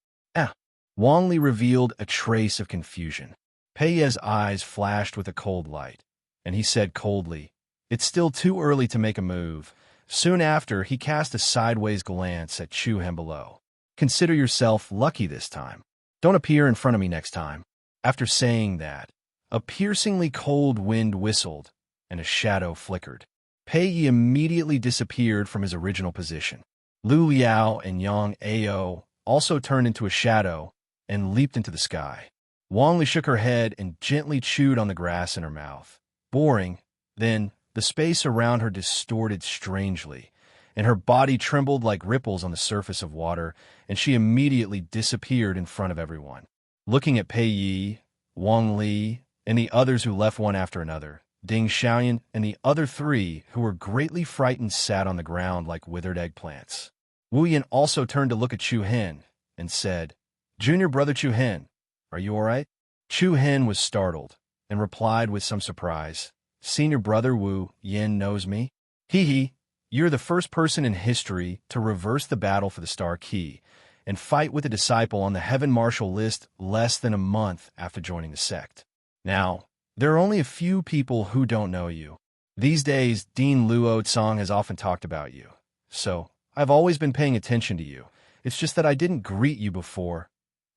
Wang Li revealed a trace of confusion. Pei Yi's eyes flashed with a cold light, and he said coldly, It's still too early to make a move. Soon after, he cast a sideways glance at Chu Hen below. Consider yourself lucky this time. Don't appear in front of me next time. After saying that, a piercingly cold wind whistled, and a shadow flickered. Pei Yi immediately disappeared from his original position. Lu Liao and Yang Ao also turned into a shadow and leaped into the sky. Wang Li shook her head and gently chewed on the grass in her mouth. Boring, then the space around her distorted strangely, and her body trembled like ripples on the surface of water, and she immediately disappeared in front of everyone. Looking at Pei Yi, Wang Li, and the others who left one after another, Ding Xiaoyan and the other 3 who were greatly frightened sat on the ground like withered eggplants. Wu Yan also turned to look at Chu Hen and said, Junior brother Chu Hen, are you all right? Chu Hen was startled and replied with some surprise, Senior brother Wu Yan knows me? Hee, you're the first person in history to reverse the battle for the Star Key and fight with a disciple on the Heaven Marshal list less than a month after joining the sect. Now, there are only a few people who don't know you. These days, Dean Luo Tsang has often talked about you, so I've always been paying attention to you. It's just that I didn't greet you before.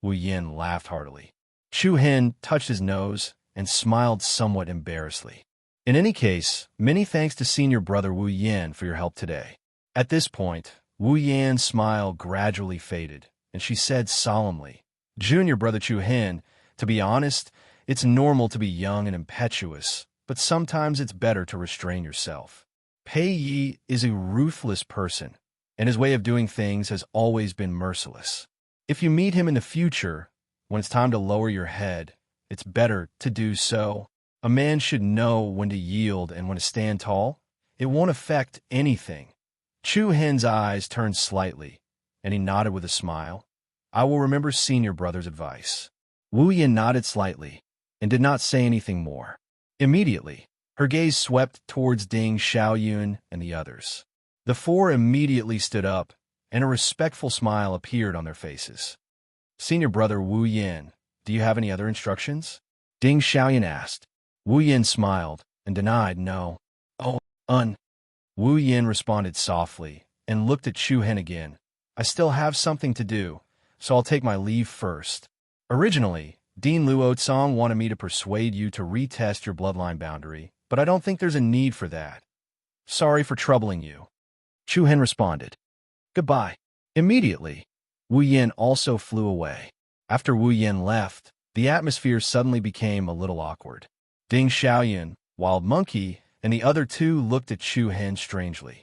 Wu Yan laughed heartily. Chu Hen touched his nose and smiled somewhat embarrassedly. In any case, many thanks to senior brother Wu Yan for your help today. At this point, Wu Yan's smile gradually faded, and she said solemnly, Junior brother Chu Hen, to be honest, it's normal to be young and impetuous, but sometimes it's better to restrain yourself. Pei Yi is a ruthless person, and his way of doing things has always been merciless. If you meet him in the future, when it's time to lower your head, it's better to do so. A man should know when to yield and when to stand tall. It won't affect anything. Chu Hen's eyes turned slightly, and he nodded with a smile. I will remember senior brother's advice. Wu Yan nodded slightly and did not say anything more. Immediately, her gaze swept towards Ding Xiaoyun and the others. The 4 immediately stood up, and a respectful smile appeared on their faces. Senior brother Wu Yan, do you have any other instructions? Ding Xiaoyun asked. Wu Yan smiled and denied no. Oh, Wu Yan responded softly and looked at Chu Hen again. I still have something to do, so I'll take my leave first. Originally, Dean Luo Tsang wanted me to persuade you to retest your bloodline boundary, but I don't think there's a need for that. Sorry for troubling you. Chu Hen responded. Goodbye. Immediately, Wu Yan also flew away. After Wu Yen left, the atmosphere suddenly became a little awkward. Ding Xiaoyun, Wild Monkey, and the other two looked at Chu Hen strangely.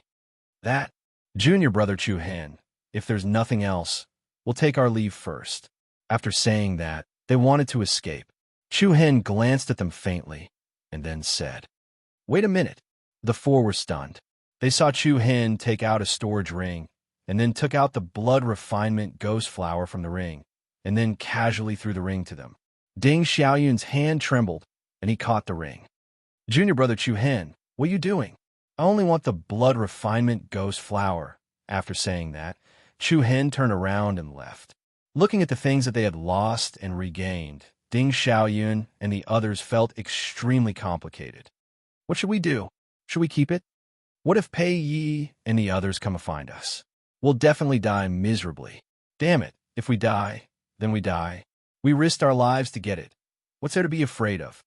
That, junior brother Chu Hen, if there's nothing else, we'll take our leave first. After saying that, they wanted to escape. Chu Hen glanced at them faintly, and then said, "Wait a minute." The four were stunned. They saw Chu Hen take out a storage ring, and then took out the blood refinement ghost flower from the ring, and then casually threw the ring to them. Ding Xiaoyun's hand trembled, and he caught the ring. "Junior brother Chu Hen, what are you doing?" "I only want the blood refinement ghost flower." After saying that, Chu Hen turned around and left. Looking at the things that they had lost and regained, Ding Xiaoyun and the others felt extremely complicated. What should we do? Should we keep it? What if Pei Yi and the others come to find us? We'll definitely die miserably. Damn it, if we die, then we die. We risked our lives to get it. What's there to be afraid of?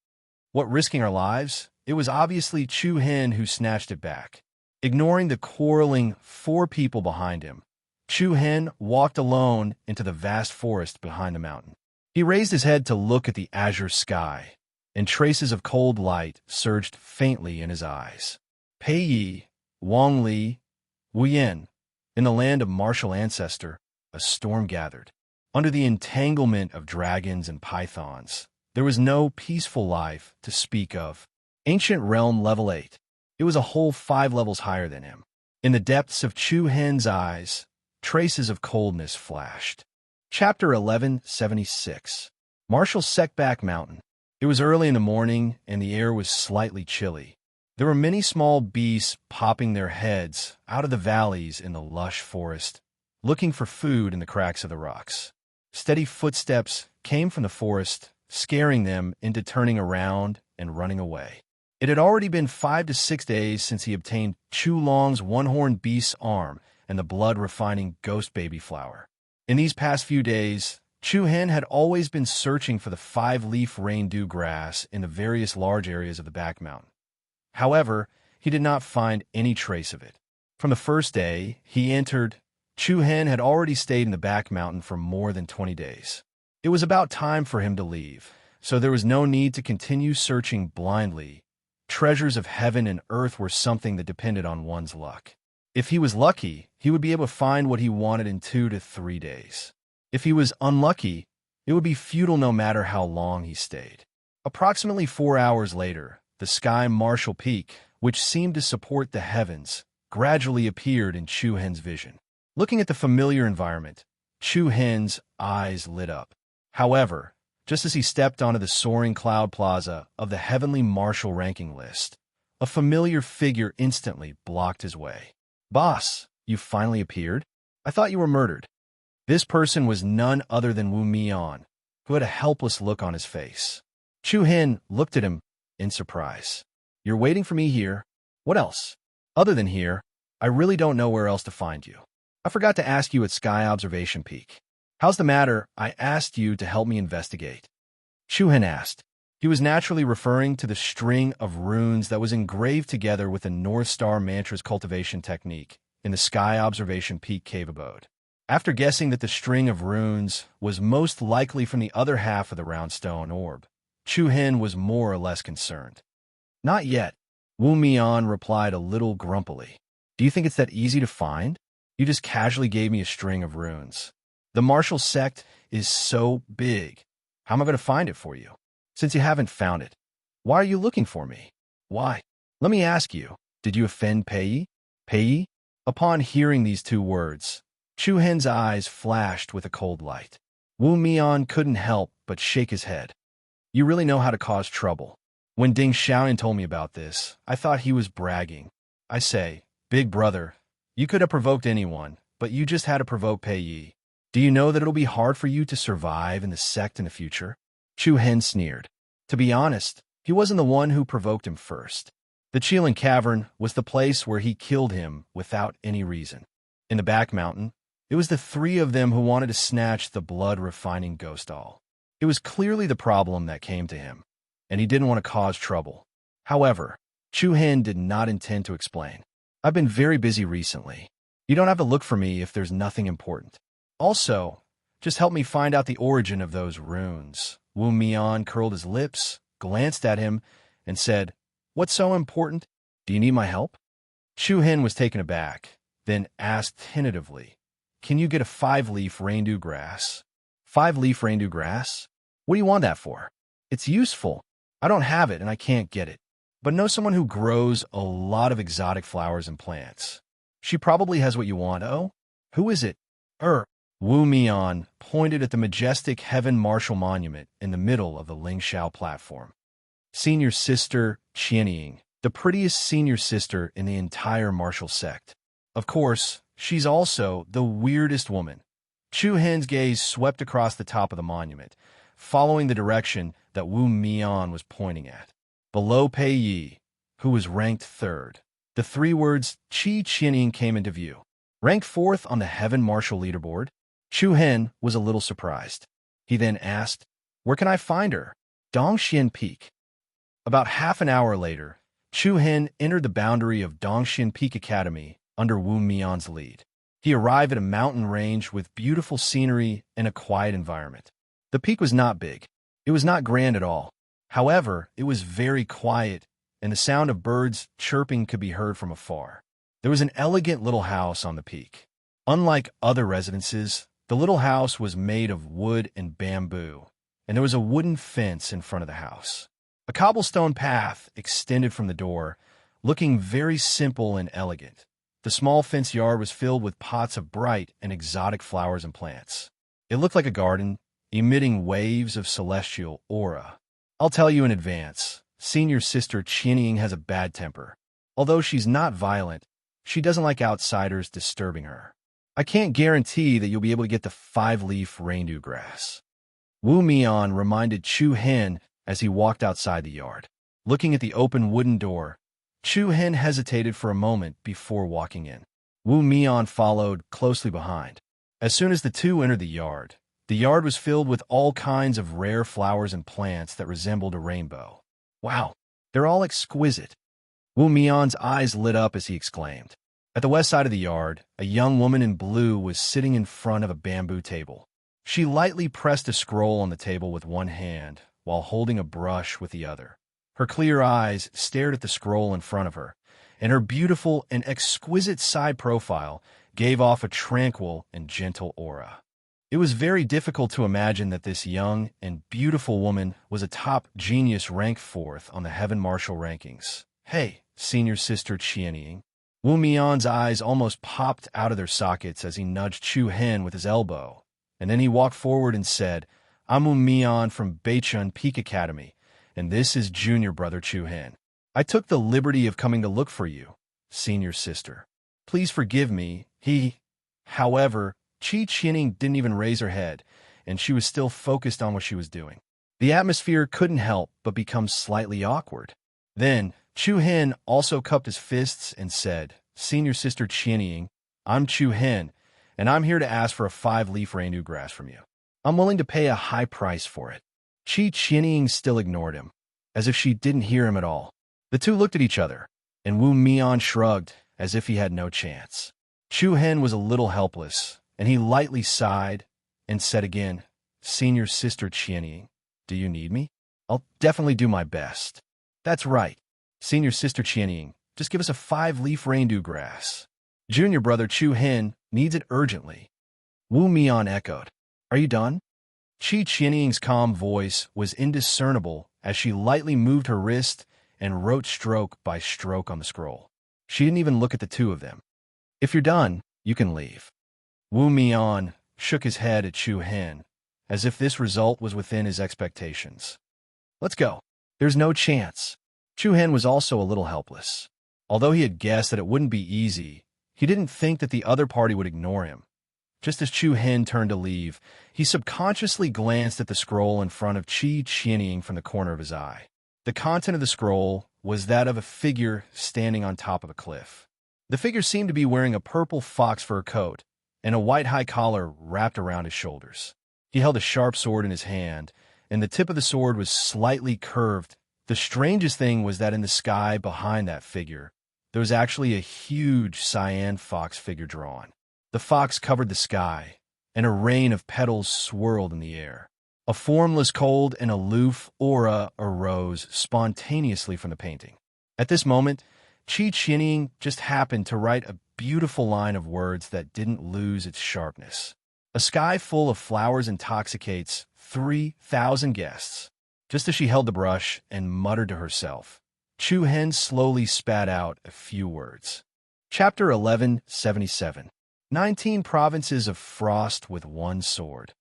What, risking our lives? It was obviously Chu Hen who snatched it back. Ignoring the quarreling four people behind him, Chu Hen walked alone into the vast forest behind the mountain. He raised his head to look at the azure sky, and traces of cold light surged faintly in his eyes. Pei Yi, Wang Li, Wu Yen. In the land of martial ancestor, a storm gathered. Under the entanglement of dragons and pythons, there was no peaceful life to speak of. Ancient Realm Level 8. It was a whole 5 levels higher than him. In the depths of Chu Hen's eyes, traces of coldness flashed. Chapter 1176. Martial Sekback Mountain. It was early in the morning, and the air was slightly chilly. There were many small beasts popping their heads out of the valleys in the lush forest, looking for food in the cracks of the rocks. Steady footsteps came from the forest, scaring them into turning around and running away. It had already been 5 to 6 days since he obtained Chu Long's one-horned beast's arm and the blood-refining ghost baby flower. In these past few days, Chu Hen had always been searching for the 5-leaf rain-dew grass in the various large areas of the back mountain. However, he did not find any trace of it. From the first day he entered, Chu Hen had already stayed in the back mountain for more than 20 days. It was about time for him to leave, so there was no need to continue searching blindly. Treasures of heaven and earth were something that depended on one's luck. If he was lucky, he would be able to find what he wanted in 2 to 3 days. If he was unlucky, it would be futile no matter how long he stayed. Approximately 4 hours later, the sky martial peak, which seemed to support the heavens, gradually appeared in Chu Hen's vision. Looking at the familiar environment, Chu Hen's eyes lit up. However, just as he stepped onto the soaring cloud plaza of the heavenly martial ranking list, a familiar figure instantly blocked his way. "Boss, you finally appeared? I thought you were murdered." This person was none other than Wu Mian, who had a helpless look on his face. Chu Hen looked at him in surprise. "You're waiting for me here? What else? Other than here, I really don't know where else to find you. I forgot to ask you at Sky Observation Peak. How's the matter I asked you to help me investigate?" Chu Hen asked. He was naturally referring to the string of runes that was engraved together with the North Star Mantra's cultivation technique in the Sky Observation Peak cave abode. After guessing that the string of runes was most likely from the other half of the round stone orb, Chu Hen was more or less concerned. "Not yet," Wu Mian replied a little grumpily. "Do you think it's that easy to find? You just casually gave me a string of runes. The martial sect is so big. How am I going to find it for you? Since you haven't found it, why are you looking for me? Why? Let me ask you, did you offend Pei Yi? Pei Yi?" Upon hearing these 2 words, Chu Hen's eyes flashed with a cold light. Wu Mian couldn't help but shake his head. "You really know how to cause trouble. When Ding Xiaoyan told me about this, I thought he was bragging. I say, big brother, you could have provoked anyone, but you just had to provoke Pei Yi. Do you know that it'll be hard for you to survive in the sect in the future?" Chu Hen sneered. To be honest, he wasn't the one who provoked him first. The Qilin Cavern was the place where he killed him without any reason. In the back mountain, it was the 3 of them who wanted to snatch the blood-refining ghost doll. It was clearly the problem that came to him, and he didn't want to cause trouble. However, Chu Hen did not intend to explain. "I've been very busy recently. You don't have to look for me if there's nothing important. Also, Just help me find out the origin of those runes. Wu Mian curled his lips, glanced at him, and said, "What's so important? Do you need my help?" Chu Hen was taken aback, then asked tentatively, "Can you get a 5-leaf reindew grass?" 5-leaf reindew grass? What do you want that for? It's useful. I don't have it and I can't get it. But know someone who grows a lot of exotic flowers and plants. She probably has what you want. Oh? Who is it? Wu Mian pointed at the majestic Heaven Marshal Monument in the middle of the Lingxiao platform. Senior Sister Qianying, the prettiest senior sister in the entire martial sect. Of course, she's also the weirdest woman. Chu Hen's gaze swept across the top of the monument, following the direction that Wu Mian was pointing at. Below Pei Yi, who was ranked 3rd, the 3 words Qi Qianying came into view. Ranked 4th on the Heaven Marshal leaderboard, Chu Hen was a little surprised. He then asked, "Where can I find her?" Dongxian Peak. About half an hour later, Chu Hen entered the boundary of Dongxian Peak Academy under Wu Mian's lead. He arrived at a mountain range with beautiful scenery and a quiet environment. The peak was not big. It was not grand at all. However, it was very quiet, and the sound of birds chirping could be heard from afar. There was an elegant little house on the peak. Unlike other residences, the little house was made of wood and bamboo, and there was a wooden fence in front of the house. A cobblestone path extended from the door, looking very simple and elegant. The small fence yard was filled with pots of bright and exotic flowers and plants. It looked like a garden, emitting waves of celestial aura. I'll tell you in advance, Senior Sister Qianying has a bad temper. Although she's not violent, she doesn't like outsiders disturbing her. I can't guarantee that you'll be able to get the 5-leaf reindew grass. Wu Mian reminded Chu Hen as he walked outside the yard. Looking at the open wooden door, Chu Hen hesitated for a moment before walking in. Wu Mian followed closely behind. As soon as the two entered the yard was filled with all kinds of rare flowers and plants that resembled a rainbow. Wow, they're all exquisite. Wu Mian's eyes lit up as he exclaimed. At the west side of the yard, a young woman in blue was sitting in front of a bamboo table. She lightly pressed a scroll on the table with one hand while holding a brush with the other. Her clear eyes stared at the scroll in front of her, and her beautiful and exquisite side profile gave off a tranquil and gentle aura. It was very difficult to imagine that this young and beautiful woman was a top genius ranked 4th on the Heaven Marshal rankings. "Hey, Senior Sister Qianying." Wu Mian's eyes almost popped out of their sockets as he nudged Chu Hen with his elbow, and then he walked forward and said, "I'm Wu Mian from Beichun Peak Academy, and this is junior brother Chu Hen. I took the liberty of coming to look for you, Senior Sister. Please forgive me." However, Qi Qianying didn't even raise her head, and she was still focused on what she was doing. The atmosphere couldn't help but become slightly awkward. Then, Chu Hen also cupped his fists and said, "Senior Sister Qianying, I'm Chu Hen, and I'm here to ask for a 5-leaf reindew grass from you. I'm willing to pay a high price for it." Qi Qianying still ignored him, as if she didn't hear him at all. The two looked at each other, and Wu Mian shrugged as if he had no chance. Chu Hen was a little helpless, and he lightly sighed and said again, "Senior Sister Qianying, do you need me? I'll definitely do my best." "That's right. Senior Sister Qianying, just give us a 5-leaf reindew grass. Junior brother Chu Hen needs it urgently." Wu Mian echoed, "Are you done?" Qi Qianying's calm voice was indiscernible as she lightly moved her wrist and wrote stroke by stroke on the scroll. She didn't even look at the two of them. "If you're done, you can leave." Wu Mian shook his head at Chu Hen, as if this result was within his expectations. "Let's go." "There's no chance." Chu Hen was also a little helpless. Although he had guessed that it wouldn't be easy, he didn't think that the other party would ignore him. Just as Chu Hen turned to leave, he subconsciously glanced at the scroll in front of Qi Qianying from the corner of his eye. The content of the scroll was that of a figure standing on top of a cliff. The figure seemed to be wearing a purple fox fur coat and a white high collar wrapped around his shoulders. He held a sharp sword in his hand, and the tip of the sword was slightly curved. The strangest thing was that in the sky behind that figure, there was actually a huge cyan fox figure drawn. The fox covered the sky, and a rain of petals swirled in the air. A formless, cold, and aloof aura arose spontaneously from the painting. At this moment, Qi Qinying just happened to write a beautiful line of words that didn't lose its sharpness. A sky full of flowers intoxicates 3,000 guests. Just as she held the brush and muttered to herself, Chu Hen slowly spat out a few words. Chapter 1177. 19 Provinces of Frost with One Sword.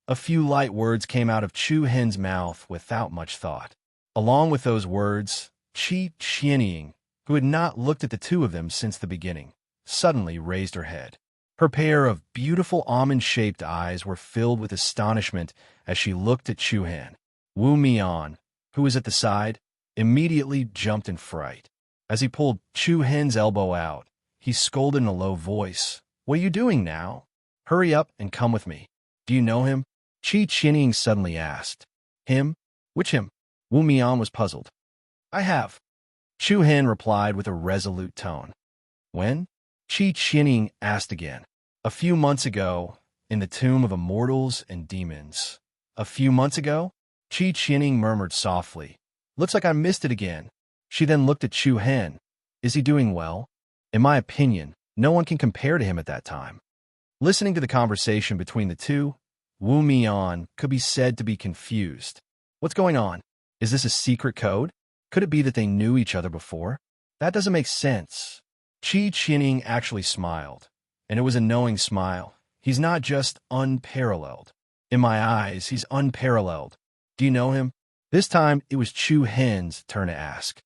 A few light words came out of Chu Hen's mouth without much thought. Along with those words, Qi Qinying, who had not looked at the two of them since the beginning, suddenly raised her head. Her pair of beautiful almond-shaped eyes were filled with astonishment as she looked at Chu Hen. Wu Mian, who was at the side, immediately jumped in fright. As he pulled Chu Hen's elbow out, he scolded in a low voice, "What are you doing now? Hurry up and come with me." "Do you know him?" Qi Qinying suddenly asked. "Him? Which him?" Wu Mian was puzzled. "I have," Chu Hen replied with a resolute tone. "When?" Qi Qinying asked again. "A few months ago, in the tomb of immortals and demons." "A few months ago?" Qi Qinying murmured softly. "Looks like I missed it again." She then looked at Chu Hen. "Is he doing well?" "In my opinion, no one can compare to him at that time." Listening to the conversation between the two, Wu Mian could be said to be confused. "What's going on? Is this a secret code? Could it be that they knew each other before? That doesn't make sense." Qi Qinying actually smiled, and it was a knowing smile. "He's not just unparalleled. In my eyes, he's unparalleled. Do you know him?" This time, it was Chu Hen's turn to ask.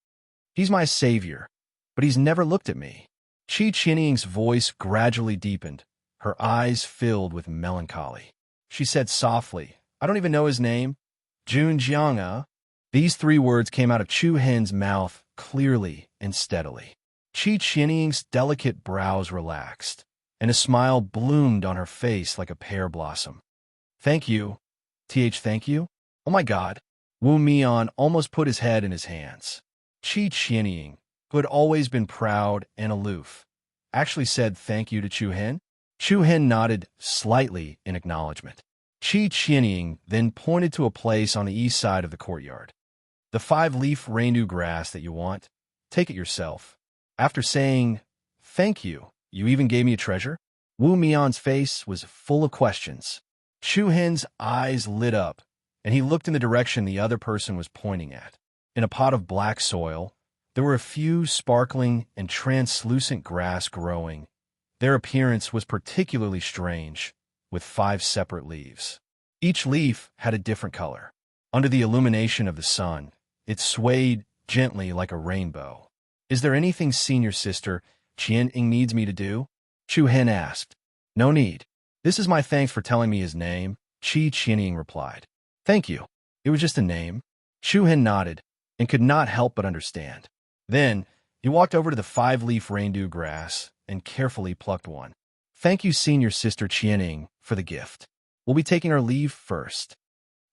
"He's my savior, but he's never looked at me." Qi Qinying's voice gradually deepened, her eyes filled with melancholy. She said softly, "I don't even know his name. Jun Jianga." These three words came out of Chu Hen's mouth clearly and steadily. Qi Qinying's delicate brows relaxed, and a smile bloomed on her face like a pear blossom. "Thank you. Thank you? Oh my God." Wu Mian almost put his head in his hands. Qi Qinying, who had always been proud and aloof, actually said thank you to Chu Hen. Chu Hen nodded slightly in acknowledgement. Qi Qinying then pointed to a place on the east side of the courtyard. "The 5-leaf reindeer grass that you want, take it yourself." After saying, "Thank you, you even gave me a treasure?" Wu Mian's face was full of questions. Chu Hen's eyes lit up, and he looked in the direction the other person was pointing at. In a pot of black soil, there were a few sparkling and translucent grass growing. Their appearance was particularly strange, with 5 separate leaves. Each leaf had a different color. Under the illumination of the sun, it swayed gently like a rainbow. "Is there anything Senior Sister Qianying needs me to do?" Chu Hen asked. "No need. This is my thanks for telling me his name," Qi Qianying replied. "Thank you. It was just a name." Chu Hen nodded and could not help but understand. Then, he walked over to the 5-leaf reindeer grass and carefully plucked one. "Thank you, Senior Sister Qianying, for the gift. We'll be taking our leave first."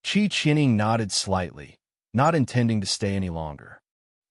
Qi Qianying nodded slightly, not intending to stay any longer.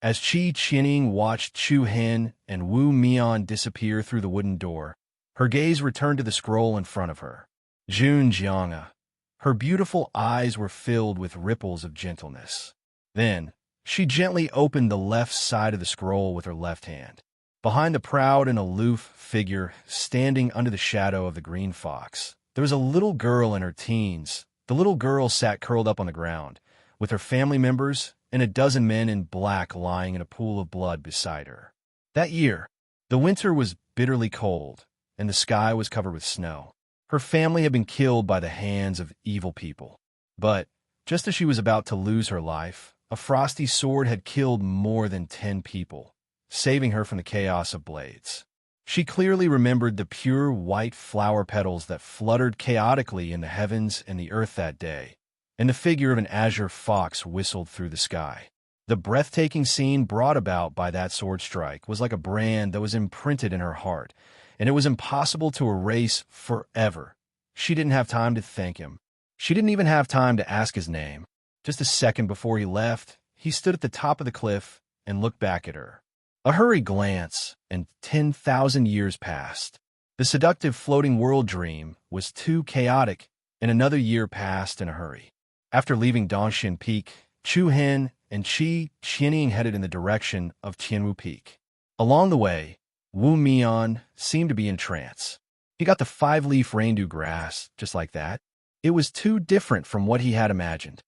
As Qi Qianying watched Chu Hen and Wu Mian disappear through the wooden door, her gaze returned to the scroll in front of her. Jun Jianga. Her beautiful eyes were filled with ripples of gentleness. Then, she gently opened the left side of the scroll with her left hand. Behind the proud and aloof figure standing under the shadow of the green fox, there was a little girl in her teens. The little girl sat curled up on the ground, with her family members and a dozen men in black lying in a pool of blood beside her. That year, the winter was bitterly cold, and the sky was covered with snow. Her family had been killed by the hands of evil people. But, just as she was about to lose her life, a frosty sword had killed more than 10 people, saving her from the chaos of blades. She clearly remembered the pure white flower petals that fluttered chaotically in the heavens and the earth that day, and the figure of an azure fox whistled through the sky. The breathtaking scene brought about by that sword strike was like a brand that was imprinted in her heart, and it was impossible to erase forever. She didn't have time to thank him. She didn't even have time to ask his name. Just a second before he left, he stood at the top of the cliff and looked back at her. A hurried glance, and 10,000 years passed. The seductive floating world dream was too chaotic, and another year passed in a hurry. After leaving Dongxian Peak, Chu Hen and Qi Qianying headed in the direction of Tianwu Peak. Along the way, Wu Mian seemed to be in trance. He got the five-leaf reindew grass just like that. It was too different from what he had imagined.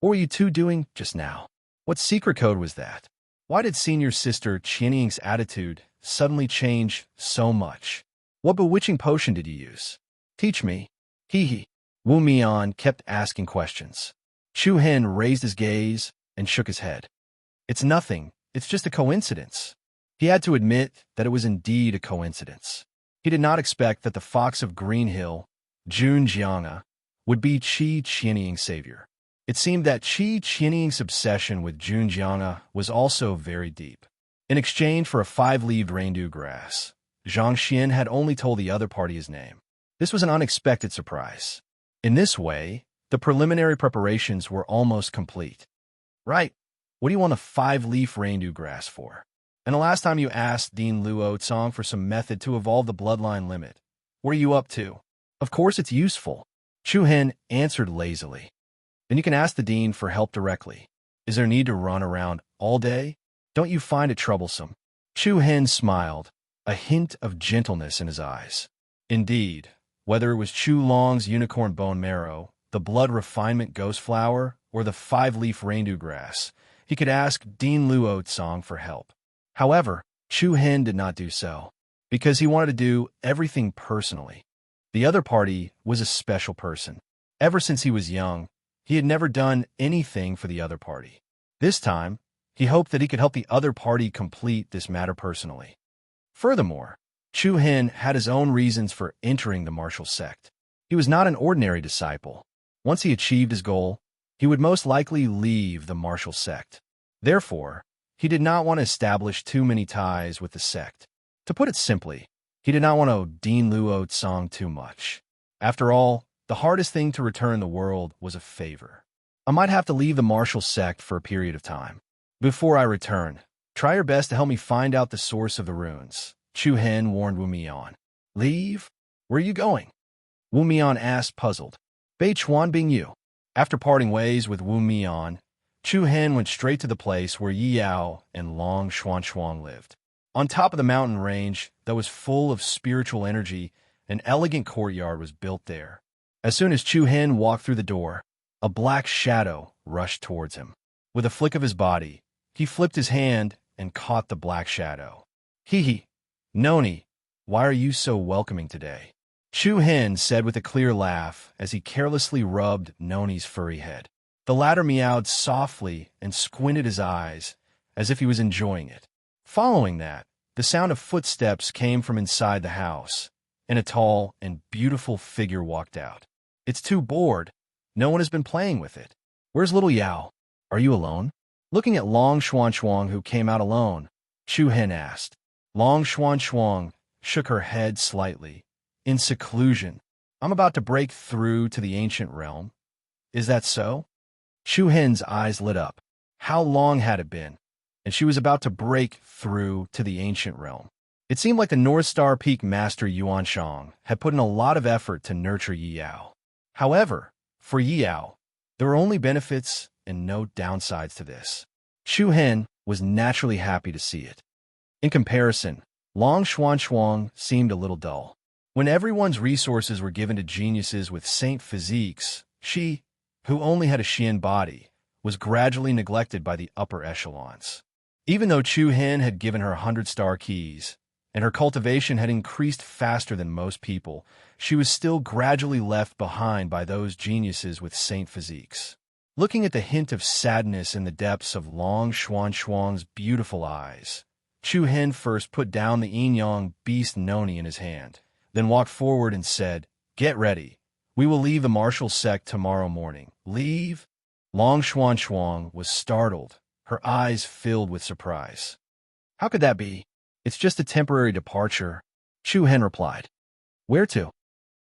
What were you two doing just now? What secret code was that? Why did senior sister Qianying's attitude suddenly change so much? What bewitching potion did you use? Teach me. Hee hee. Wu Mian kept asking questions. Chu Hen raised his gaze and shook his head. It's nothing. It's just a coincidence. He had to admit that it was indeed a coincidence. He did not expect that the Fox of Green Hill, Jun Jianga, would be Qi Qianying's savior. It seemed that Qi Qianying's obsession with Jun Jianga was also very deep. In exchange for a five-leaved reindew grass, Zhang Xian had only told the other party his name. This was an unexpected surprise. In this way, the preliminary preparations were almost complete. Right. What do you want a five-leaf reindew grass for? And the last time you asked Dean Luo Tsong for some method to evolve the bloodline limit, what are you up to? Of course it's useful. Chu Hen answered lazily. Then you can ask the Dean for help directly. Is there need to run around all day? Don't you find it troublesome? Chu Hen smiled, a hint of gentleness in his eyes. Indeed, whether it was Chu Long's unicorn bone marrow, the blood refinement ghost flower, or the five-leaf reindew grass, he could ask Dean Luo Tsong for help. However, Chu Hen did not do so, because he wanted to do everything personally. The other party was a special person. Ever since he was young, he had never done anything for the other party. This time, he hoped that he could help the other party complete this matter personally. Furthermore, Chu Hen had his own reasons for entering the martial sect. He was not an ordinary disciple. Once he achieved his goal, he would most likely leave the martial sect. Therefore, he did not want to establish too many ties with the sect. To put it simply, he did not want to Dean Luo Tsong too much. After all, the hardest thing to return the world was a favor. I might have to leave the martial sect for a period of time. Before I return, try your best to help me find out the source of the runes, Chu Hen warned Wu Mian. Leave? Where are you going? Wu Mian asked, puzzled. Bei Chuan Bing Yu. After parting ways with Wu Mian, Chu Hen went straight to the place where Yi Yao and Long Xuan lived. On top of the mountain range that was full of spiritual energy, an elegant courtyard was built there. As soon as Chu Hen walked through the door, a black shadow rushed towards him. With a flick of his body, he flipped his hand and caught the black shadow. Hee hee. Noni, why are you so welcoming today? Chu Hen said with a clear laugh as he carelessly rubbed Noni's furry head. The latter meowed softly and squinted his eyes as if he was enjoying it. Following that, the sound of footsteps came from inside the house, and a tall and beautiful figure walked out. It's too bored. No one has been playing with it. Where's little Yao? Are you alone? Looking at Long Xuan, who came out alone, Chu Hen asked. Long Xuan shook her head slightly. In seclusion. I'm about to break through to the ancient realm. Is that so? Chu Hen's eyes lit up. How long had it been? And she was about to break through to the ancient realm. It seemed like the North Star Peak Master Yuan Shang had put in a lot of effort to nurture Yi Yao. However, for Yi Yao, there were only benefits and no downsides to this. Chu Hen was naturally happy to see it. In comparison, Long Xuan seemed a little dull. When everyone's resources were given to geniuses with saint physiques, she, who only had a Xian body, was gradually neglected by the upper echelons. Even though Chu Hen had given her 100-star keys, and her cultivation had increased faster than most people, she was still gradually left behind by those geniuses with saint physiques. Looking at the hint of sadness in the depths of Long Xuan's beautiful eyes, Chu Hen first put down the yin-yang beast Noni in his hand, then walked forward and said, Get ready. We will leave the martial sect tomorrow morning. Leave? Long Xuan was startled, her eyes filled with surprise. How could that be? It's just a temporary departure, Chu Hen replied. Where to?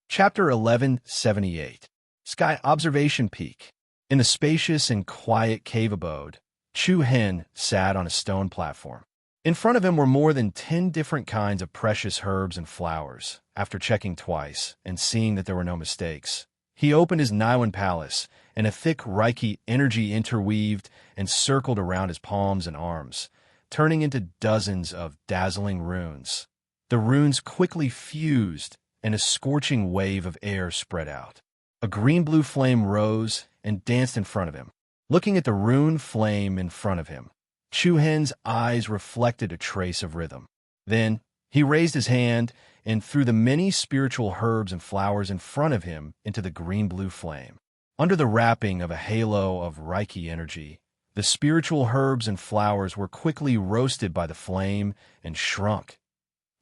Chapter 1178. Sky Observation Peak. In the spacious and quiet cave abode, Chu Hen sat on a stone platform. In front of him were more than 10 different kinds of precious herbs and flowers. After checking twice and seeing that there were no mistakes, he opened his Niwan palace, and a thick Reiki energy interweaved and circled around his palms and arms, turning into dozens of dazzling runes. The runes quickly fused, and a scorching wave of air spread out. A green-blue flame rose and danced in front of him. Looking at the rune flame in front of him, Chu-Hen's eyes reflected a trace of rhythm. Then he raised his hand and threw the many spiritual herbs and flowers in front of him into the green-blue flame. Under the wrapping of a halo of Reiki energy, the spiritual herbs and flowers were quickly roasted by the flame and shrunk.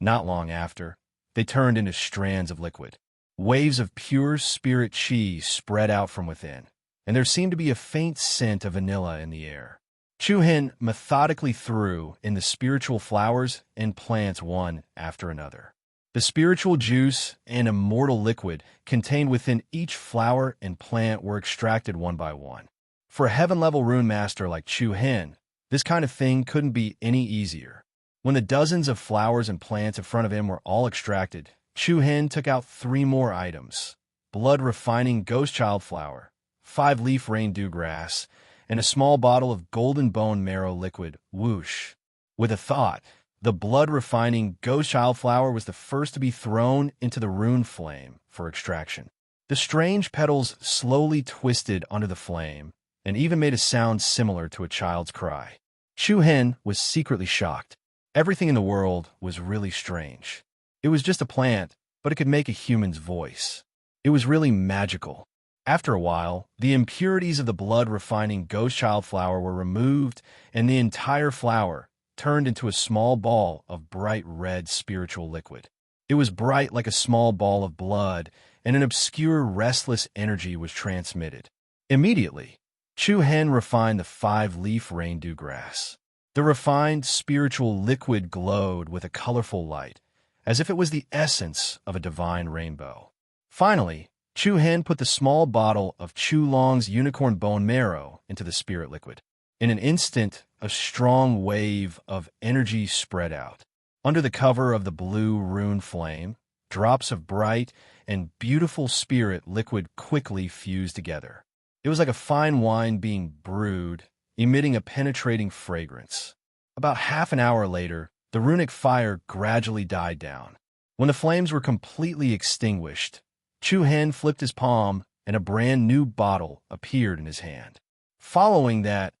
Not long after, they turned into strands of liquid. Waves of pure spirit chi spread out from within, and there seemed to be a faint scent of vanilla in the air. Chu-Hen methodically threw in the spiritual flowers and plants one after another. The spiritual juice and immortal liquid contained within each flower and plant were extracted one by one. For a heaven-level rune master like Chu-Hen, this kind of thing couldn't be any easier. When the dozens of flowers and plants in front of him were all extracted, Chu-Hen took out 3 more items: blood-refining ghost child flower, 5-leaf rain dewgrass, and a small bottle of golden bone marrow liquid, whoosh. With a thought, the blood-refining ghost child flower was the first to be thrown into the rune flame for extraction. The strange petals slowly twisted under the flame and even made a sound similar to a child's cry. Chu-Hen was secretly shocked. Everything in the world was really strange. It was just a plant, but it could make a human's voice. It was really magical. After a while, the impurities of the blood-refining ghost child flower were removed, and the entire flower turned into a small ball of bright red spiritual liquid. It was bright like a small ball of blood, and an obscure, restless energy was transmitted. Immediately, Chu-Hen refined the 5-leaf rain dewgrass. The refined spiritual liquid glowed with a colorful light, as if it was the essence of a divine rainbow. Finally, Chu-Hen put the small bottle of Chu-Long's unicorn bone marrow into the spirit liquid. In an instant, a strong wave of energy spread out. Under the cover of the blue rune flame, drops of bright and beautiful spirit liquid quickly fused together. It was like a fine wine being brewed, emitting a penetrating fragrance. About half an hour later, the runic fire gradually died down. When the flames were completely extinguished, Chu-Hen flipped his palm, and a brand new bottle appeared in his hand. Following that,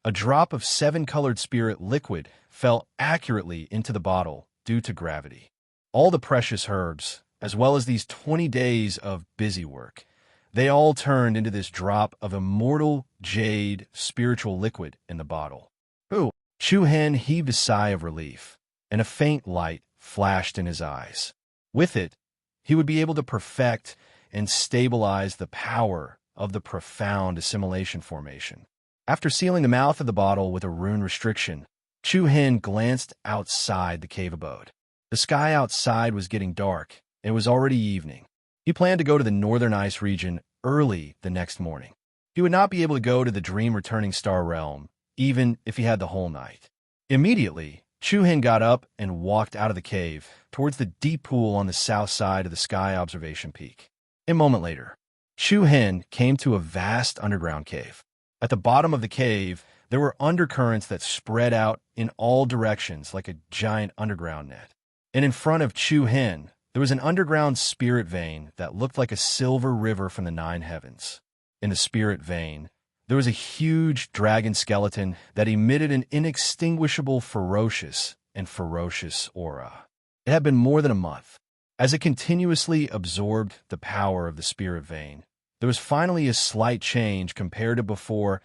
a drop of 7-colored spirit liquid fell accurately into the bottle due to gravity. All the precious herbs, as well as these 20 days of busy work, they all turned into this drop of immortal jade spiritual liquid in the bottle. Ooh! Chu-Hen heaved a sigh of relief, and a faint light flashed in his eyes. With it, he would be able to perfect and stabilize the power of the profound assimilation formation. After sealing the mouth of the bottle with a rune restriction, Chu-Hen glanced outside the cave abode. The sky outside was getting dark, and it was already evening. He planned to go to the northern ice region early the next morning. He would not be able to go to the dream-returning star realm, even if he had the whole night. Immediately, Chu-Hen got up and walked out of the cave towards the deep pool on the south side of the sky observation peak. A moment later, Chu-Hen came to a vast underground cave. At the bottom of the cave, there were undercurrents that spread out in all directions like a giant underground net. And in front of Chu-Hen, there was an underground spirit vein that looked like a silver river from the 9 heavens. In the spirit vein, there was a huge dragon skeleton that emitted an inextinguishable ferocious aura. It had been more than a month. As it continuously absorbed the power of the spirit vein, there was finally a slight change compared to before.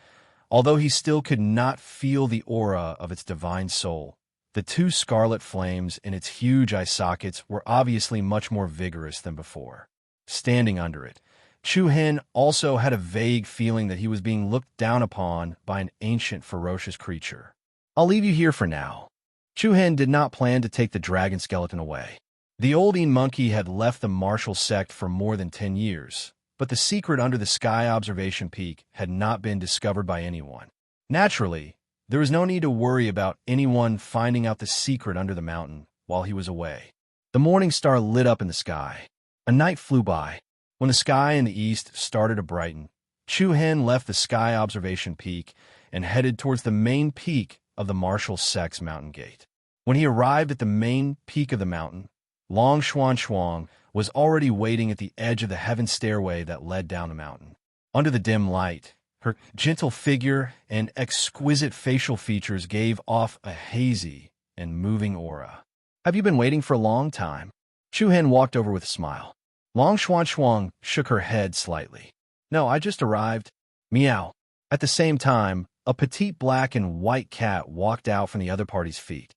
Although he still could not feel the aura of its divine soul, the 2 scarlet flames in its huge eye sockets were obviously much more vigorous than before. Standing under it, Chu-Hen also had a vague feeling that he was being looked down upon by an ancient ferocious creature. I'll leave you here for now. Chu-Hen did not plan to take the dragon skeleton away. The old Een monkey had left the martial sect for more than 10 years, but the secret under the sky observation peak had not been discovered by anyone. Naturally, There was no need to worry about anyone finding out the secret under the mountain while he was away. The morning star lit up in the sky. A night flew by. When the sky in the east started to brighten, Chu Hen left the sky observation peak and headed towards the main peak of the Marshall Sex Mountain Gate. When he arrived at the main peak of the mountain, Long Xuan was already waiting at the edge of the heaven stairway that led down the mountain. Under the dim light, her gentle figure and exquisite facial features gave off a hazy and moving aura. "Have you been waiting for a long time?" Chu Hen walked over with a smile. Long Xuan shook her head slightly. "No, I just arrived." Meow. At the same time, a petite black and white cat walked out from the other party's feet.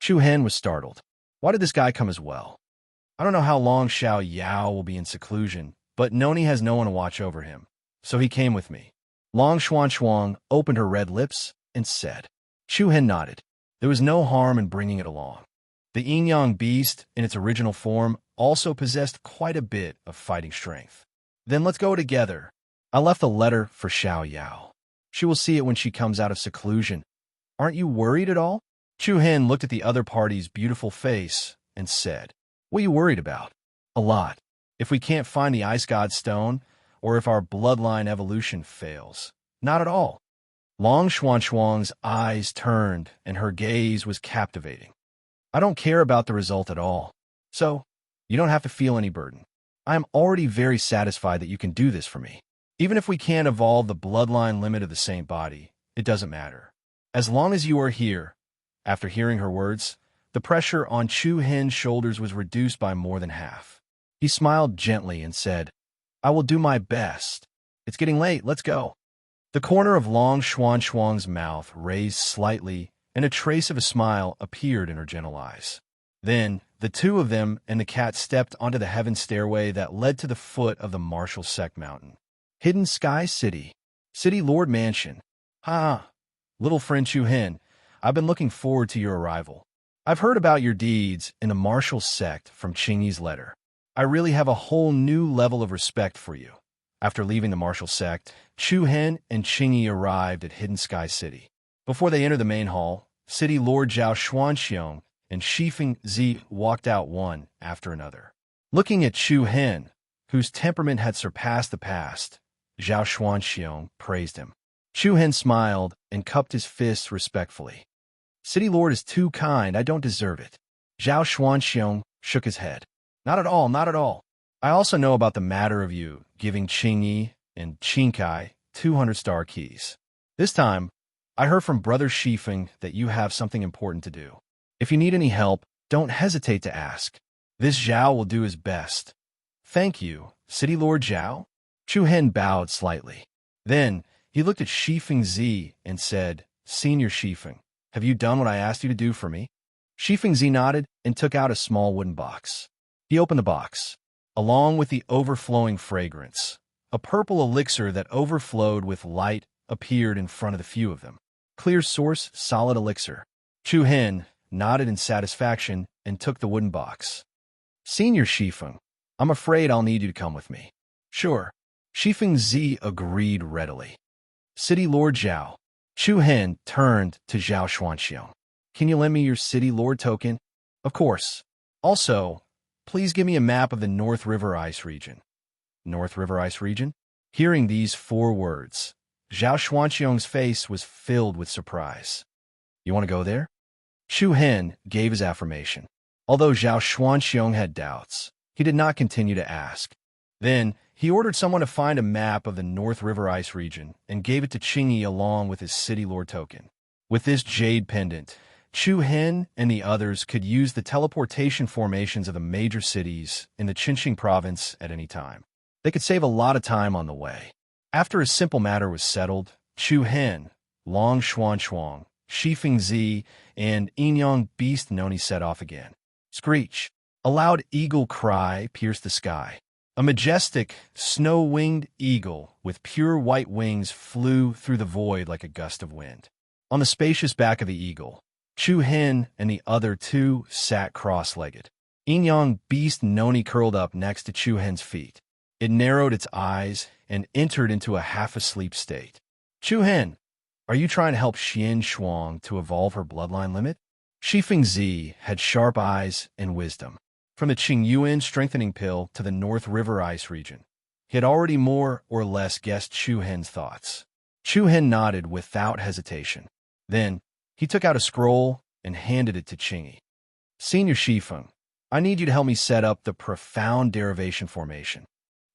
Chu Hen was startled. Why did this guy come as well? I don't know how long Xiao Yao will be in seclusion, but Noni has no one to watch over him, so he came with me. Long Xuan opened her red lips and said. Chu Hen nodded. There was no harm in bringing it along. The yin-yang beast, in its original form, also possessed quite a bit of fighting strength. Then let's go together. I left a letter for Xiao Yao. She will see it when she comes out of seclusion. Aren't you worried at all? Chu Hen looked at the other party's beautiful face and said, What are you worried about? A lot. If we can't find the Ice God Stone, or if our bloodline evolution fails. Not at all. Long Xuan's eyes turned, and her gaze was captivating. I don't care about the result at all. So, you don't have to feel any burden. I am already very satisfied that you can do this for me. Even if we can't evolve the bloodline limit of the Saint Body, it doesn't matter. As long as you are here. After hearing her words, the pressure on Chu Hen's shoulders was reduced by more than half. He smiled gently and said, I will do my best. It's getting late, let's go. The corner of Long Xuan's mouth raised slightly, and a trace of a smile appeared in her gentle eyes. Then, the two of them and the cat stepped onto the heaven stairway that led to the foot of the Marshall Sect Mountain. Hidden Sky City. City Lord Mansion. Little friend Chu Hen, I've been looking forward to your arrival. I've heard about your deeds in the Marshall Sect from Qingyi's letter. I really have a whole new level of respect for you. After leaving the Marshall Sect, Chu Hen and Qingyi arrived at Hidden Sky City. Before they entered the main hall, City Lord Zhao Xuanxiong and Shifeng Zi walked out one after another. Looking at Chu Hen, whose temperament had surpassed the past, Zhao Xuanxiong praised him. Chu Hen smiled and cupped his fists respectfully. City Lord is too kind, I don't deserve it. Zhao Xuanxiong shook his head. Not at all, not at all. I also know about the matter of you giving Qingyi and Qingkai 200-star keys. This time, I heard from Brother Shifeng that you have something important to do. If you need any help, don't hesitate to ask. This Zhao will do his best. Thank you, City Lord Zhao. Chu Hen bowed slightly. Then, he looked at Shifeng Zi and said, Senior Shifeng, have you done what I asked you to do for me? Shifeng Zi nodded and took out a small wooden box. He opened the box. Along with the overflowing fragrance, a purple elixir that overflowed with light appeared in front of the few of them. Clear source, solid elixir. Chu Hen nodded in satisfaction and took the wooden box. Senior Shifeng, I'm afraid I'll need you to come with me. Sure. Shifeng Zi agreed readily. City Lord Zhao. Chu Hen turned to Zhao Xuanxiong. Can you lend me your City Lord token? Of course. Also, please give me a map of the North River Ice region. North River Ice region? Hearing these 4 words, Zhao Xuanxiong's face was filled with surprise. You want to go there? Chu Hen gave his affirmation. Although Zhao Xuanxiong had doubts, he did not continue to ask. Then, he ordered someone to find a map of the North River Ice region and gave it to Qingyi along with his City Lord token. With this jade pendant, Chu Hen and the others could use the teleportation formations of the major cities in the Qinxing province at any time. They could save a lot of time on the way. After a simple matter was settled, Chu Hen, Long Xuan, Shifeng Zi, and yin-yang beast Noni set off again. Screech! A loud eagle cry pierced the sky. A majestic, snow-winged eagle with pure white wings flew through the void like a gust of wind. On the spacious back of the eagle, Chu Hen and the other 2 sat cross-legged. Yin-yang beast Noni curled up next to Chu Hen's feet. It narrowed its eyes and entered into a half-asleep state. Chu Hen, Are you trying to help Xian Shuang to evolve her bloodline limit? Shi Fingzi had sharp eyes and wisdom. From the Qingyuan strengthening pill to the North River Ice region, he had already more or less guessed Chu Hen's thoughts. Chu Hen nodded without hesitation. Then, he took out a scroll and handed it to Qingyi. Senior Shifeng, I need you to help me set up the profound derivation formation.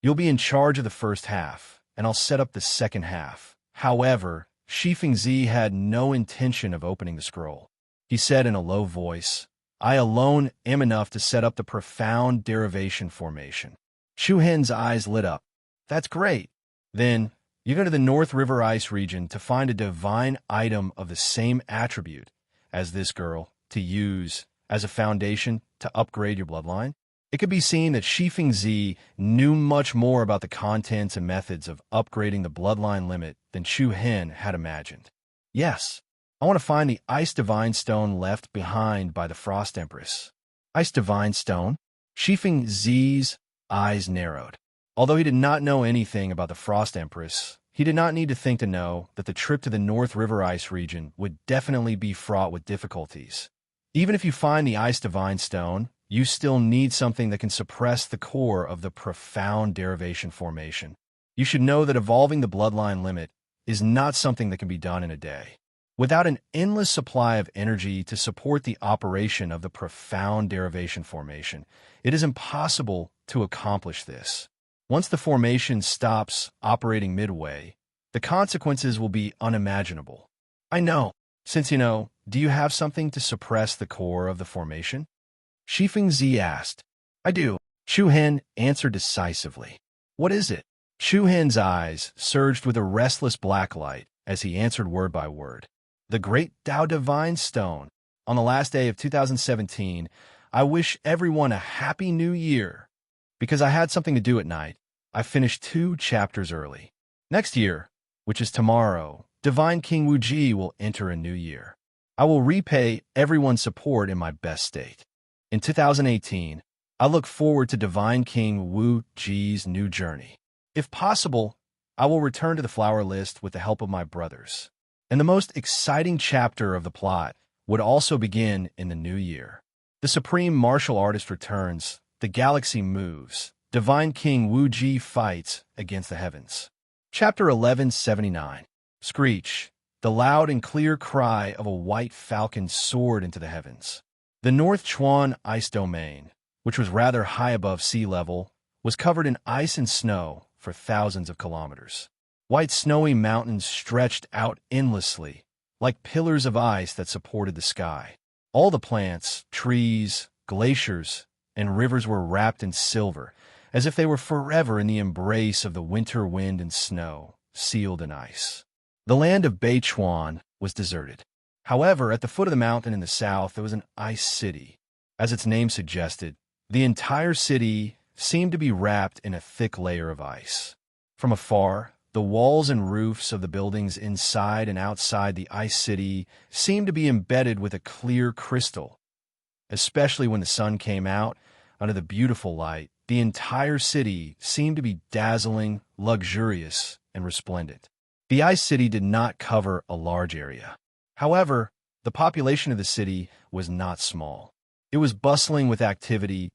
You'll be in charge of the first half, and I'll set up the second half. However, Shifengzi had no intention of opening the scroll. He said in a low voice, I alone am enough to set up the profound derivation formation. Chu Hen's eyes lit up. That's great. Then, you go to the North River Ice region to find a divine item of the same attribute as this girl to use as a foundation to upgrade your bloodline. It could be seen that Shifengzi knew much more about the contents and methods of upgrading the bloodline limit than Chu Hen had imagined. Yes, I want to find the Ice Divine Stone left behind by the Frost Empress. Ice Divine Stone? Shifengzi's eyes narrowed. Although he did not know anything about the Frost Empress, he did not need to think to know that the trip to the North River Ice region would definitely be fraught with difficulties. Even if you find the Ice Divine Stone, you still need something that can suppress the core of the profound derivation formation. You should know that evolving the bloodline limit is not something that can be done in a day. Without an endless supply of energy to support the operation of the profound derivation formation, it is impossible to accomplish this. Once the formation stops operating midway, the consequences will be unimaginable. I know. Since you know, do you have something to suppress the core of the formation? Shifengzi asked. I do. Chu Hen answered decisively. What is it? Chu Hen's eyes surged with a restless black light as he answered word by word. The Great Tao Divine Stone. On the last day of 2017, I wish everyone a happy new year. Because I had something to do at night, I finished 2 chapters early. Next year, which is tomorrow, Divine King Wu Ji will enter a new year. I will repay everyone's support in my best state. In 2018, I look forward to Divine King Wu Ji's new journey. If possible, I will return to the flower list with the help of my brothers. And the most exciting chapter of the plot would also begin in the new year. The supreme martial artist returns, the galaxy moves, Divine King Wu Ji fights against the heavens. Chapter 1179. Screech. The loud and clear cry of a white falcon soared into the heavens. The North Chuan ice domain, which was rather high above sea level, was covered in ice and snow for thousands of kilometers. White snowy mountains stretched out endlessly, like pillars of ice that supported the sky. All the plants, trees, glaciers, and rivers were wrapped in silver, as if they were forever in the embrace of the winter wind and snow, sealed in ice. The land of Beichuan was deserted. However, at the foot of the mountain in the south, there was an ice city. As its name suggested, the entire city seemed to be wrapped in a thick layer of ice. From afar, the walls and roofs of the buildings inside and outside the ice city seemed to be embedded with a clear crystal. Especially when the sun came out, under the beautiful light, the entire city seemed to be dazzling, luxurious, and resplendent. The ice city did not cover a large area. However, the population of the city was not small. It was bustling with activity.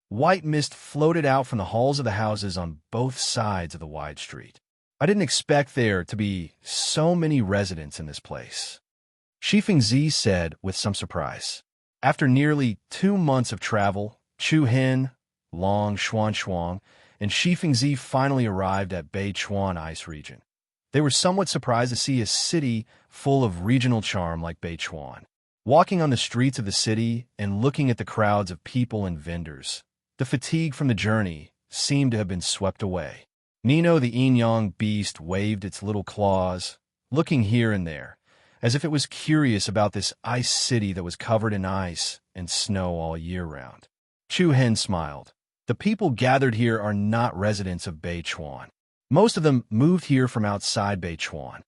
White mist floated out from the halls of the houses on both sides of the wide street. I didn't expect there to be so many residents in this place, Shifengzi said with some surprise. After nearly 2 months of travel, Chu Hen, Long Xuan, and Shifengzi finally arrived at Beichuan Ice region. They were somewhat surprised to see a city full of regional charm like Beichuan. Walking on the streets of the city and looking at the crowds of people and vendors, the fatigue from the journey seemed to have been swept away. Nino the yin-yang beast waved its little claws, looking here and there, as if it was curious about this ice city that was covered in ice and snow all year round. Chu Hen smiled. The people gathered here are not residents of Beichuan. Most of them moved here from outside Beichuan.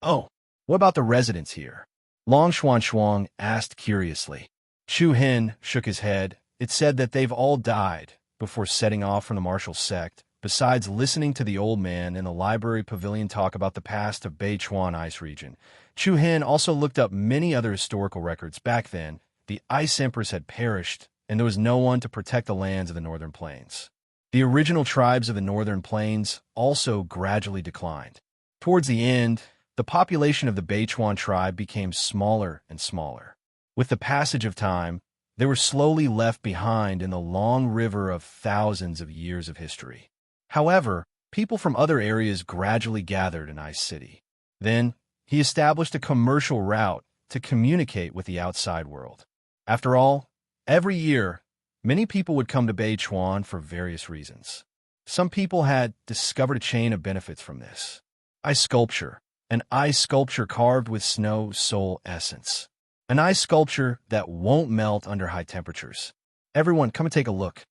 Oh, what about the residents here? Long Xuan asked curiously. Chu Hen shook his head. It said that they've all died before setting off from the martial sect Besides listening to the old man in the library pavilion talk about the past of Beichuan Ice region, Chu Hen also looked up many other historical records. Back then, the Ice Empress had perished, and there was no one to protect the lands of the Northern Plains. The original tribes of the Northern Plains also gradually declined. Towards the end, the population of the Beichuan tribe became smaller and smaller. With the passage of time, they were slowly left behind in the long river of thousands of years of history. However, people from other areas gradually gathered in Ice City. Then, he established a commercial route to communicate with the outside world. After all, every year, many people would come to Beichuan for various reasons. Some people had discovered a chain of benefits from this. Ice sculpture, an ice sculpture carved with snow soul essence. An ice sculpture that won't melt under high temperatures. Everyone, come and take a look.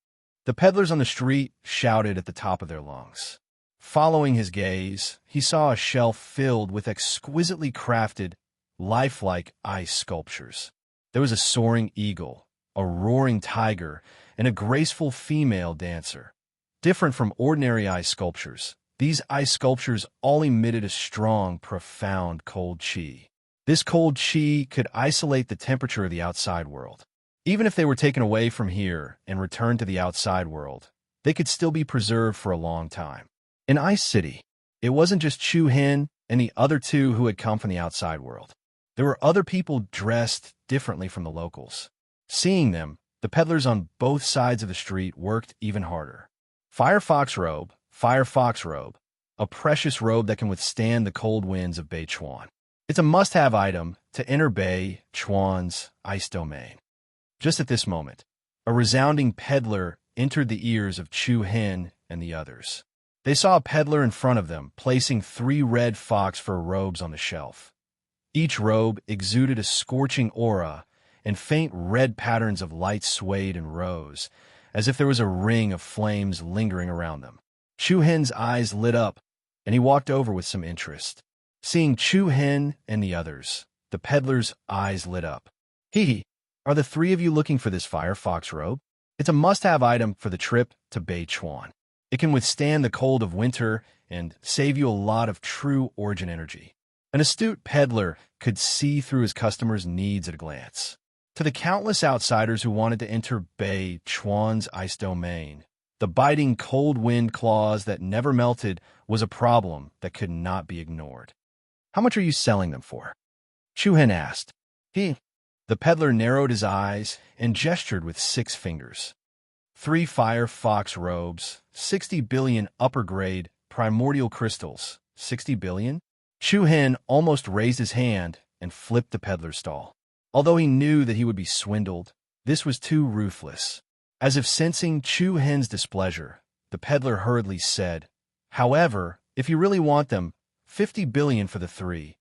The peddlers on the street shouted at the top of their lungs. Following his gaze, he saw a shelf filled with exquisitely crafted, lifelike ice sculptures. There was a soaring eagle, a roaring tiger, and a graceful female dancer. Different from ordinary ice sculptures, these ice sculptures all emitted a strong, profound cold chi. This cold chi could isolate the temperature of the outside world. Even if they were taken away from here and returned to the outside world, they could still be preserved for a long time. In Ice City, it wasn't just Chu Hen and the other two who had come from the outside world. There were other people dressed differently from the locals. Seeing them, the peddlers on both sides of the street worked even harder. Firefox robe, a precious robe that can withstand the cold winds of Beichuan. It's a must-have item to enter Beichuan's ice domain. Just at this moment, a resounding peddler entered the ears of Chu Hen and the others. They saw a peddler in front of them, placing 3 red fox fur robes on the shelf. Each robe exuded a scorching aura, and faint red patterns of light swayed and rose, as if there was a ring of flames lingering around them. Chu Hen's eyes lit up, and he walked over with some interest. Seeing Chu Hen and the others, the peddler's eyes lit up. Hee, are the 3 of you looking for this firefox robe? It's a must-have item for the trip to Beichuan. It can withstand the cold of winter and save you a lot of true origin energy. An astute peddler could see through his customers' needs at a glance. To the countless outsiders who wanted to enter Beichuan's ice domain, the biting cold wind claws that never melted was a problem that could not be ignored. How much are you selling them for? Chu Hen asked. The peddler narrowed his eyes and gestured with 6 fingers. 3 firefox robes, 60 billion upper-grade primordial crystals. 60 billion? Chu Hen almost raised his hand and flipped the peddler's stall. Although he knew that he would be swindled, this was too ruthless. As if sensing Chu Hen's displeasure, the peddler hurriedly said, "However, if you really want them, 50 billion for the 3.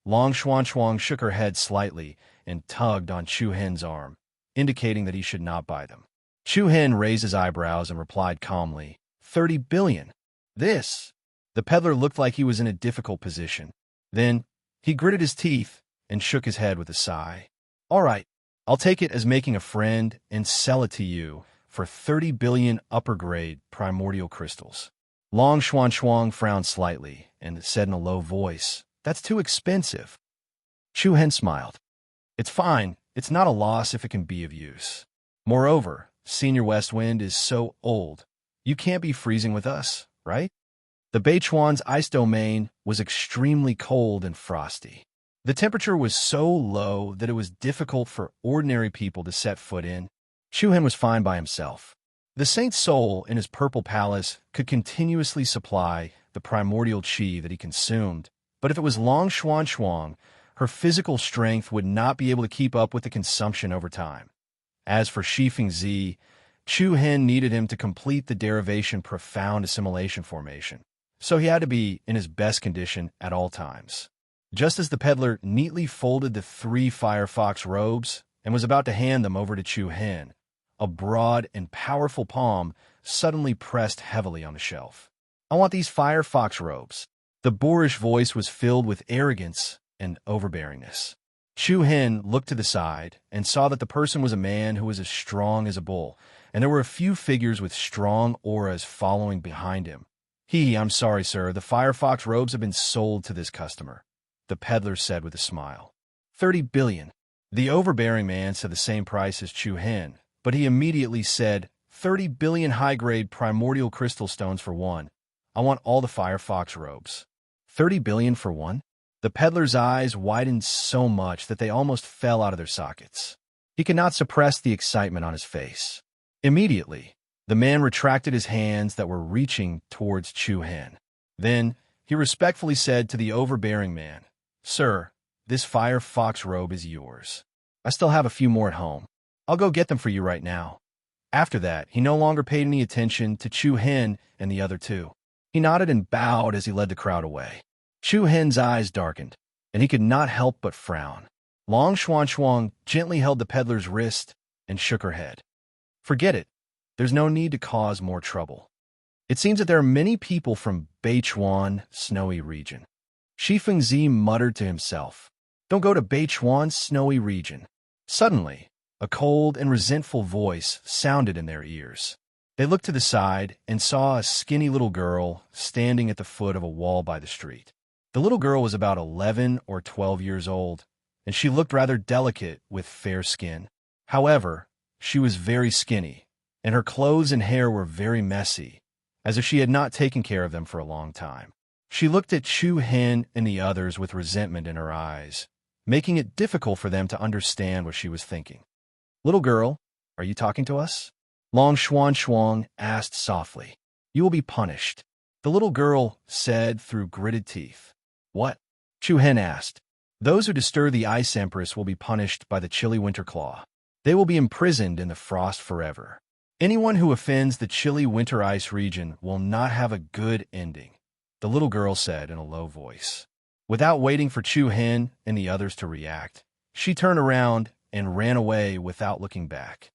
Long Xuan shook her head slightly and tugged on Chu Hen's arm, indicating that he should not buy them. Chu Hen raised his eyebrows and replied calmly, 30 billion. This. The peddler looked like he was in a difficult position. Then, he gritted his teeth and shook his head with a sigh. All right, I'll take it as making a friend and sell it to you for 30 billion upper-grade primordial crystals. Long Xuan frowned slightly and said in a low voice, That's too expensive. Chu Hen smiled. It's fine. It's not a loss if it can be of use. Moreover, Senior West Wind is so old. You can't be freezing with us, right? The Beichuan's ice domain was extremely cold and frosty. The temperature was so low that it was difficult for ordinary people to set foot in. Chu Hen was fine by himself. The Saint Soul in his purple palace could continuously supply the primordial qi that he consumed, but if it was Long Xuan, her physical strength would not be able to keep up with the consumption over time. As for Shifeng Zi, Chu Hen needed him to complete the derivation profound assimilation formation, so he had to be in his best condition at all times. Just as the peddler neatly folded the 3 firefox robes and was about to hand them over to Chu Hen, a broad and powerful palm suddenly pressed heavily on the shelf. I want these firefox robes. The boorish voice was filled with arrogance and overbearingness. Chu Hen looked to the side and saw that the person was a man who was as strong as a bull, and there were a few figures with strong auras following behind him. I'm sorry, sir, the Firefox robes have been sold to this customer, the peddler said with a smile. 30 billion. The overbearing man said the same price as Chu Hen, but he immediately said, 30 billion high-grade primordial crystal stones for one. I want all the Firefox robes. 30 billion for one? The peddler's eyes widened so much that they almost fell out of their sockets. He could not suppress the excitement on his face. Immediately, the man retracted his hands that were reaching towards Chu Hen. Then, he respectfully said to the overbearing man, Sir, this Firefox robe is yours. I still have a few more at home. I'll go get them for you right now. After that, he no longer paid any attention to Chu Hen and the other two. He nodded and bowed as he led the crowd away. Chu Hen's eyes darkened, and he could not help but frown. Long Xuan gently held the peddler's wrist and shook her head. Forget it. There's no need to cause more trouble. It seems that there are many people from Beichuan, snowy region. Shi Fengzi muttered to himself. Don't go to Beichuan, snowy region. Suddenly, a cold and resentful voice sounded in their ears. They looked to the side and saw a skinny little girl standing at the foot of a wall by the street. The little girl was about 11 or 12 years old, and she looked rather delicate with fair skin. However, she was very skinny, and her clothes and hair were very messy, as if she had not taken care of them for a long time. She looked at Chu Hen and the others with resentment in her eyes, making it difficult for them to understand what she was thinking. Little girl, are you talking to us? Long Xuan asked softly. You will be punished, the little girl said through gritted teeth. What? Chu Hen asked. Those who disturb the Ice Empress will be punished by the chilly winter claw. They will be imprisoned in the frost forever. Anyone who offends the chilly winter ice region will not have a good ending, the little girl said in a low voice. Without waiting for Chu Hen and the others to react, she turned around and ran away without looking back.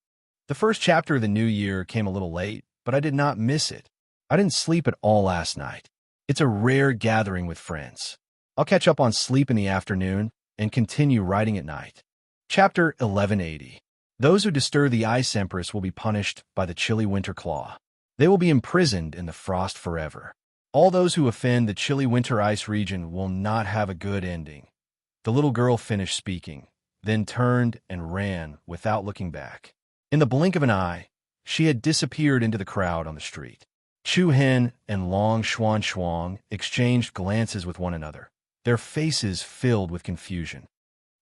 The first chapter of the new year came a little late, but I did not miss it. I didn't sleep at all last night. It's a rare gathering with friends. I'll catch up on sleep in the afternoon and continue writing at night. Chapter 1180. Those who disturb the Ice Empress will be punished by the chilly winter claw. They will be imprisoned in the frost forever. All those who offend the chilly winter ice region will not have a good ending. The little girl finished speaking, then turned and ran without looking back. In the blink of an eye, she had disappeared into the crowd on the street. Chu Hen and Long Xuan exchanged glances with one another, their faces filled with confusion.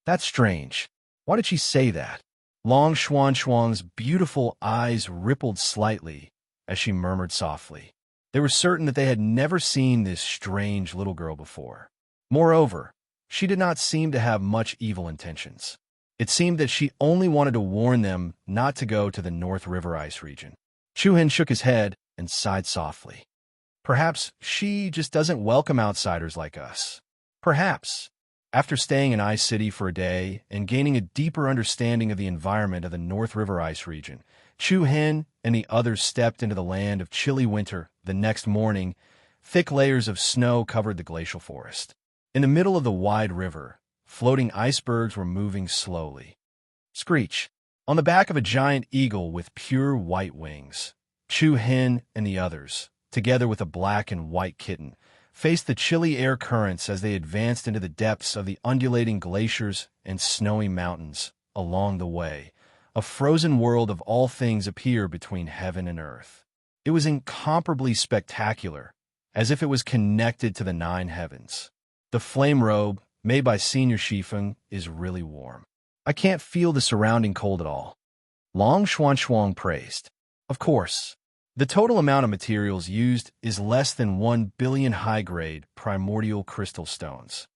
That's strange. Why did she say that? Long Xuan's beautiful eyes rippled slightly as she murmured softly. They were certain that they had never seen this strange little girl before. Moreover, she did not seem to have much evil intentions. It seemed that she only wanted to warn them not to go to the North River Ice region. Chu Hen shook his head and sighed softly. Perhaps she just doesn't welcome outsiders like us. Perhaps. After staying in Ice City for a day and gaining a deeper understanding of the environment of the North River Ice region, Chu Hen and the others stepped into the land of chilly winter. The next morning, thick layers of snow covered the glacial forest. In the middle of the wide river, floating icebergs were moving slowly. Screech! On the back of a giant eagle with pure white wings, Chu Hen and the others, together with a black and white kitten, faced the chilly air currents as they advanced into the depths of the undulating glaciers and snowy mountains. Along the way, a frozen world of all things appeared between heaven and earth. It was incomparably spectacular, as if it was connected to the 9 heavens. The flame robe, made by Senior Shifeng, is really warm. I can't feel the surrounding cold at all. Long Xuan praised. Of course. The total amount of materials used is less than 1 billion high-grade primordial crystal stones.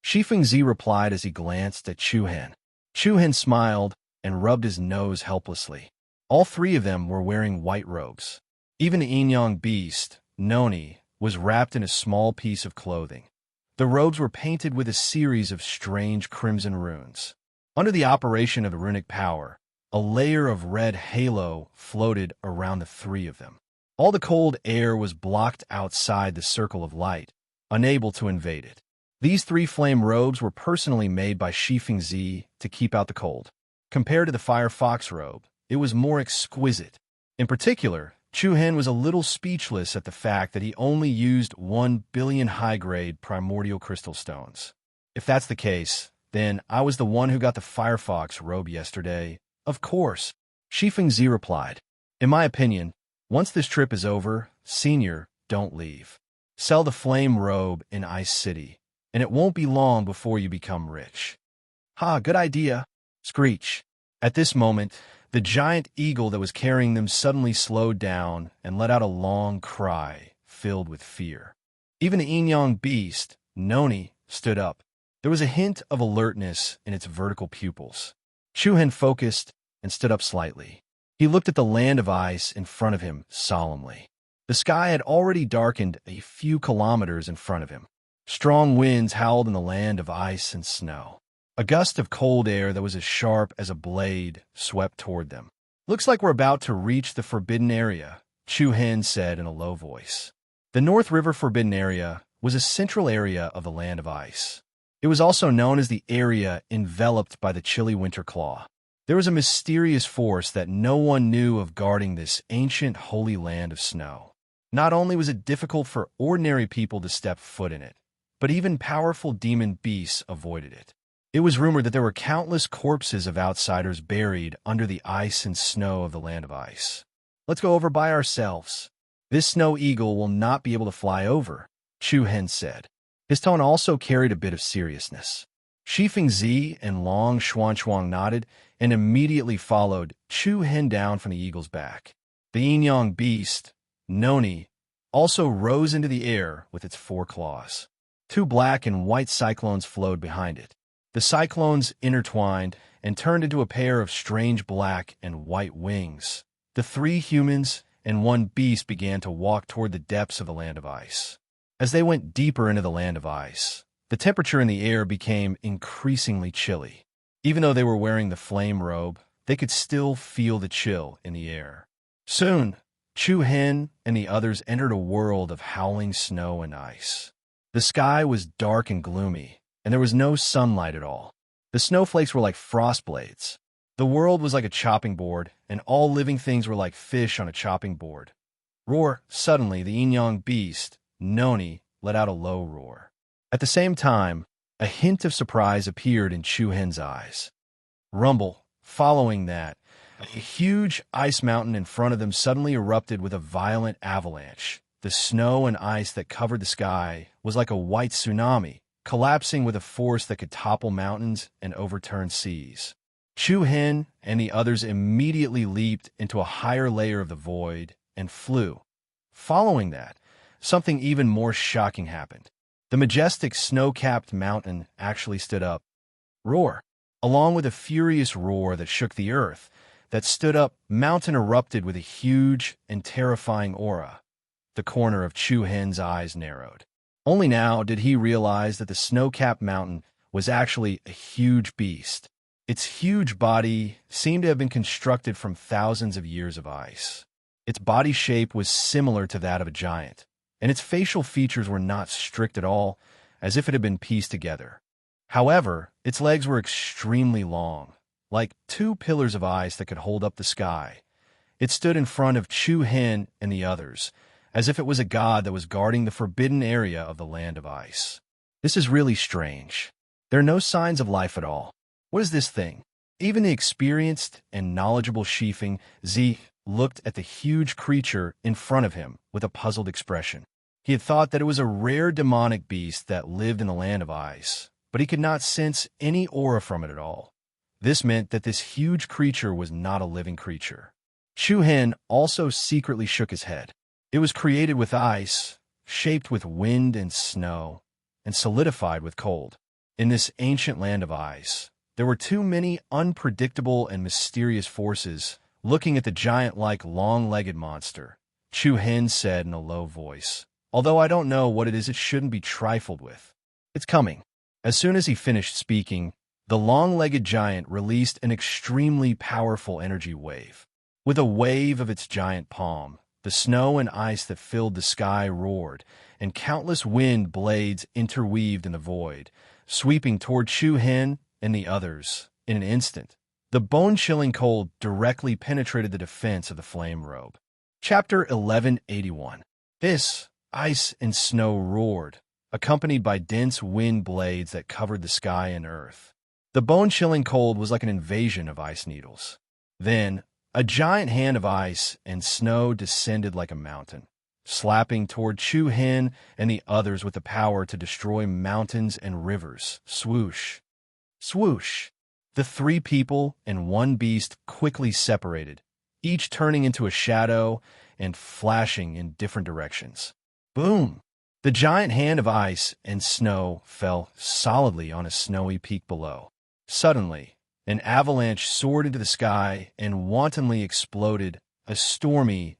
Shifeng replied as he glanced at Chu Hen. Chu Hen smiled and rubbed his nose helplessly. All 3 of them were wearing white robes. Even the Yinyang beast, Noni, was wrapped in a small piece of clothing. The robes were painted with a series of strange crimson runes. Under the operation of the runic power, a layer of red halo floated around the 3 of them. All the cold air was blocked outside the circle of light, unable to invade it. These three flame robes were personally made by Shifeng Zi to keep out the cold. Compared to the Fire Fox robe, it was more exquisite. In particular, Chu Hen was a little speechless at the fact that he only used 1 billion high-grade primordial crystal stones. If that's the case, then I was the one who got the Firefox robe yesterday. Of course, Shifeng Zi replied. In my opinion, once this trip is over, Senior, don't leave. Sell the flame robe in Ice City, and it won't be long before you become rich. Ha, good idea. Screech. At this moment, the giant eagle that was carrying them suddenly slowed down and let out a long cry, filled with fear. Even the yin-yang beast, Noni, stood up. There was a hint of alertness in its vertical pupils. Chu Hen focused and stood up slightly. He looked at the land of ice in front of him solemnly. The sky had already darkened a few kilometers in front of him. Strong winds howled in the land of ice and snow. A gust of cold air that was as sharp as a blade swept toward them. Looks like we're about to reach the forbidden area, Chu Hen said in a low voice. The North River Forbidden Area was a central area of the land of ice. It was also known as the area enveloped by the chilly winter claw. There was a mysterious force that no one knew of guarding this ancient holy land of snow. Not only was it difficult for ordinary people to step foot in it, but even powerful demon beasts avoided it. It was rumored that there were countless corpses of outsiders buried under the ice and snow of the land of ice. Let's go over by ourselves. This snow eagle will not be able to fly over, Chu Hen said. His tone also carried a bit of seriousness. Shifeng Zi and Long Xuanchuang nodded and immediately followed Chu Hen down from the eagle's back. The yin-yang beast, Noni, also rose into the air with its 4 claws. 2 black and white cyclones flowed behind it. The cyclones intertwined and turned into a pair of strange black and white wings. The 3 humans and 1 beast began to walk toward the depths of the land of ice. As they went deeper into the land of ice, the temperature in the air became increasingly chilly. Even though they were wearing the flame robe, they could still feel the chill in the air. Soon, Chu Hen and the others entered a world of howling snow and ice. The sky was dark and gloomy, and there was no sunlight at all. The snowflakes were like frost blades. The world was like a chopping board, and all living things were like fish on a chopping board. Roar! Suddenly, the yin-yang beast, Noni, let out a low roar. At the same time, a hint of surprise appeared in Chu Hen's eyes. Rumble. Following that, a huge ice mountain in front of them suddenly erupted with a violent avalanche. The snow and ice that covered the sky was like a white tsunami, collapsing with a force that could topple mountains and overturn seas. Chu Hen and the others immediately leaped into a higher layer of the void and flew. Following that, something even more shocking happened. The majestic snow-capped mountain actually stood up. Roar! Along with a furious roar that shook the earth, that stood up, mountain erupted with a huge and terrifying aura. The corner of Chu Hen's eyes narrowed. Only now did he realize that the snow-capped mountain was actually a huge beast. Its huge body seemed to have been constructed from thousands of years of ice. Its body shape was similar to that of a giant, and its facial features were not strict at all, as if it had been pieced together. However, its legs were extremely long, like 2 pillars of ice that could hold up the sky. It stood in front of Chu Hen and the others, as if it was a god that was guarding the forbidden area of the land of ice. This is really strange. There are no signs of life at all. What is this thing? Even the experienced and knowledgeable Shifeng Zi looked at the huge creature in front of him with a puzzled expression. He had thought that it was a rare demonic beast that lived in the land of ice, but he could not sense any aura from it at all. This meant that this huge creature was not a living creature. Chu Hen also secretly shook his head. It was created with ice, shaped with wind and snow, and solidified with cold. In this ancient land of ice, there were too many unpredictable and mysterious forces looking at the giant-like long-legged monster. Chu Hen said in a low voice, "Although I don't know what it is, it shouldn't be trifled with. It's coming." As soon as he finished speaking, the long-legged giant released an extremely powerful energy wave. With a wave of its giant palm, the The snow and ice that filled the sky roared, and countless wind blades interweaved in the void, sweeping toward Chu Hen and the others in an instant. The bone-chilling cold directly penetrated the defense of the flame robe. Chapter 1181. This, ice and snow roared, accompanied by dense wind blades that covered the sky and earth. The bone-chilling cold was like an invasion of ice needles. Then, a giant hand of ice and snow descended like a mountain, slapping toward Chu Hen and the others with the power to destroy mountains and rivers. Swoosh! Swoosh! The three people and one beast quickly separated, each turning into a shadow and flashing in different directions. Boom! The giant hand of ice and snow fell solidly on a snowy peak below. Suddenly, an avalanche soared into the sky and wantonly exploded. A stormy,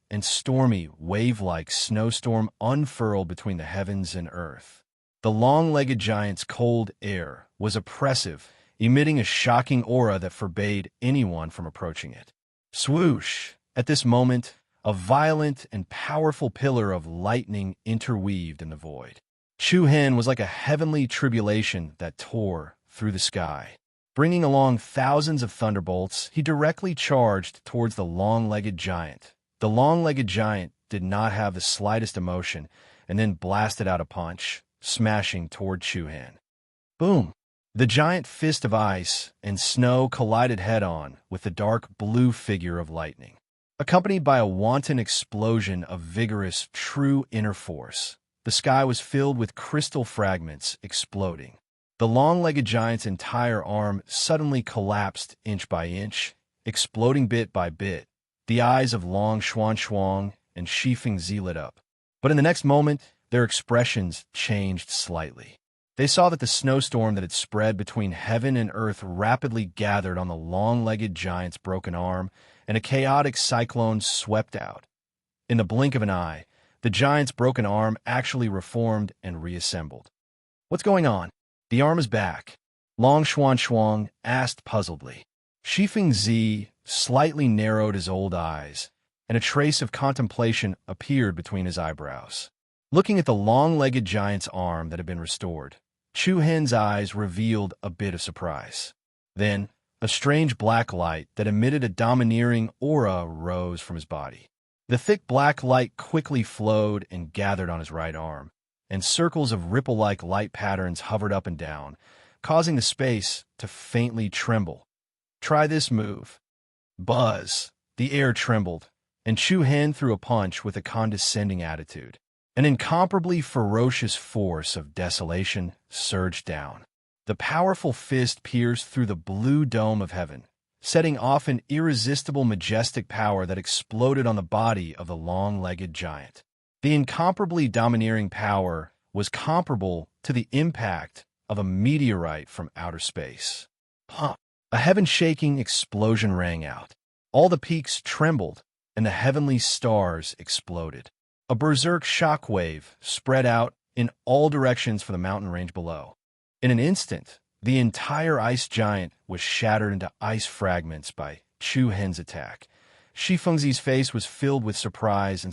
wave-like snowstorm unfurled between the heavens and earth. The long-legged giant's cold air was oppressive, emitting a shocking aura that forbade anyone from approaching it. Swoosh! At this moment, a violent and powerful pillar of lightning interweaved in the void. Chu Hen was like a heavenly tribulation that tore through the sky. Bringing along thousands of thunderbolts, he directly charged towards the long-legged giant. The long-legged giant did not have the slightest emotion and then blasted out a punch, smashing toward Chu Hen. Boom! The giant fist of ice and snow collided head-on with the dark blue figure of lightning, accompanied by a wanton explosion of vigorous, true inner force. The sky was filled with crystal fragments exploding. The long-legged giant's entire arm suddenly collapsed inch by inch, exploding bit by bit. The eyes of Long Xuan and Shifeng Zi lit up. But in the next moment, their expressions changed slightly. They saw that the snowstorm that had spread between heaven and earth rapidly gathered on the long-legged giant's broken arm, and a chaotic cyclone swept out. In the blink of an eye, the giant's broken arm actually reformed and reassembled. "What's going on?" "The arm is back," Long Xuan asked puzzledly. Shifeng Zi slightly narrowed his old eyes, and a trace of contemplation appeared between his eyebrows. Looking at the long-legged giant's arm that had been restored, Chu Hen's eyes revealed a bit of surprise. Then, a strange black light that emitted a domineering aura rose from his body. The thick black light quickly flowed and gathered on his right arm, and circles of ripple-like light patterns hovered up and down, causing the space to faintly tremble. "Try this move." Buzz! The air trembled, and Chu Hen threw a punch with a condescending attitude. An incomparably ferocious force of desolation surged down. The powerful fist pierced through the blue dome of heaven, setting off an irresistible majestic power that exploded on the body of the long-legged giant. The incomparably domineering power was comparable to the impact of a meteorite from outer space. Pump! A heaven-shaking explosion rang out. All the peaks trembled, and the heavenly stars exploded. A berserk shockwave spread out in all directions for the mountain range below. In an instant, the entire ice giant was shattered into ice fragments by Chu Hen's attack. Shifeng Zi's face was filled with surprise.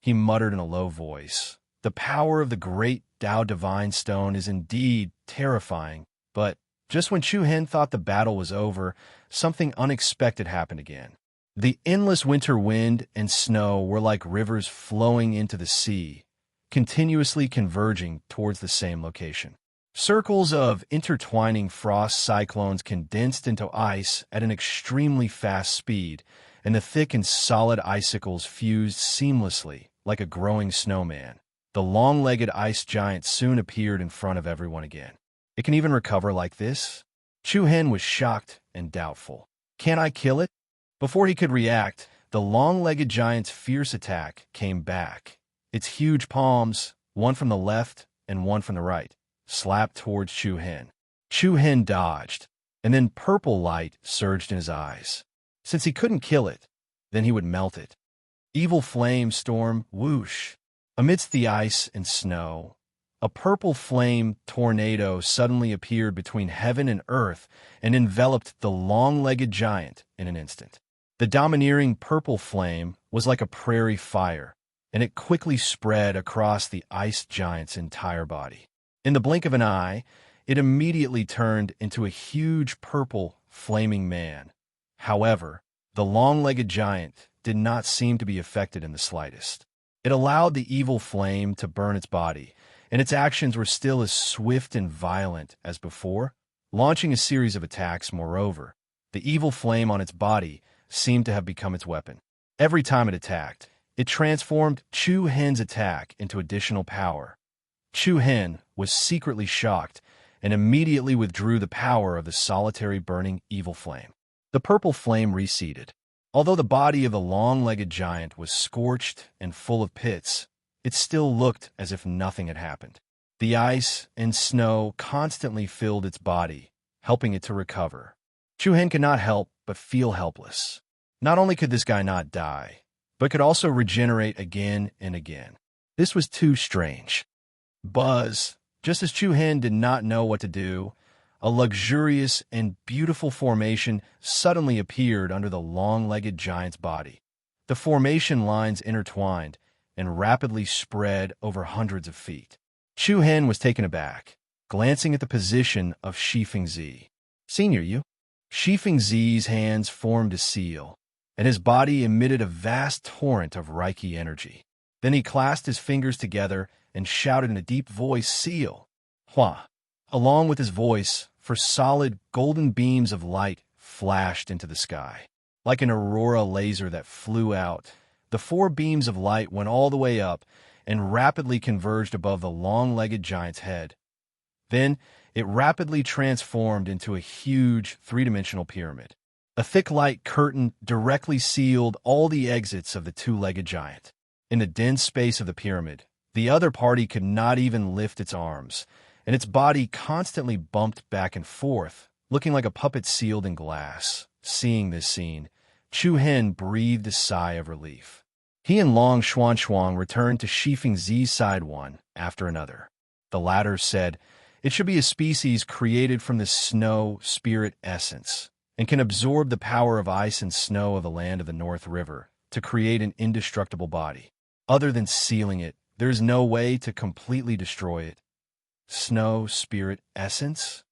He muttered in a low voice, "The power of the great Tao Divine Stone is indeed terrifying," but just when Chu Hen thought the battle was over, something unexpected happened again. The endless winter wind and snow were like rivers flowing into the sea, continuously converging towards the same location. Circles of intertwining frost cyclones condensed into ice at an extremely fast speed, and the thick and solid icicles fused seamlessly like a growing snowman. The long-legged ice giant soon appeared in front of everyone again. "It can even recover like this?" Chu Hen was shocked and doubtful. "Can I kill it?" Before he could react, the long-legged giant's fierce attack came back. Its huge palms, one from the left and one from the right, slapped towards Chu Hen. Chu Hen dodged, and then purple light surged in his eyes. Since he couldn't kill it, then he would melt it. Evil flame storm, whoosh! Amidst the ice and snow, a purple flame tornado suddenly appeared between heaven and earth and enveloped the long-legged giant in an instant. The domineering purple flame was like a prairie fire, and it quickly spread across the ice giant's entire body. In the blink of an eye, it immediately turned into a huge purple, flaming man. However, the long-legged giant did not seem to be affected in the slightest. It allowed the evil flame to burn its body, and its actions were still as swift and violent as before, launching a series of attacks. Moreover, the evil flame on its body seemed to have become its weapon. Every time it attacked, it transformed Chu Hen's attack into additional power. Chu Hen was secretly shocked and immediately withdrew the power of the solitary burning evil flame. The purple flame receded. Although the body of the long-legged giant was scorched and full of pits, it still looked as if nothing had happened. The ice and snow constantly filled its body, helping it to recover. Chu Hen could not help but feel helpless. Not only could this guy not die, but could also regenerate again and again. This was too strange. Buzz, just as Chu Hen did not know what to do, a luxurious and beautiful formation suddenly appeared under the long-legged giant's body. The formation lines intertwined and rapidly spread over hundreds of feet. Chu Hen was taken aback, glancing at the position of Shifeng Zi. "Senior, you?" Shifeng Zi's hands formed a seal, and his body emitted a vast torrent of Reiki energy. Then he clasped his fingers together and shouted in a deep voice, "Seal!" Hua! Along with his voice, for solid golden beams of light flashed into the sky. Like an aurora laser that flew out, the 4 beams of light went all the way up and rapidly converged above the long-legged giant's head. Then it rapidly transformed into a huge 3-dimensional pyramid. A thick light curtain directly sealed all the exits of the 2-legged giant. In the dense space of the pyramid, the other party could not even lift its arms, and its body constantly bumped back and forth, looking like a puppet sealed in glass. Seeing this scene, Chu Hen breathed a sigh of relief. He and Long Xuanxuang returned to Shifeng Zi's side one after another. The latter said, "It should be a species created from the snow spirit essence, and can absorb the power of ice and snow of the land of the North River to create an indestructible body. Other than sealing it, there is no way to completely destroy it." Snow spirit essence?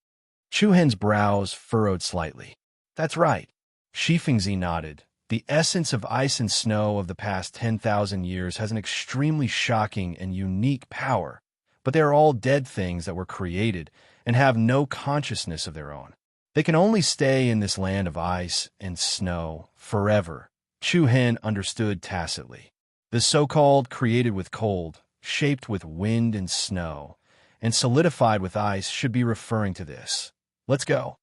Chu Hen's brows furrowed slightly. "That's right." Shifeng Zi nodded. "The essence of ice and snow of the past 10,000 years has an extremely shocking and unique power, but they are all dead things that were created and have no consciousness of their own. They can only stay in this land of ice and snow forever." Chu Hen understood tacitly. The so-called created with cold, shaped with wind and snow, and solidified with ice should be referring to this. "Let's go."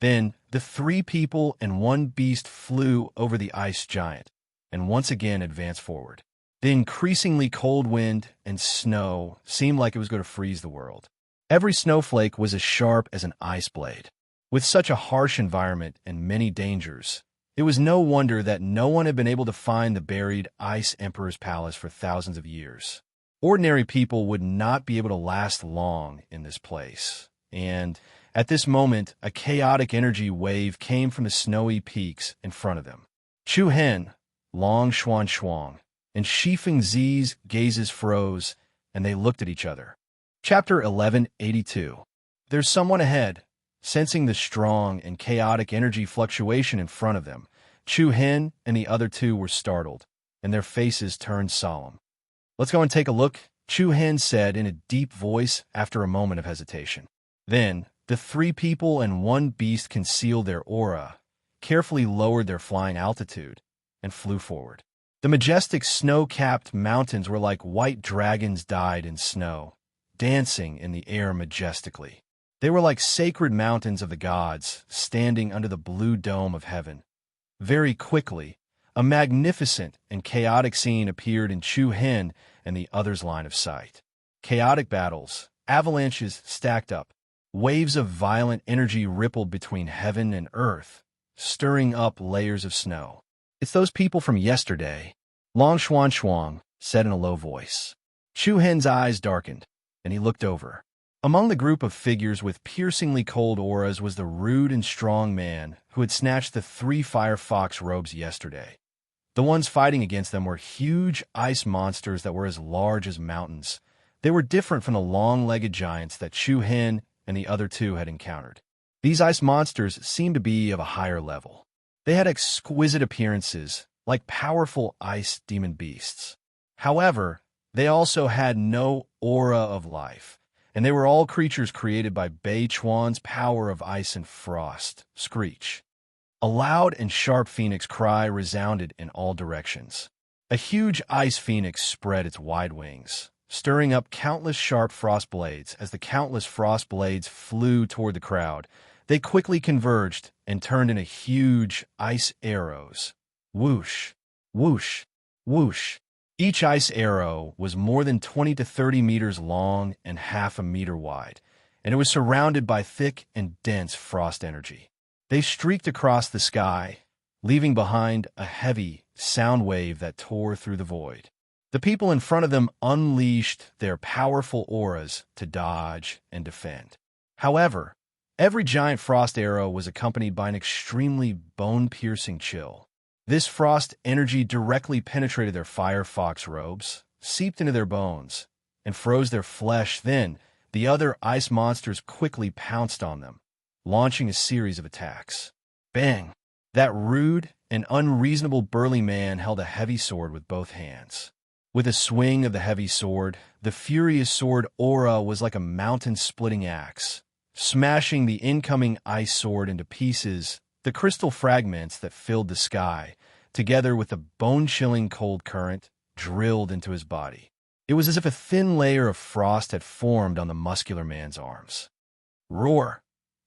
Then the 3 people and 1 beast flew over the ice giant and once again advanced forward. The increasingly cold wind and snow seemed like it was going to freeze the world. Every snowflake was as sharp as an ice blade. With such a harsh environment and many dangers, it was no wonder that no one had been able to find the buried Ice Emperor's palace for thousands of years. Ordinary people would not be able to last long in this place, and at this moment, a chaotic energy wave came from the snowy peaks in front of them. Chu Hen, Long Xuanxuang, and Shifeng Zi's gazes froze, and they looked at each other. Chapter 1182. There's someone ahead. Sensing the strong and chaotic energy fluctuation in front of them, Chu Hen and the other 2 were startled, and their faces turned solemn. "Let's go and take a look," Chu Hen said in a deep voice after a moment of hesitation. Then, the 3 people and 1 beast concealed their aura, carefully lowered their flying altitude, and flew forward. The majestic snow-capped mountains were like white dragons dyed in snow, dancing in the air majestically. They were like sacred mountains of the gods, standing under the blue dome of heaven. Very quickly, a magnificent and chaotic scene appeared in Chu Hen and the others' line of sight. Chaotic battles, avalanches stacked up, waves of violent energy rippled between heaven and earth, stirring up layers of snow. "It's those people from yesterday," Long Xuanxuang said in a low voice. Chu Hen's eyes darkened, and he looked over. Among the group of figures with piercingly cold auras was the rude and strong man who had snatched the 3 fire fox robes yesterday. The ones fighting against them were huge ice monsters that were as large as mountains. They were different from the long-legged giants that Chu Hen and the other two had encountered. These ice monsters seemed to be of a higher level. They had exquisite appearances, like powerful ice demon beasts. However, they also had no aura of life, and they were all creatures created by Bei Chuan's power of ice and frost. Screech. A loud and sharp phoenix cry resounded in all directions. A huge ice phoenix spread its wide wings, stirring up countless sharp frost blades. As the countless frost blades flew toward the crowd, they quickly converged and turned into huge ice arrows. Whoosh, whoosh, whoosh. Each ice arrow was more than 20 to 30 meters long and half a meter wide, and it was surrounded by thick and dense frost energy. They streaked across the sky, leaving behind a heavy sound wave that tore through the void. The people in front of them unleashed their powerful auras to dodge and defend. However, every giant frost arrow was accompanied by an extremely bone-piercing chill. This frost energy directly penetrated their fire fox robes, seeped into their bones, and froze their flesh. Then, the other ice monsters quickly pounced on them, launching a series of attacks. Bang! That rude and unreasonable burly man held a heavy sword with both hands. With a swing of the heavy sword, the furious sword aura was like a mountain-splitting axe, smashing the incoming ice sword into pieces. The crystal fragments that filled the sky, together with the bone-chilling cold current, drilled into his body. It was as if a thin layer of frost had formed on the muscular man's arms. Roar!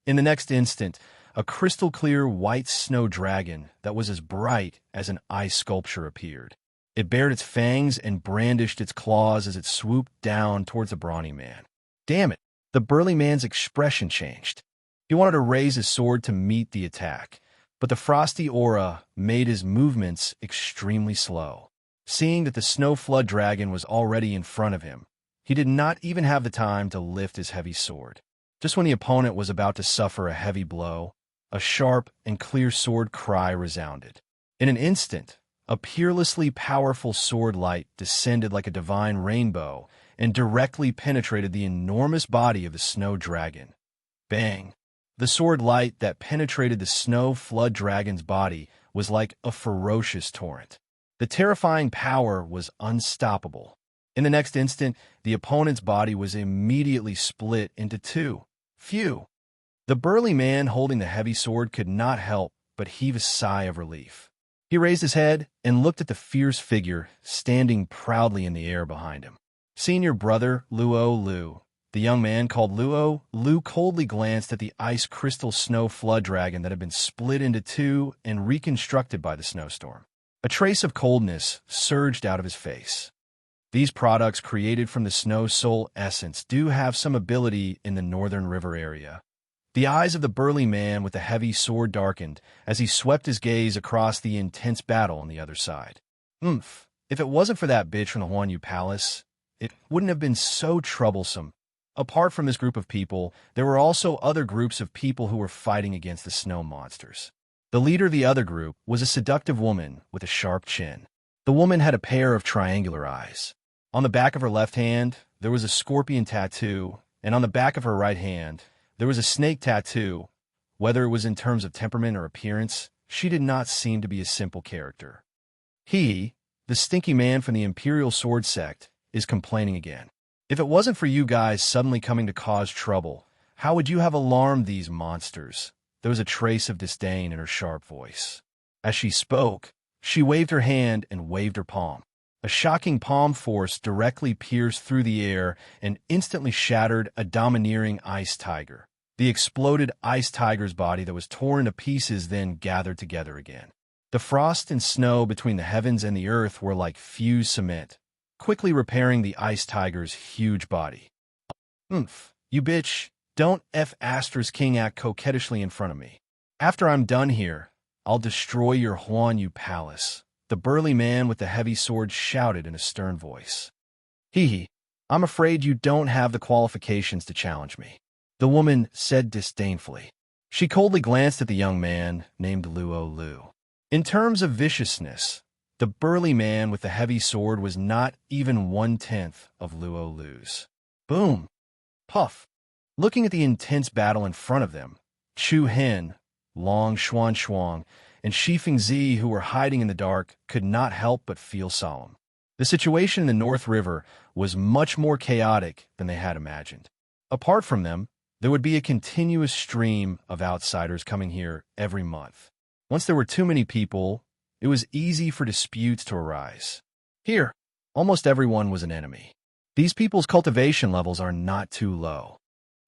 In the next instant, a crystal-clear white snow dragon that was as bright as an ice sculpture appeared. It bared its fangs and brandished its claws as it swooped down towards the brawny man. Damn it! The burly man's expression changed. He wanted to raise his sword to meet the attack, but the frosty aura made his movements extremely slow. Seeing that the snow flood dragon was already in front of him, he did not even have the time to lift his heavy sword. Just when the opponent was about to suffer a heavy blow, a sharp and clear sword cry resounded. In an instant, a peerlessly powerful sword light descended like a divine rainbow and directly penetrated the enormous body of the snow dragon. Bang! The sword light that penetrated the snow flood dragon's body was like a ferocious torrent. The terrifying power was unstoppable. In the next instant, the opponent's body was immediately split into two. Phew! The burly man holding the heavy sword could not help but heave a sigh of relief. He raised his head and looked at the fierce figure standing proudly in the air behind him. Senior brother Luo Lu. The young man called Luo Lu coldly glanced at the ice crystal snow flood dragon that had been split into two and reconstructed by the snowstorm. A trace of coldness surged out of his face. These products created from the snow soul essence do have some ability in the northern river area. The eyes of the burly man with the heavy sword darkened as he swept his gaze across the intense battle on the other side. If it wasn't for that bitch from the Huanyu Palace, it wouldn't have been so troublesome. Apart from this group of people, there were also other groups of people who were fighting against the snow monsters. The leader of the other group was a seductive woman with a sharp chin. The woman had a pair of triangular eyes. On the back of her left hand, there was a scorpion tattoo, and on the back of her right hand, there was a snake tattoo. Whether it was in terms of temperament or appearance, she did not seem to be a simple character. He, the stinky man from the Imperial Sword Sect, is complaining again. If it wasn't for you guys suddenly coming to cause trouble, how would you have alarmed these monsters? There was a trace of disdain in her sharp voice. As she spoke, she waved her hand and waved her palm. A shocking palm force directly pierced through the air and instantly shattered a domineering ice tiger. The exploded ice tiger's body that was torn to pieces then gathered together again. The frost and snow between the heavens and the earth were like fused cement, quickly repairing the ice tiger's huge body. You bitch, don't King act coquettishly in front of me. After I'm done here, I'll destroy your Huanyu Palace. The burly man with the heavy sword shouted in a stern voice. I'm afraid you don't have the qualifications to challenge me, the woman said disdainfully. She coldly glanced at the young man named Luo Lu. In terms of viciousness, The burly man with the heavy sword was not even 1/10 of Luo Lu's. Boom! Puff! Looking at the intense battle in front of them, Chu Hen, Long Xuan Xuang, and Shifeng Zi, who were hiding in the dark, could not help but feel solemn. The situation in the North River was much more chaotic than they had imagined. Apart from them, there would be a continuous stream of outsiders coming here every month. Once there were too many people, it was easy for disputes to arise. Here, almost everyone was an enemy. These people's cultivation levels are not too low.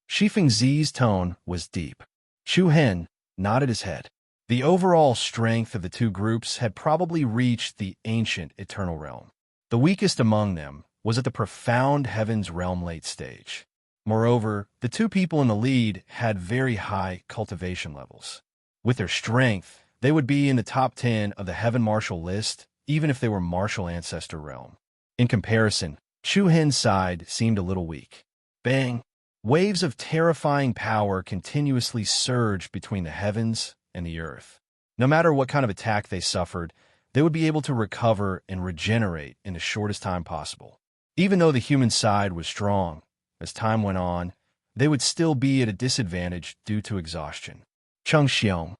Shifeng Zi's tone was deep. Chu Hen nodded his head. The overall strength of the two groups had probably reached the ancient eternal realm. The weakest among them was at the profound heavens realm late stage. Moreover, the two people in the lead had very high cultivation levels. With their strength, they would be in the top 10 of the Heaven Martial list, even if they were Martial Ancestor realm. In comparison, Chu Hen's side seemed a little weak. Bang! Waves of terrifying power continuously surged between the heavens and the earth. No matter what kind of attack they suffered, they would be able to recover and regenerate in the shortest time possible. Even though the human side was strong, as time went on, they would still be at a disadvantage due to exhaustion. Cheng Xiong,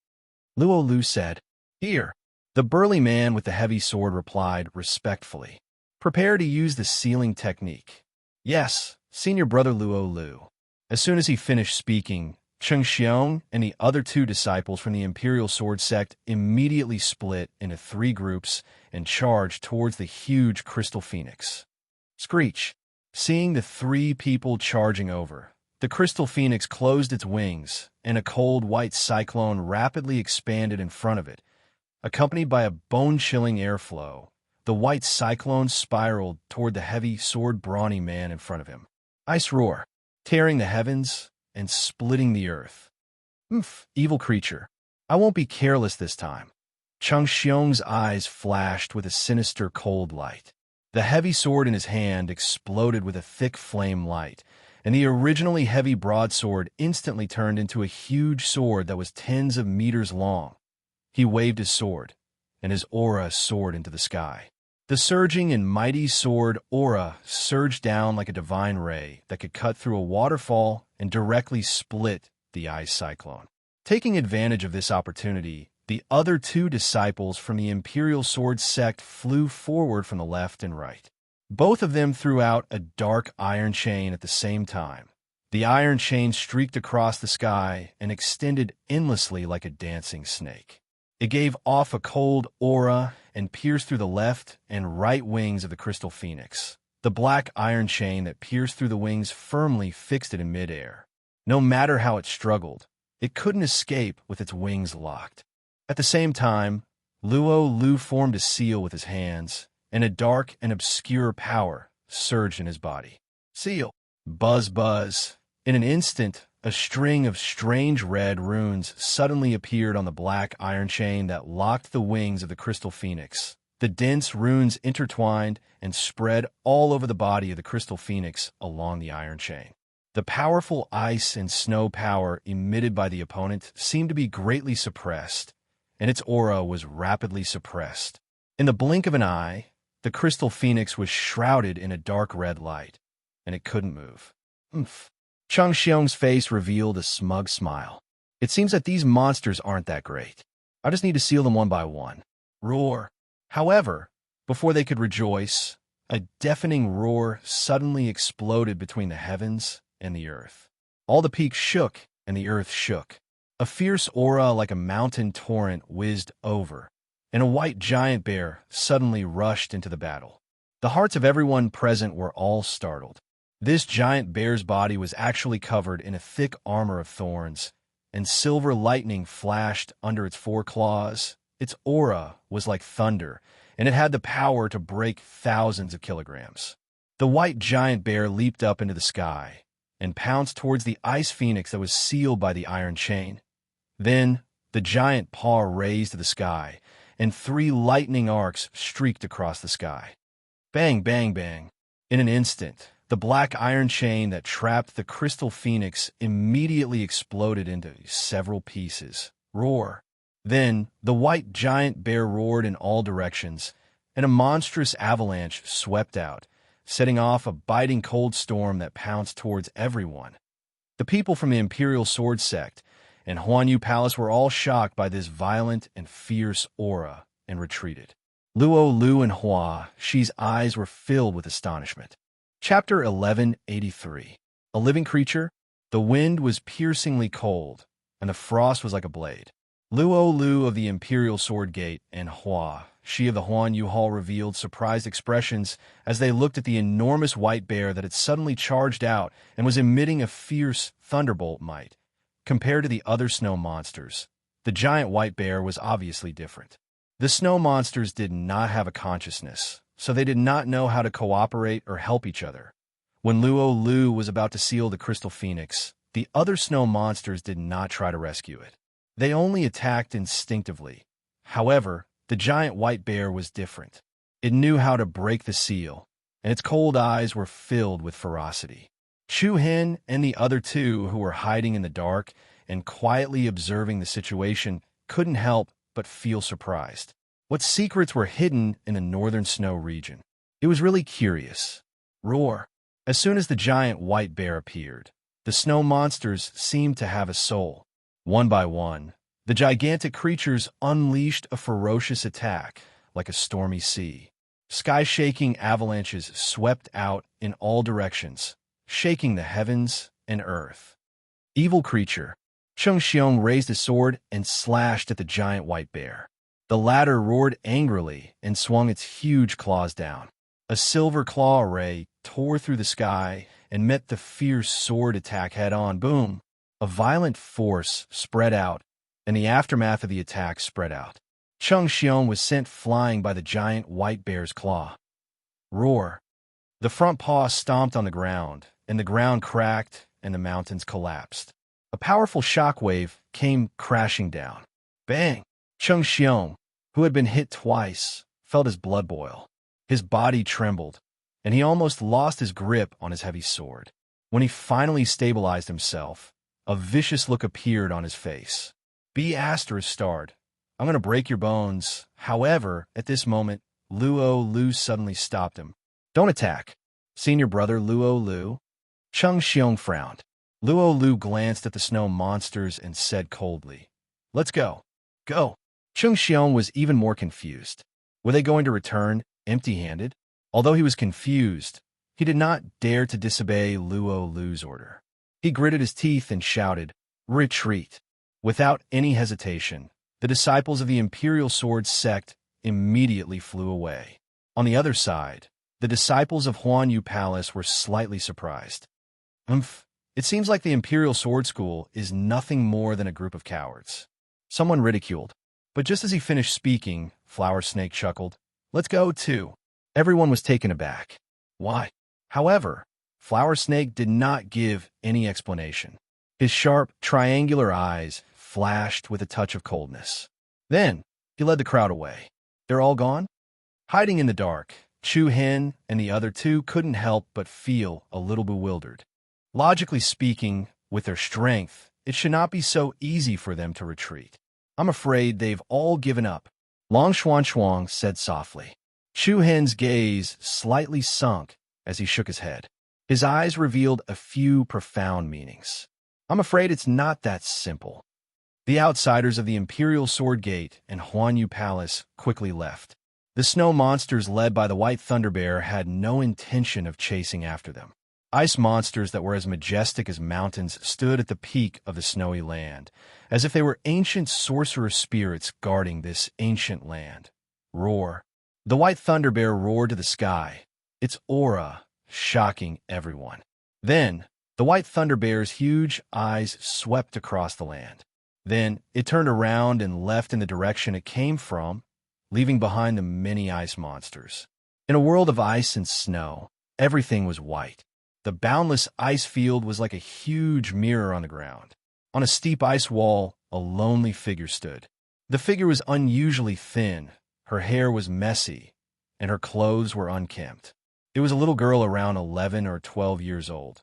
Luo Lu said. Here. The burly man with the heavy sword replied respectfully. Prepare to use the sealing technique. Yes, senior brother Luo Lu. As soon as he finished speaking, Cheng Xiong and the other two disciples from the Imperial Sword sect immediately split into 3 groups and charged towards the huge crystal phoenix. Screech. Seeing the 3 people charging over, the crystal phoenix closed its wings, and a cold white cyclone rapidly expanded in front of it. Accompanied by a bone-chilling airflow, the white cyclone spiraled toward the heavy sword brawny man in front of him. Ice roar, tearing the heavens and splitting the earth. Evil creature. I won't be careless this time. Cheng Xiong's eyes flashed with a sinister cold light. The heavy sword in his hand exploded with a thick flame light, and the originally heavy broadsword instantly turned into a huge sword that was tens of meters long. He waved his sword, and his aura soared into the sky. The surging and mighty sword aura surged down like a divine ray that could cut through a waterfall and directly split the ice cyclone. Taking advantage of this opportunity, the other 2 disciples from the Imperial Sword sect flew forward from the left and right. Both of them threw out a dark iron chain at the same time. The iron chain streaked across the sky and extended endlessly like a dancing snake. It gave off a cold aura and pierced through the left and right wings of the crystal phoenix. The black iron chain that pierced through the wings firmly fixed it in midair. No matter how it struggled, it couldn't escape with its wings locked. At the same time, Luo Lu formed a seal with his hands, and a dark and obscure power surged in his body. Seal. Buzz, buzz. In an instant, a string of strange red runes suddenly appeared on the black iron chain that locked the wings of the crystal phoenix. The dense runes intertwined and spread all over the body of the crystal phoenix along the iron chain. The powerful ice and snow power emitted by the opponent seemed to be greatly suppressed, and its aura was rapidly suppressed. In the blink of an eye, the crystal phoenix was shrouded in a dark red light, and it couldn't move. Cheng Xiong's face revealed a smug smile. It seems that these monsters aren't that great. I just need to seal them one by one. Roar. However, before they could rejoice, a deafening roar suddenly exploded between the heavens and the earth. All the peaks shook, and the earth shook. A fierce aura like a mountain torrent whizzed over, and a white giant bear suddenly rushed into the battle. The hearts of everyone present were all startled. This giant bear's body was actually covered in a thick armor of thorns, and silver lightning flashed under its 4 claws. Its aura was like thunder, and it had the power to break thousands of kilograms. The white giant bear leaped up into the sky and pounced towards the ice phoenix that was sealed by the iron chain. Then, the giant paw raised to the sky, and 3 lightning arcs streaked across the sky. Bang, bang, bang. In an instant, the black iron chain that trapped the crystal phoenix immediately exploded into several pieces. Roar. Then, the white giant bear roared in all directions, and a monstrous avalanche swept out, setting off a biting cold storm that pounced towards everyone. The people from the Imperial Sword Sect and Huan Yu Palace were all shocked by this violent and fierce aura and retreated. Luo Lu and Hua Shi's eyes were filled with astonishment. Chapter 1183. A living creature? The wind was piercingly cold, and the frost was like a blade. Luo Lu of the Imperial Sword Gate and Hua Shi of the Huan Yu Hall revealed surprised expressions as they looked at the enormous white bear that had suddenly charged out and was emitting a fierce thunderbolt might. Compared to the other snow monsters, the giant white bear was obviously different. The snow monsters did not have a consciousness, so they did not know how to cooperate or help each other. When Luo Lu was about to seal the Crystal Phoenix, the other snow monsters did not try to rescue it. They only attacked instinctively. However, the giant white bear was different. It knew how to break the seal, and its cold eyes were filled with ferocity. Chu Hin and the other two, who were hiding in the dark and quietly observing the situation, couldn't help but feel surprised. What secrets were hidden in the northern snow region? It was really curious. Roar! As soon as the giant white bear appeared, the snow monsters seemed to have a soul. One by one, the gigantic creatures unleashed a ferocious attack like a stormy sea. Sky-shaking avalanches swept out in all directions, shaking the heavens and earth. Evil creature. Cheng Xiong raised a sword and slashed at the giant white bear. The latter roared angrily and swung its huge claws down. A silver claw ray tore through the sky and met the fierce sword attack head-on. Boom! A violent force spread out, and the aftermath of the attack spread out. Cheng Xiong was sent flying by the giant white bear's claw. Roar! The front paw stomped on the ground, and the ground cracked and the mountains collapsed. A powerful shockwave came crashing down. Bang! Cheng Xiong, who had been hit twice, felt his blood boil. His body trembled, and he almost lost his grip on his heavy sword. When he finally stabilized himself, a vicious look appeared on his face. Be starred. I'm going to break your bones. However, at this moment, Luo Lu suddenly stopped him. Don't attack. Senior brother Luo Lu. Cheng Xiong frowned. Luo Lu glanced at the snow monsters and said coldly, Let's go. Go. Cheng Xiong was even more confused. Were they going to return empty-handed? Although he was confused, he did not dare to disobey Luo Lu's order. He gritted his teeth and shouted, Retreat. Without any hesitation, the disciples of the Imperial Sword Sect immediately flew away. On the other side, the disciples of Huan Yu Palace were slightly surprised. It seems like the Imperial Sword School is nothing more than a group of cowards. Someone ridiculed. But just as he finished speaking, Flower Snake chuckled, Let's go, too. Everyone was taken aback. Why? However, Flower Snake did not give any explanation. His sharp, triangular eyes flashed with a touch of coldness. Then, he led the crowd away. They're all gone? Hiding in the dark, Chu Hin and the other two couldn't help but feel a little bewildered. Logically speaking, with their strength, it should not be so easy for them to retreat. I'm afraid they've all given up, Long Xuan said softly. Chu Hin's gaze slightly sunk as he shook his head. His eyes revealed a few profound meanings. I'm afraid it's not that simple. The outsiders of the Imperial Sword Gate and Huan Yu Palace quickly left. The snow monsters led by the White Thunder Bear had no intention of chasing after them. Ice monsters that were as majestic as mountains stood at the peak of the snowy land, as if they were ancient sorcerer spirits guarding this ancient land. Roar. The White Thunder Bear roared to the sky, its aura shocking everyone. Then, the White Thunder Bear's huge eyes swept across the land. Then, it turned around and left in the direction it came from, leaving behind the many ice monsters. In a world of ice and snow, everything was white. The boundless ice field was like a huge mirror on the ground. On a steep ice wall, a lonely figure stood. The figure was unusually thin, her hair was messy, and her clothes were unkempt. It was a little girl around 11 or 12 years old.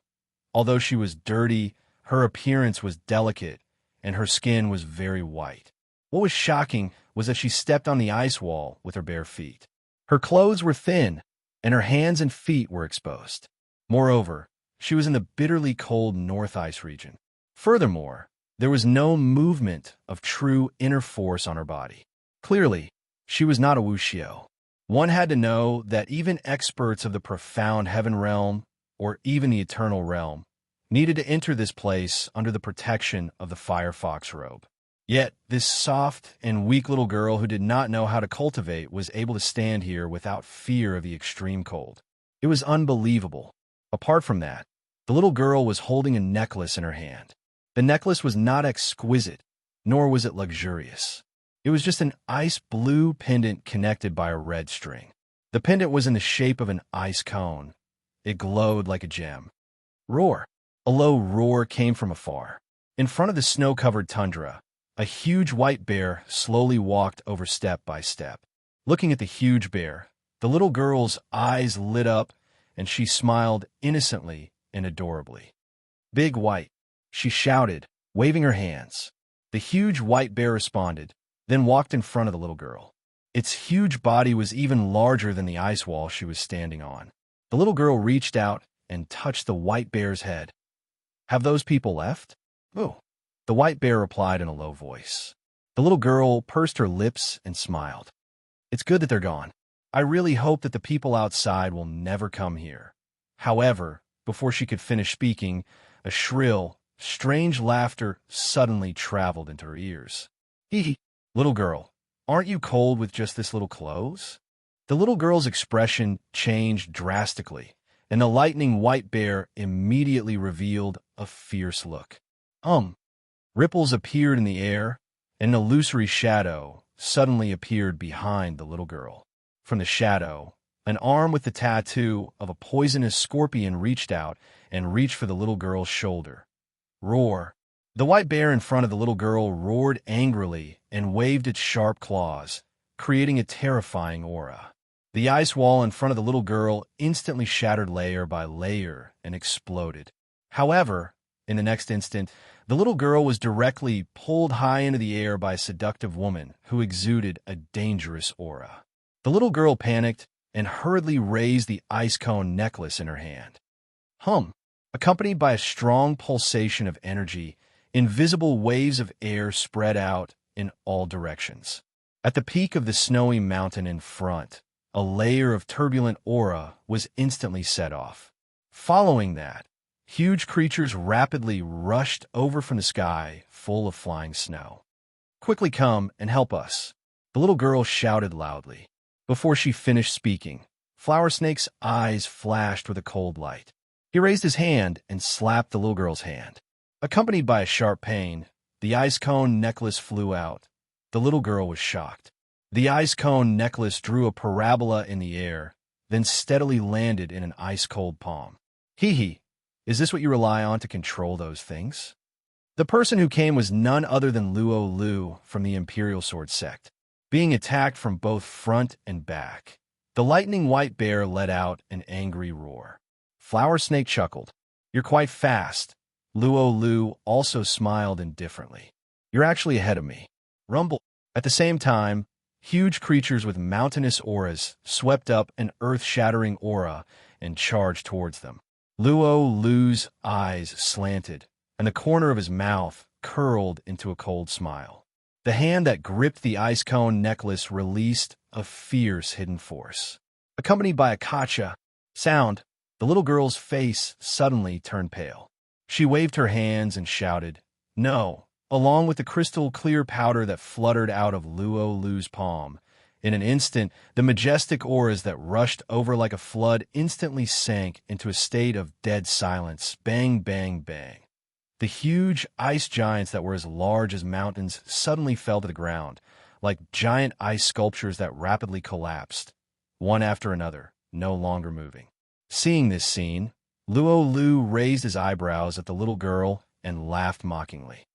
Although she was dirty, her appearance was delicate, and her skin was very white. What was shocking was that she stepped on the ice wall with her bare feet. Her clothes were thin, and her hands and feet were exposed. Moreover, she was in the bitterly cold North Ice region. Furthermore, there was no movement of true inner force on her body. Clearly, she was not a wuxio. One had to know that even experts of the profound heaven realm, or even the eternal realm, needed to enter this place under the protection of the firefox robe. Yet, this soft and weak little girl who did not know how to cultivate was able to stand here without fear of the extreme cold. It was unbelievable. Apart from that, the little girl was holding a necklace in her hand. The necklace was not exquisite, nor was it luxurious. It was just an ice blue pendant connected by a red string. The pendant was in the shape of an ice cone. It glowed like a gem. Roar! A low roar came from afar. In front of the snow-covered tundra, a huge white bear slowly walked over step by step. Looking at the huge bear, the little girl's eyes lit up, and she smiled innocently and adorably. "Big White," she shouted, waving her hands. The huge white bear responded, then walked in front of the little girl. Its huge body was even larger than the ice wall she was standing on. The little girl reached out and touched the white bear's head. "Have those people left?" "Oh," the white bear replied in a low voice. The little girl pursed her lips and smiled. "It's good that they're gone. I really hope that the people outside will never come here." However, before she could finish speaking, a shrill, strange laughter suddenly traveled into her ears. "Hee hee, little girl, aren't you cold with just this little clothes?" The little girl's expression changed drastically, and the lightning white bear immediately revealed a fierce look. Ripples appeared in the air, and an illusory shadow suddenly appeared behind the little girl. From the shadow, an arm with the tattoo of a poisonous scorpion reached out and reached for the little girl's shoulder. Roar! The white bear in front of the little girl roared angrily and waved its sharp claws, creating a terrifying aura. The ice wall in front of the little girl instantly shattered layer by layer and exploded. However, in the next instant, the little girl was directly pulled high into the air by a seductive woman who exuded a dangerous aura. The little girl panicked and hurriedly raised the ice cone necklace in her hand. Accompanied by a strong pulsation of energy, invisible waves of air spread out in all directions. At the peak of the snowy mountain in front, a layer of turbulent aura was instantly set off. Following that, huge creatures rapidly rushed over from the sky full of flying snow. "Quickly come and help us," the little girl shouted loudly. Before she finished speaking, Flower Snake's eyes flashed with a cold light. He raised his hand and slapped the little girl's hand. Accompanied by a sharp pain, the ice cone necklace flew out. The little girl was shocked. The ice cone necklace drew a parabola in the air, then steadily landed in an ice-cold palm. "Hee hee, is this what you rely on to control those things?" The person who came was none other than Luo Lu from the Imperial Sword sect, being attacked from both front and back. The lightning white bear let out an angry roar. Flower Snake chuckled. "You're quite fast." Luo Lu also smiled indifferently. "You're actually ahead of me." Rumble. At the same time, huge creatures with mountainous auras swept up an earth-shattering aura and charged towards them. Luo Lu's eyes slanted, and the corner of his mouth curled into a cold smile. The hand that gripped the ice cone necklace released a fierce hidden force. Accompanied by a kacha sound, the little girl's face suddenly turned pale. She waved her hands and shouted, "No!" along with the crystal-clear powder that fluttered out of Luo Lu's palm. In an instant, the majestic auras that rushed over like a flood instantly sank into a state of dead silence. Bang, bang, bang. The huge ice giants that were as large as mountains suddenly fell to the ground, like giant ice sculptures that rapidly collapsed, one after another, no longer moving. Seeing this scene, Luo Lu raised his eyebrows at the little girl and laughed mockingly.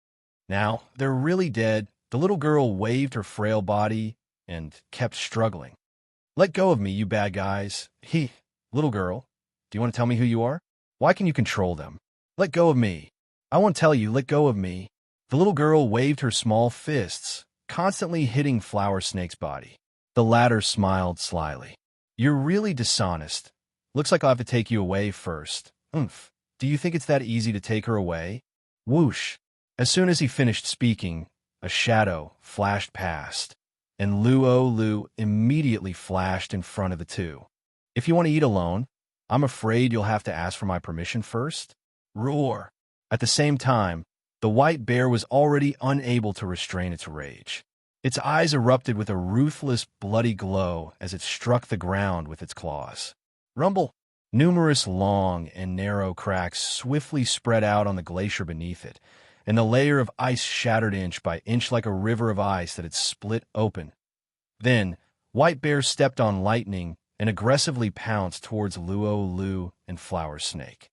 "Now, they're really dead." The little girl waved her frail body and kept struggling. "Let go of me, you bad guys." Little girl, do you want to tell me who you are? Why can you control them? Let go of me. I won't tell you, let go of me." The little girl waved her small fists, constantly hitting Flower Snake's body. The latter smiled slyly. You're really dishonest. Looks like I'll have to take you away first. Oomph. Do you think it's that easy to take her away? Whoosh. As soon as he finished speaking, a shadow flashed past, and Luo immediately flashed in front of the two. If you want to eat alone, I'm afraid you'll have to ask for my permission first. Roar. At the same time, the white bear was already unable to restrain its rage. Its eyes erupted with a ruthless, bloody glow as it struck the ground with its claws. Rumble! Numerous long and narrow cracks swiftly spread out on the glacier beneath it, and the layer of ice shattered inch by inch like a river of ice that had split open. Then, White Bear stepped on Lightning and aggressively pounced towards Luo and Flower Snake.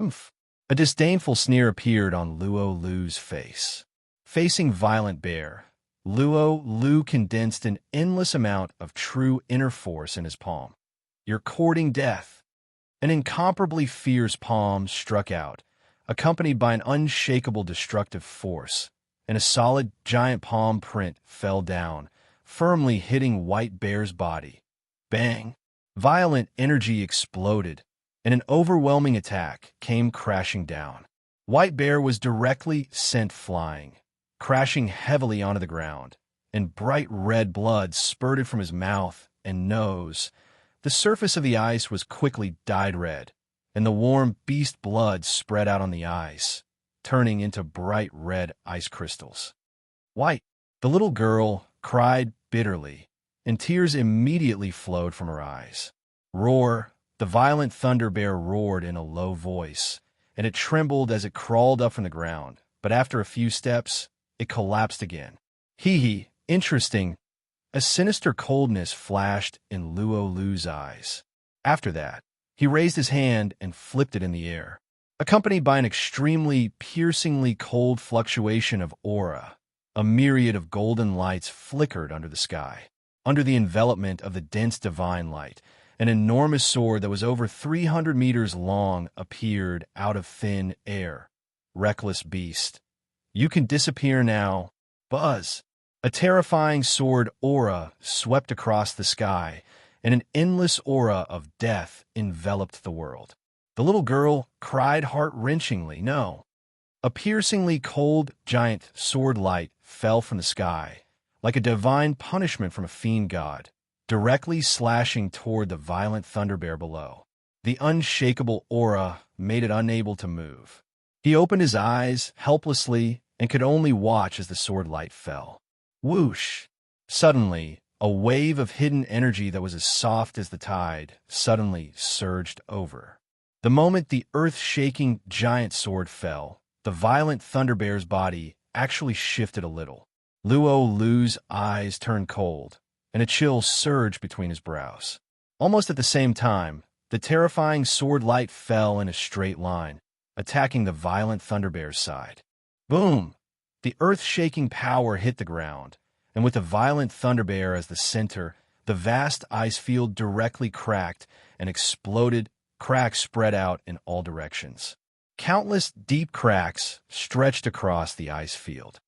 Oomph! A disdainful sneer appeared on Luo's face. Facing Violent Bear, Luo condensed an endless amount of true inner force in his palm. You're courting death. An incomparably fierce palm struck out, accompanied by an unshakable destructive force, and a solid giant palm print fell down, firmly hitting White Bear's body. Bang! Violent energy exploded, and an overwhelming attack came crashing down. White Bear was directly sent flying, crashing heavily onto the ground, and bright red blood spurted from his mouth and nose. The surface of the ice was quickly dyed red, and the warm beast blood spread out on the ice, turning into bright red ice crystals. White, the little girl, cried bitterly, and tears immediately flowed from her eyes. Roar, the violent thunder bear roared in a low voice, and it trembled as it crawled up from the ground, but after a few steps, it collapsed again. Hee, interesting. A sinister coldness flashed in Luo's eyes. After that, he raised his hand and flipped it in the air, accompanied by an extremely, piercingly cold fluctuation of aura. A myriad of golden lights flickered under the sky. Under the envelopment of the dense divine light, an enormous sword that was over 300 meters long appeared out of thin air. Reckless beast. You can disappear now. Buzz. A terrifying sword aura swept across the sky, and an endless aura of death enveloped the world. The little girl cried heart-wrenchingly, no. A piercingly cold, giant sword light fell from the sky, like a divine punishment from a fiend god, directly slashing toward the violent thunder bear below. The unshakable aura made it unable to move. He opened his eyes helplessly and could only watch as the sword light fell. Whoosh! Suddenly, a wave of hidden energy that was as soft as the tide suddenly surged over. The moment the earth-shaking giant sword fell, the violent thunder bear's body actually shifted a little. Luo's eyes turned cold, and a chill surged between his brows. Almost at the same time, the terrifying sword light fell in a straight line, attacking the violent thunder bear's side. Boom! The earth-shaking power hit the ground, and with the violent thunder bear as the center, the vast ice field directly cracked and exploded. Cracks spread out in all directions. Countless deep cracks stretched across the ice field.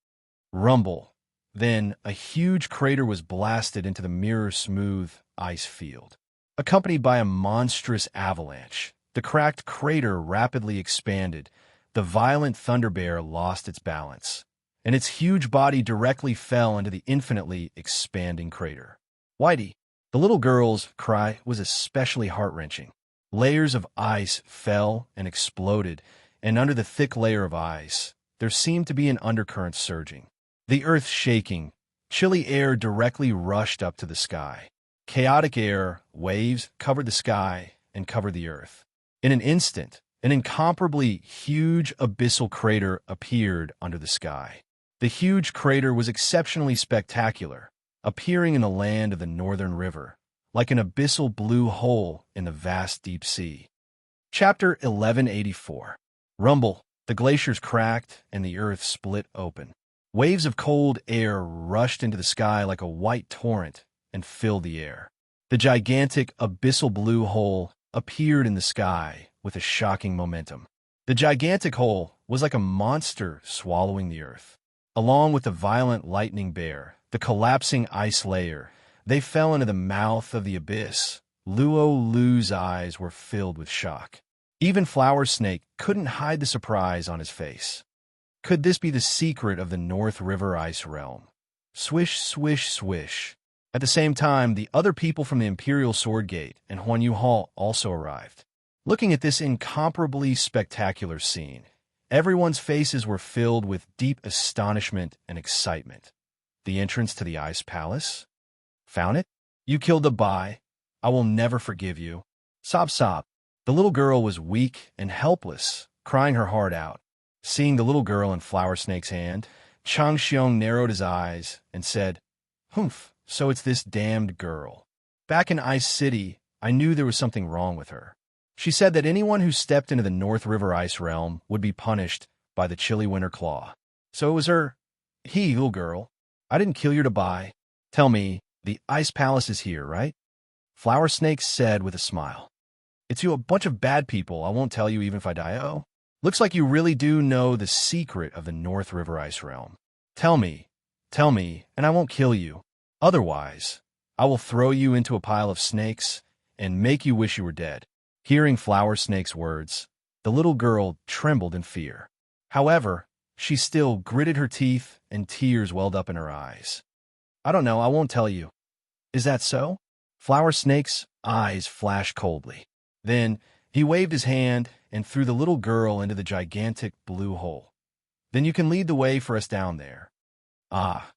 Rumble. Then a huge crater was blasted into the mirror-smooth ice field. Accompanied by a monstrous avalanche, the cracked crater rapidly expanded. The violent thunder bear lost its balance, and its huge body directly fell into the infinitely expanding crater. Whitey, the little girl's cry was especially heart-wrenching. Layers of ice fell and exploded, and under the thick layer of ice, there seemed to be an undercurrent surging. The earth shaking, chilly air directly rushed up to the sky. Chaotic air, waves covered the sky and covered the earth. In an instant, an incomparably huge abyssal crater appeared under the sky. The huge crater was exceptionally spectacular, appearing in the land of the Northern River, like an abyssal blue hole in the vast deep sea. Chapter 1184. Rumble. The glaciers cracked and the earth split open. Waves of cold air rushed into the sky like a white torrent and filled the air. The gigantic abyssal blue hole appeared in the sky with a shocking momentum. The gigantic hole was like a monster swallowing the earth. Along with the violent lightning bear, the collapsing ice layer, they fell into the mouth of the abyss, Luo Lu's eyes were filled with shock. Even Flower Snake couldn't hide the surprise on his face. Could this be the secret of the North River Ice Realm? Swish, swish, swish. At the same time, the other people from the Imperial Sword Gate and Huanyu Hall also arrived. Looking at this incomparably spectacular scene, everyone's faces were filled with deep astonishment and excitement. The entrance to the Ice Palace? Found it? You killed the Bai. I will never forgive you. Sob, sob. The little girl was weak and helpless, crying her heart out. Seeing the little girl in Flower Snake's hand, Chang Xiong narrowed his eyes and said, "Humph, so it's this damned girl. Back in Ice City, I knew there was something wrong with her. She said that anyone who stepped into the North River Ice Realm would be punished by the chilly winter claw. So it was her. Little girl. I didn't kill you to buy. Tell me, the Ice Palace is here, right?" Flower Snake said with a smile. "It's you a bunch of bad people. I won't tell you even if I die. Oh, looks like you really do know the secret of the North River Ice Realm. Tell me, and I won't kill you. Otherwise, I will throw you into a pile of snakes and make you wish you were dead." Hearing Flower Snake's words, the little girl trembled in fear. However, she still gritted her teeth and tears welled up in her eyes. "I don't know, I won't tell you." "Is that so?" Flower Snake's eyes flashed coldly. Then he waved his hand and threw the little girl into the gigantic blue hole. "Then you can lead the way for us down there." Ah,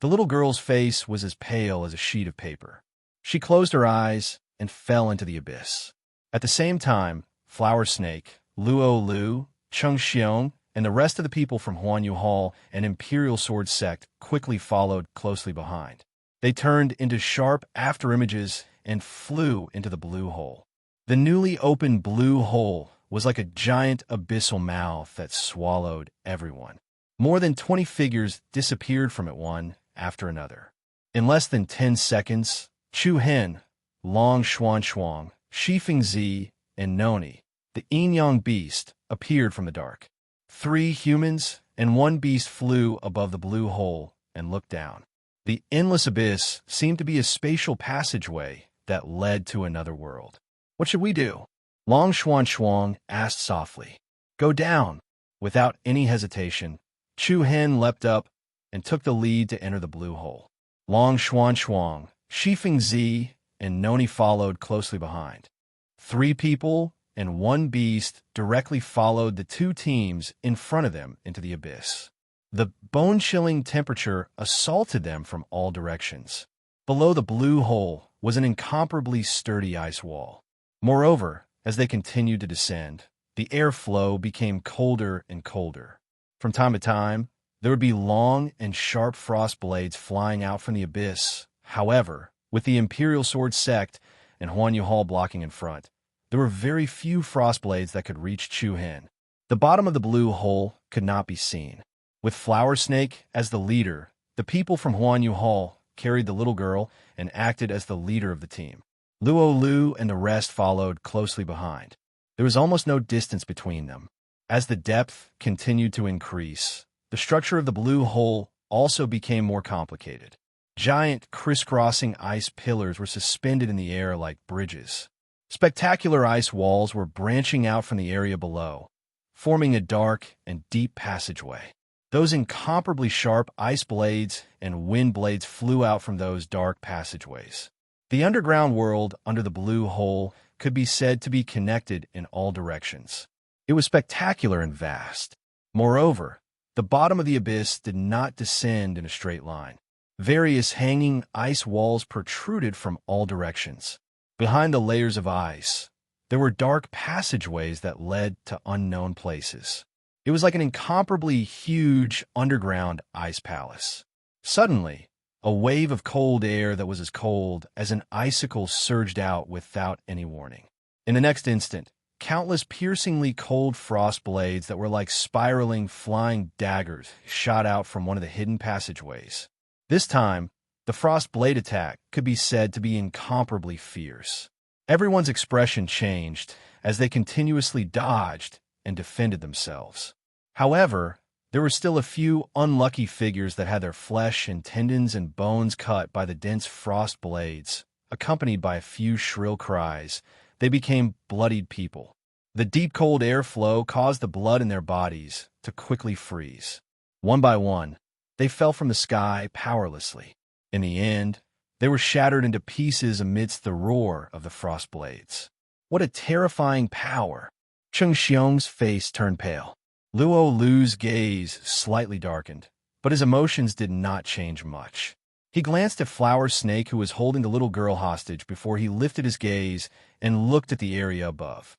the little girl's face was as pale as a sheet of paper. She closed her eyes and fell into the abyss. At the same time, Flower Snake, Luo Lu, Cheng Xiong, and the rest of the people from Huanyu Hall and Imperial Sword Sect quickly followed closely behind. They turned into sharp afterimages and flew into the blue hole. The newly opened blue hole was like a giant abyssal mouth that swallowed everyone. More than 20 figures disappeared from it one after another. In less than 10 seconds, Chu Hen, Long Xuan Shuang, Shifeng Zi, and Noni, the yin-yang beast, appeared from the dark. 3 humans and 1 beast flew above the blue hole and looked down. The endless abyss seemed to be a spatial passageway that led to another world. "What should we do?" Long Xuan Shuang asked softly. "Go down." Without any hesitation, Chu Hen leapt up and took the lead to enter the blue hole. Long Xuan Shuang, Shifeng Zi, and Noni followed closely behind. 3 people and 1 beast directly followed the 2 teams in front of them into the abyss. The bone-chilling temperature assaulted them from all directions. Below the blue hole was an incomparably sturdy ice wall. Moreover, as they continued to descend, the airflow became colder and colder. From time to time, there would be long and sharp frost blades flying out from the abyss. However, with the Imperial Sword Sect and Huanyu Hall blocking in front, there were very few frost blades that could reach Chu Hen. The bottom of the blue hole could not be seen. With Flower Snake as the leader, the people from Huanyu Hall carried the little girl and acted as the leader of the team. Luo Lu and the rest followed closely behind. There was almost no distance between them. As the depth continued to increase, the structure of the blue hole also became more complicated. Giant crisscrossing ice pillars were suspended in the air like bridges. Spectacular ice walls were branching out from the area below, forming a dark and deep passageway. Those incomparably sharp ice blades and wind blades flew out from those dark passageways. The underground world under the blue hole could be said to be connected in all directions. It was spectacular and vast. Moreover, the bottom of the abyss did not descend in a straight line. Various hanging ice walls protruded from all directions. Behind the layers of ice, there were dark passageways that led to unknown places. It was like an incomparably huge underground ice palace. Suddenly, a wave of cold air that was as cold as an icicle surged out without any warning. In the next instant, countless piercingly cold frost blades that were like spiraling flying daggers shot out from one of the hidden passageways. This time, the frost blade attack could be said to be incomparably fierce. Everyone's expression changed as they continuously dodged and defended themselves. However, there were still a few unlucky figures that had their flesh and tendons and bones cut by the dense frost blades, accompanied by a few shrill cries. They became bloodied people. The deep cold airflow caused the blood in their bodies to quickly freeze. One by one, they fell from the sky powerlessly. In the end, they were shattered into pieces amidst the roar of the frost blades. What a terrifying power! Cheng Xiong's face turned pale. Luo Lu's gaze slightly darkened, but his emotions did not change much. He glanced at Flower Snake, who was holding the little girl hostage, before he lifted his gaze and looked at the area above.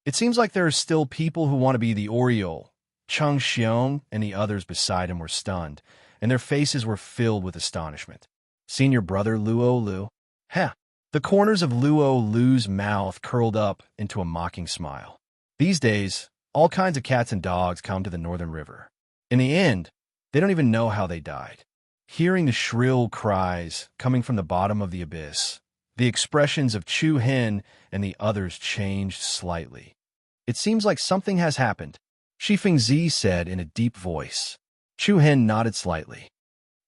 It seems like there are still people who want to be the Oriole. Cheng Xiong and the others beside him were stunned, and their faces were filled with astonishment. Senior brother Luo Lu? Heh! The corners of Luo Lu's mouth curled up into a mocking smile. These days, all kinds of cats and dogs come to the Northern River. In the end, they don't even know how they died. Hearing the shrill cries coming from the bottom of the abyss, the expressions of Chu Hen and the others changed slightly. It seems like something has happened, Shi Fengzi said in a deep voice. Chu Hen nodded slightly.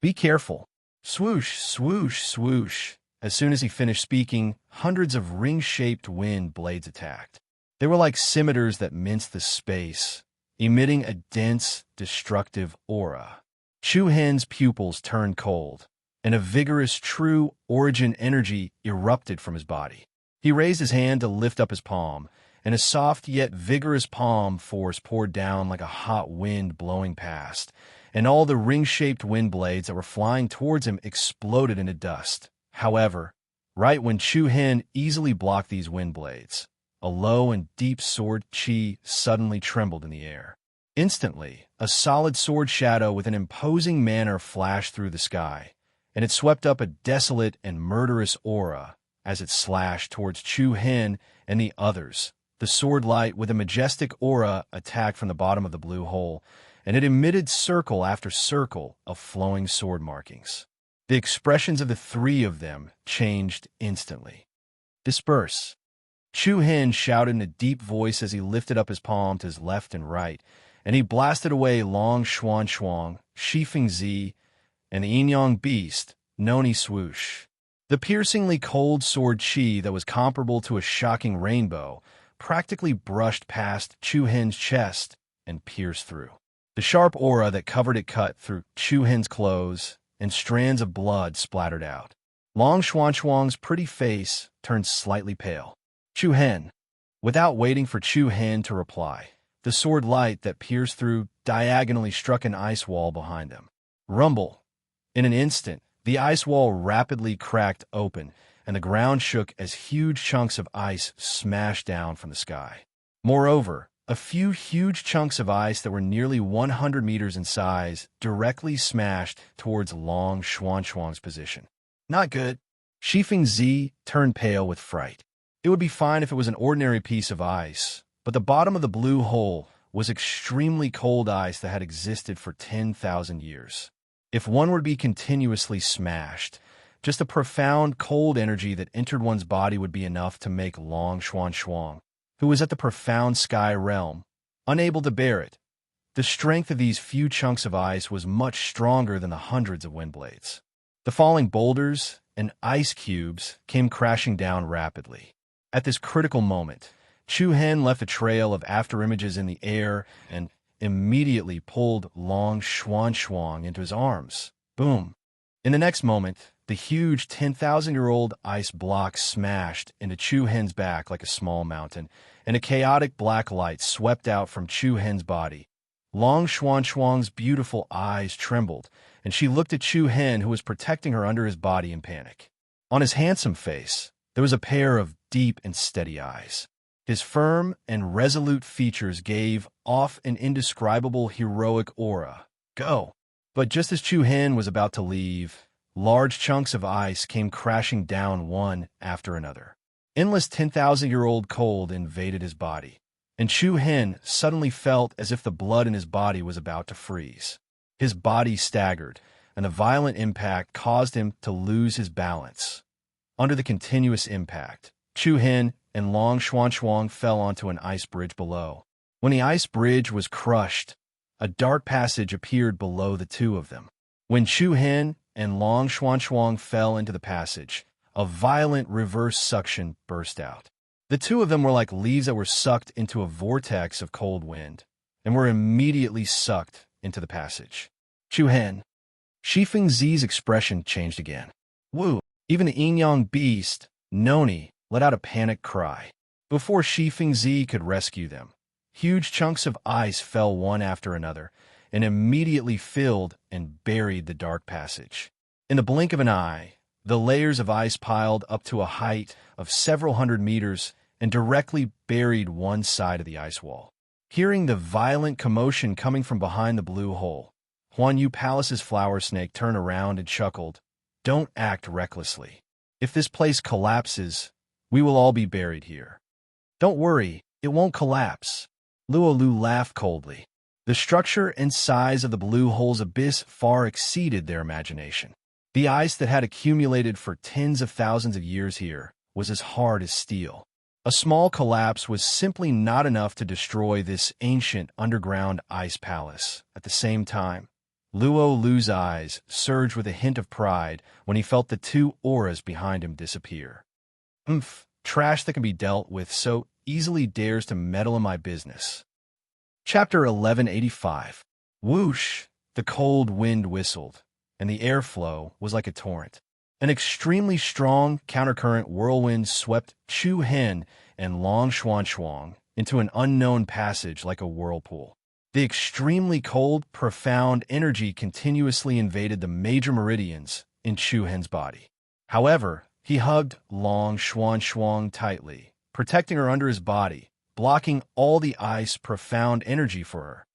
Be careful. Swoosh, swoosh, swoosh. As soon as he finished speaking, hundreds of ring-shaped wind blades attacked. They were like scimitars that minced the space, emitting a dense, destructive aura. Chu Hen's pupils turned cold, and a vigorous, true origin energy erupted from his body. He raised his hand to lift up his palm, and a soft yet vigorous palm force poured down like a hot wind blowing past, and all the ring-shaped wind blades that were flying towards him exploded into dust. However, right when Chu Hen easily blocked these wind blades, a low and deep sword chi suddenly trembled in the air. Instantly, a solid sword shadow with an imposing manner flashed through the sky, and it swept up a desolate and murderous aura as it slashed towards Chu Hen and the others. The sword light with a majestic aura attacked from the bottom of the blue hole, and it emitted circle after circle of flowing sword markings. The expressions of the three of them changed instantly. Disperse. Chu Hen shouted in a deep voice as he lifted up his palm to his left and right, and he blasted away Long Xuan Xuang, Shi Fengzi, and the Yin-Yang beast, Noni Swoosh. The piercingly cold sword chi that was comparable to a shocking rainbow practically brushed past Chu Hen's chest and pierced through. The sharp aura that covered it cut through Chu Hen's clothes, and strands of blood splattered out. Long Xuan Xuang's pretty face turned slightly pale. Chu Hen. Without waiting for Chu Hen to reply, the sword light that pierced through diagonally struck an ice wall behind them. Rumble. In an instant, the ice wall rapidly cracked open, and the ground shook as huge chunks of ice smashed down from the sky. Moreover, a few huge chunks of ice that were nearly 100 meters in size directly smashed towards Long Xuan Xuang's position. Not good. Shi Fengzi turned pale with fright. It would be fine if it was an ordinary piece of ice, but the bottom of the blue hole was extremely cold ice that had existed for 10,000 years. If one were to be continuously smashed, just the profound cold energy that entered one's body would be enough to make Long Xuan Xuang, who was at the profound sky realm, unable to bear it. The strength of these few chunks of ice was much stronger than the hundreds of wind blades. The falling boulders and ice cubes came crashing down rapidly. At this critical moment, Chu Hen left a trail of afterimages in the air and immediately pulled Long Xuan Xuang into his arms. Boom! In the next moment, the huge 10,000-year-old ice block smashed into Chu Hen's back like a small mountain, and a chaotic black light swept out from Chu Hen's body. Long Xuan Xuang's beautiful eyes trembled, and she looked at Chu Hen, who was protecting her under his body in panic. On his handsome face, there was a pair of deep and steady eyes. His firm and resolute features gave off an indescribable heroic aura. Go! But just as Chu Hen was about to leave, large chunks of ice came crashing down one after another. Endless 10,000-year-old cold invaded his body, and Chu Hen suddenly felt as if the blood in his body was about to freeze. His body staggered, and a violent impact caused him to lose his balance. Under the continuous impact, Chu Hen and Long Xuan Xuang fell onto an ice bridge below. When the ice bridge was crushed, a dark passage appeared below the two of them. When Chu Hen and Long Xuan Xuang fell into the passage, a violent reverse suction burst out. The two of them were like leaves that were sucked into a vortex of cold wind, and were immediately sucked into the passage. Chu-hen. Shifeng Zi's expression changed again. Woo! Even the yin-yang beast, Noni, let out a panicked cry. Before Shifeng Zi could rescue them, huge chunks of ice fell one after another, and immediately filled and buried the dark passage. In the blink of an eye, the layers of ice piled up to a height of several hundred meters and directly buried one side of the ice wall. Hearing the violent commotion coming from behind the blue hole, Huan Yu Palace's flower snake turned around and chuckled. Don't act recklessly. If this place collapses, we will all be buried here. Don't worry, it won't collapse. Luo Lu laughed coldly. The structure and size of the blue hole's abyss far exceeded their imagination. The ice that had accumulated for tens of thousands of years here was as hard as steel. A small collapse was simply not enough to destroy this ancient underground ice palace. At the same time, Luo Lu's eyes surged with a hint of pride when he felt the two auras behind him disappear. Trash that can be dealt with so easily dares to meddle in my business. Chapter 1185. Whoosh! The cold wind whistled, and the airflow was like a torrent. An extremely strong countercurrent whirlwind swept Chu-hen and Long Xuan into an unknown passage like a whirlpool. The extremely cold, profound energy continuously invaded the major meridians in Chu-hen's body. However, he hugged Long Xuan tightly, protecting her under his body, blocking all the ice profound energy for her.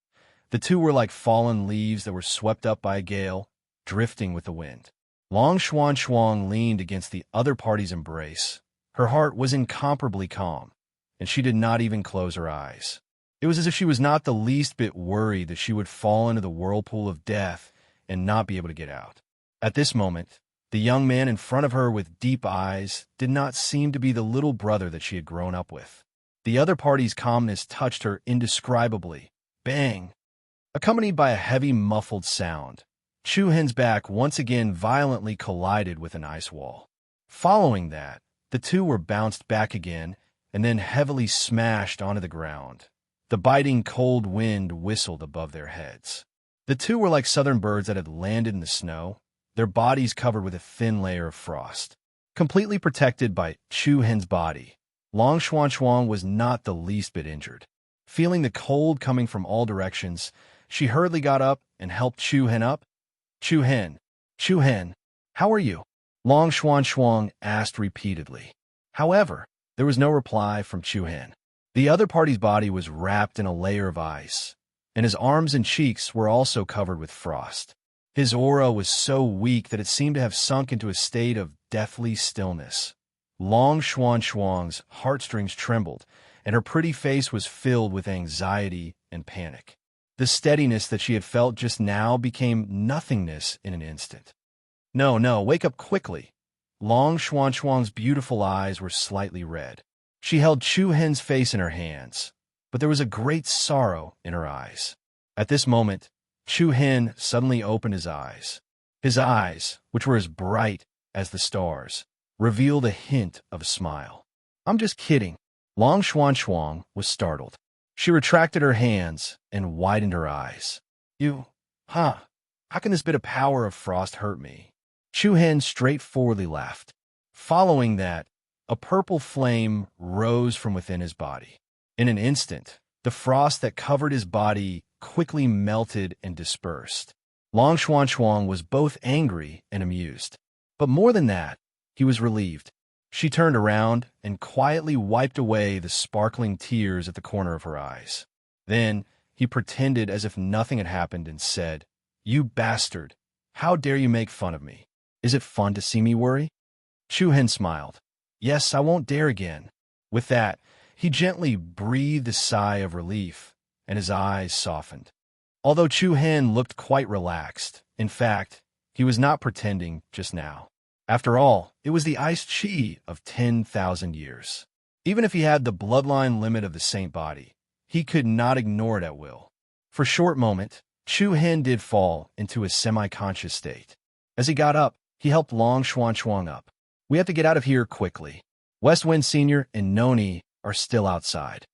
The two were like fallen leaves that were swept up by a gale, drifting with the wind. Long Xuan leaned against the other party's embrace. Her heart was incomparably calm, and she did not even close her eyes. It was as if she was not the least bit worried that she would fall into the whirlpool of death and not be able to get out. At this moment, the young man in front of her with deep eyes did not seem to be the little brother that she had grown up with. The other party's calmness touched her indescribably. Bang! Accompanied by a heavy muffled sound, Chu-hen's back once again violently collided with an ice wall. Following that, the two were bounced back again and then heavily smashed onto the ground. The biting cold wind whistled above their heads. The two were like southern birds that had landed in the snow, their bodies covered with a thin layer of frost. Completely protected by Chu-hen's body, Long Xuan was not the least bit injured. Feeling the cold coming from all directions, she hurriedly got up and helped Chu-hen up. Chu-hen, how are you? Long Xuan asked repeatedly. However, there was no reply from Chu-hen. The other party's body was wrapped in a layer of ice, and his arms and cheeks were also covered with frost. His aura was so weak that it seemed to have sunk into a state of deathly stillness. Long Xuan's heartstrings trembled, and her pretty face was filled with anxiety and panic. The steadiness that she had felt just now became nothingness in an instant. No, wake up quickly. Long Xuan's beautiful eyes were slightly red. She held Chu-hen's face in her hands, but there was a great sorrow in her eyes. At this moment, Chu-hen suddenly opened his eyes. His eyes, which were as bright as the stars, revealed a hint of a smile. I'm just kidding. Long Xuan was startled. She retracted her hands and widened her eyes. How can this bit of power of frost hurt me? Chu-hen straightforwardly laughed. Following that, a purple flame rose from within his body. In an instant, the frost that covered his body quickly melted and dispersed. Long Xuan was both angry and amused. But more than that, he was relieved. She turned around and quietly wiped away the sparkling tears at the corner of her eyes. Then he pretended as if nothing had happened and said, "You bastard! How dare you make fun of me? Is it fun to see me worry?" Chu-hen smiled. "Yes, I won't dare again." With that, he gently breathed a sigh of relief, and his eyes softened. Although Chu-hen looked quite relaxed, in fact, he was not pretending just now. After all, it was the iced chi of 10,000 years. Even if he had the bloodline limit of the saint body, he could not ignore it at will. For a short moment, Chu-hen did fall into a semi-conscious state. As he got up, he helped Long Xuan up. We have to get out of here quickly. West Wind Sr. and Noni are still outside.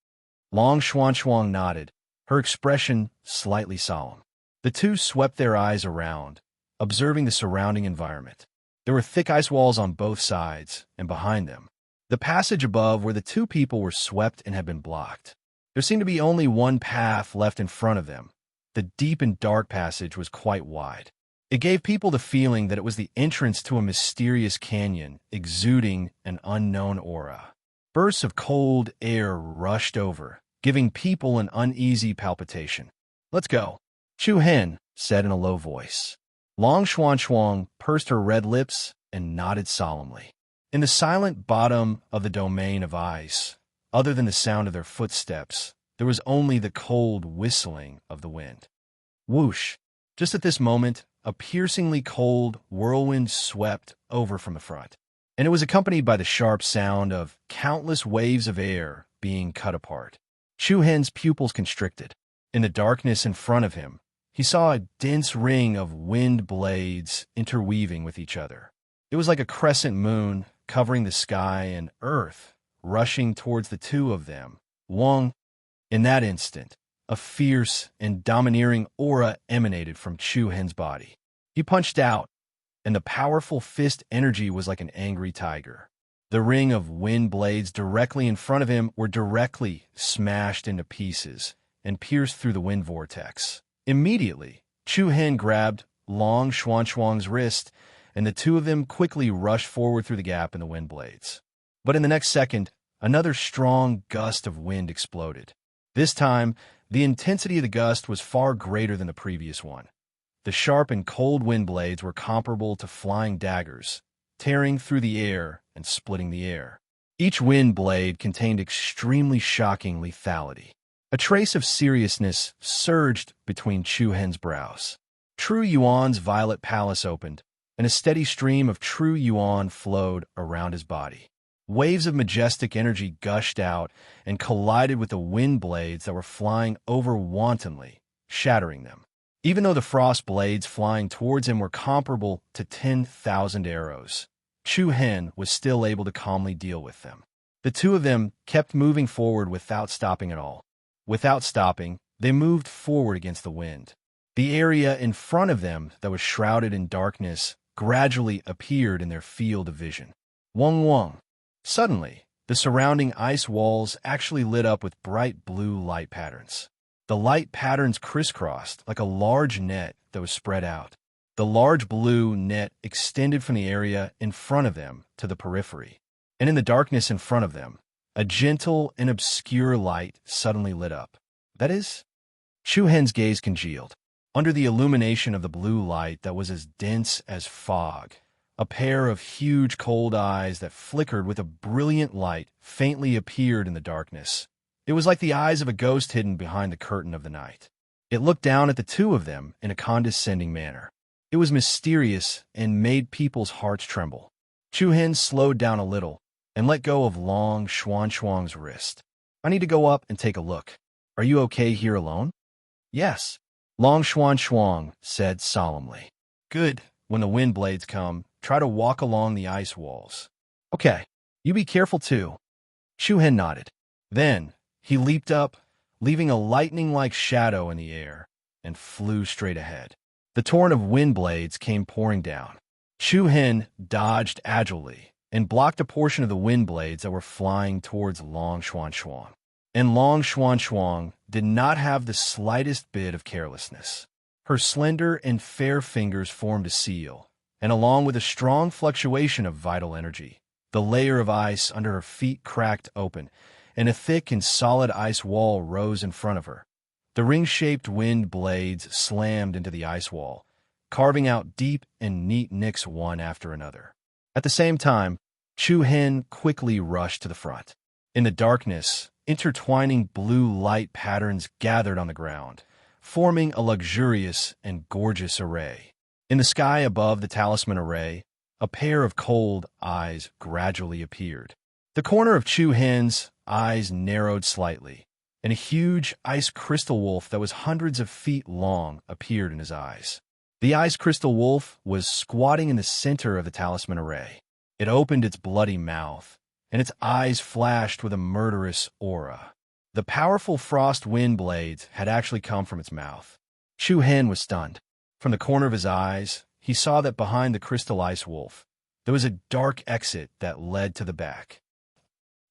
Long Xuan nodded, her expression slightly solemn. The two swept their eyes around, observing the surrounding environment. There were thick ice walls on both sides, and behind them, the passage above where the two people were swept and had been blocked. There seemed to be only one path left in front of them. The deep and dark passage was quite wide. It gave people the feeling that it was the entrance to a mysterious canyon, exuding an unknown aura. Bursts of cold air rushed over, giving people an uneasy palpitation. "Let's go," Chu Hen said in a low voice. Long Xuan pursed her red lips and nodded solemnly. In the silent bottom of the domain of ice, other than the sound of their footsteps, there was only the cold whistling of the wind. Whoosh! Just at this moment, a piercingly cold whirlwind swept over from the front, and it was accompanied by the sharp sound of countless waves of air being cut apart. Chu Hen's pupils constricted. In the darkness in front of him, he saw a dense ring of wind blades interweaving with each other. It was like a crescent moon covering the sky and earth, rushing towards the two of them. Wang. In that instant, a fierce and domineering aura emanated from Chu Hen's body. He punched out, and the powerful fist energy was like an angry tiger. The ring of wind blades directly in front of him were directly smashed into pieces and pierced through the wind vortex. Immediately, Chu Hen grabbed Long Xuan's wrist, and the two of them quickly rushed forward through the gap in the wind blades. But in the next second, another strong gust of wind exploded. This time, the intensity of the gust was far greater than the previous one. The sharp and cold wind blades were comparable to flying daggers, tearing through the air and splitting the air. Each wind blade contained extremely shocking lethality. A trace of seriousness surged between Chu Hen's brows. True Yuan's violet palace opened, and a steady stream of true Yuan flowed around his body. Waves of majestic energy gushed out and collided with the wind blades that were flying over wantonly, shattering them. Even though the frost blades flying towards him were comparable to 10,000 arrows, Chu Hen was still able to calmly deal with them. The two of them kept moving forward without stopping at all. Without stopping, they moved forward against the wind. The area in front of them that was shrouded in darkness gradually appeared in their field of vision. Wang. Suddenly, the surrounding ice walls actually lit up with bright blue light patterns. The light patterns crisscrossed like a large net that was spread out. The large blue net extended from the area in front of them to the periphery, and in the darkness in front of them, a gentle and obscure light suddenly lit up. That is, Chu Hen's gaze congealed. Under the illumination of the blue light that was as dense as fog, a pair of huge cold eyes that flickered with a brilliant light faintly appeared in the darkness. It was like the eyes of a ghost hidden behind the curtain of the night. It looked down at the two of them in a condescending manner. It was mysterious and made people's hearts tremble. Chu Hen slowed down a little and let go of Long Xuan's wrist. "I need to go up and take a look. Are you okay here alone?" "Yes," Long Xuan said solemnly. "Good. When the wind blades come, try to walk along the ice walls." "Okay. You be careful too." Chu Hen nodded. Then he leaped up, leaving a lightning-like shadow in the air, and flew straight ahead. The torrent of wind blades came pouring down. Chu Hen dodged agilely and blocked a portion of the wind blades that were flying towards Long Xuan. And Long Xuan did not have the slightest bit of carelessness. Her slender and fair fingers formed a seal, and along with a strong fluctuation of vital energy, the layer of ice under her feet cracked open, and a thick and solid ice wall rose in front of her. The ring-shaped wind blades slammed into the ice wall, carving out deep and neat nicks one after another. At the same time, Chu Hen quickly rushed to the front. In the darkness, intertwining blue light patterns gathered on the ground, forming a luxurious and gorgeous array. In the sky above the talisman array, a pair of cold eyes gradually appeared. The corner of Chu Hen's eyes narrowed slightly, and a huge ice crystal wolf that was hundreds of feet long appeared in his eyes. The ice crystal wolf was squatting in the center of the talisman array. It opened its bloody mouth, and its eyes flashed with a murderous aura. The powerful frost wind blades had actually come from its mouth. Chu Hen was stunned. From the corner of his eyes, he saw that behind the crystal ice wolf, there was a dark exit that led to the back.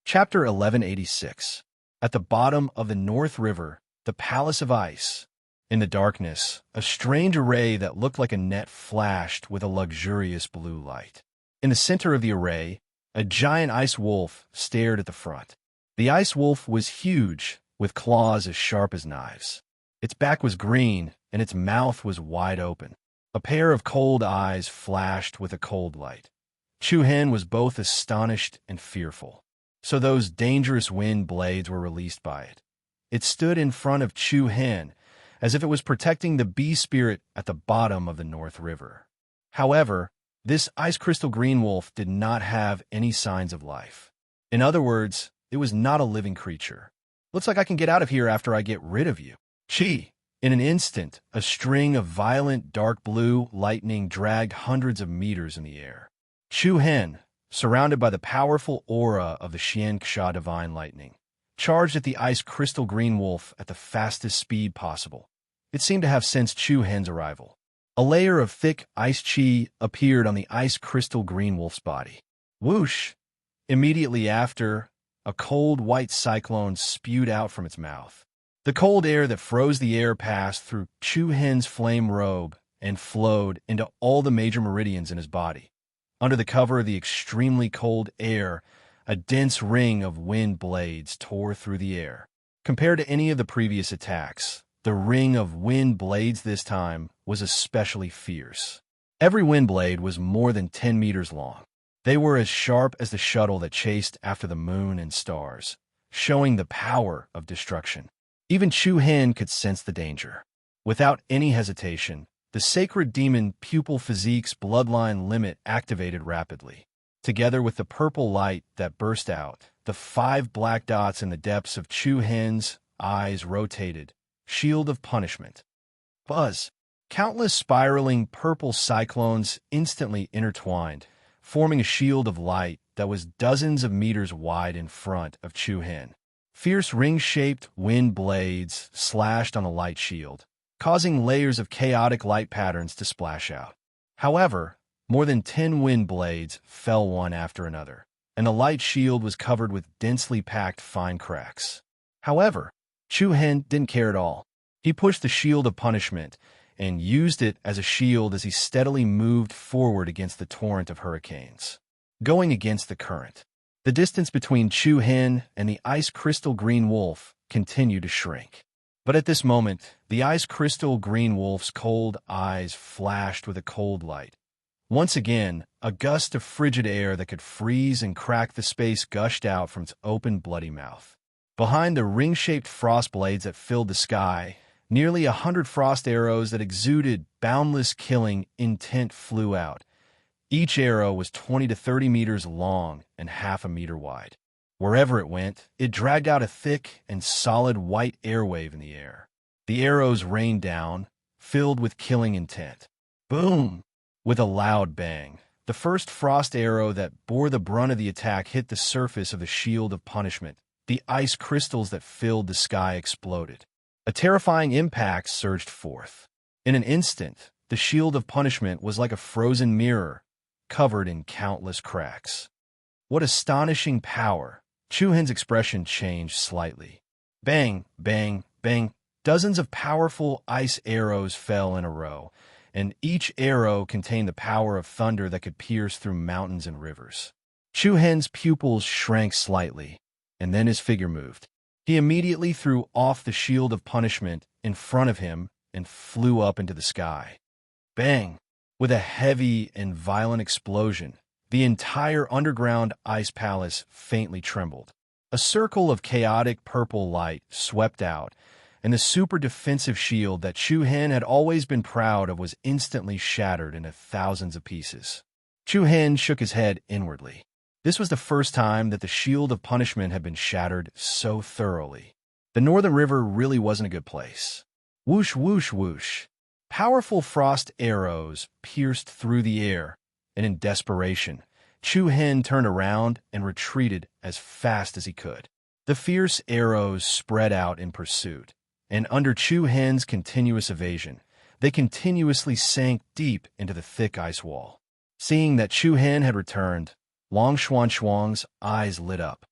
Chapter 1186. At the bottom of the North River, the Palace of Ice. In the darkness, a strange array that looked like a net flashed with a luxurious blue light. In the center of the array, a giant ice wolf stared at the front. The ice wolf was huge, with claws as sharp as knives. Its back was green, and its mouth was wide open. A pair of cold eyes flashed with a cold light. Chu Hen was both astonished and fearful. So those dangerous wind blades were released by it. It stood in front of Chu Hen, as if it was protecting the bee spirit at the bottom of the North River. However, this ice crystal green wolf did not have any signs of life. In other words, it was not a living creature. Looks like I can get out of here after I get rid of you. Chi! In an instant, a string of violent dark blue lightning dragged hundreds of meters in the air. Chu Hen, surrounded by the powerful aura of the Xianxia divine lightning, charged at the ice crystal green wolf at the fastest speed possible. It seemed to have sensed Chu Hen's arrival. A layer of thick ice chi appeared on the ice crystal green wolf's body. Whoosh! Immediately after, a cold white cyclone spewed out from its mouth. The cold air that froze the air passed through Chu Hen's flame robe and flowed into all the major meridians in his body. Under the cover of the extremely cold air, a dense ring of wind blades tore through the air. Compared to any of the previous attacks, the ring of wind blades this time was especially fierce. Every wind blade was more than 10 meters long. They were as sharp as the shuttle that chased after the moon and stars, showing the power of destruction. Even Chu Hen could sense the danger. Without any hesitation, the sacred demon pupil physique's bloodline limit activated rapidly. Together with the purple light that burst out, the 5 black dots in the depths of Chu Hen's eyes rotated. Shield of punishment. Buzz. Countless spiraling purple cyclones instantly intertwined, forming a shield of light that was dozens of meters wide in front of Chu Hen. Fierce ring-shaped wind blades slashed on the light shield, causing layers of chaotic light patterns to splash out. However, more than 10 wind blades fell one after another, and the light shield was covered with densely packed fine cracks. However, Chu Hen didn't care at all. He pushed the shield of punishment and used it as a shield as he steadily moved forward against the torrent of hurricanes. Going against the current, the distance between Chu Hen and the ice crystal green wolf continued to shrink. But at this moment, the ice crystal green wolf's cold eyes flashed with a cold light. Once again, a gust of frigid air that could freeze and crack the space gushed out from its open, bloody mouth. Behind the ring-shaped frost blades that filled the sky, nearly 100 frost arrows that exuded boundless killing intent flew out. Each arrow was 20 to 30 meters long and half a meter wide. Wherever it went, it dragged out a thick and solid white airwave in the air. The arrows rained down, filled with killing intent. Boom! With a loud bang, the first frost arrow that bore the brunt of the attack hit the surface of the shield of punishment. The ice crystals that filled the sky exploded. A terrifying impact surged forth. In an instant, the shield of punishment was like a frozen mirror, covered in countless cracks. What astonishing power! Chu Hen's expression changed slightly. Bang, bang, bang. Dozens of powerful ice arrows fell in a row, and each arrow contained the power of thunder that could pierce through mountains and rivers. Chu Hen's pupils shrank slightly, and then his figure moved. He immediately threw off the shield of punishment in front of him and flew up into the sky. Bang! With a heavy and violent explosion, the entire underground ice palace faintly trembled. A circle of chaotic purple light swept out, and the super defensive shield that Chu Hen had always been proud of was instantly shattered into thousands of pieces. Chu Hen shook his head inwardly. This was the first time that the shield of punishment had been shattered so thoroughly. The Northern River really wasn't a good place. Whoosh, whoosh, whoosh. Powerful frost arrows pierced through the air, and in desperation, Chu Hen turned around and retreated as fast as he could. The fierce arrows spread out in pursuit, and under Chu Hen's continuous evasion, they continuously sank deep into the thick ice wall. Seeing that Chu Hen had returned, Long Xuan's eyes lit up.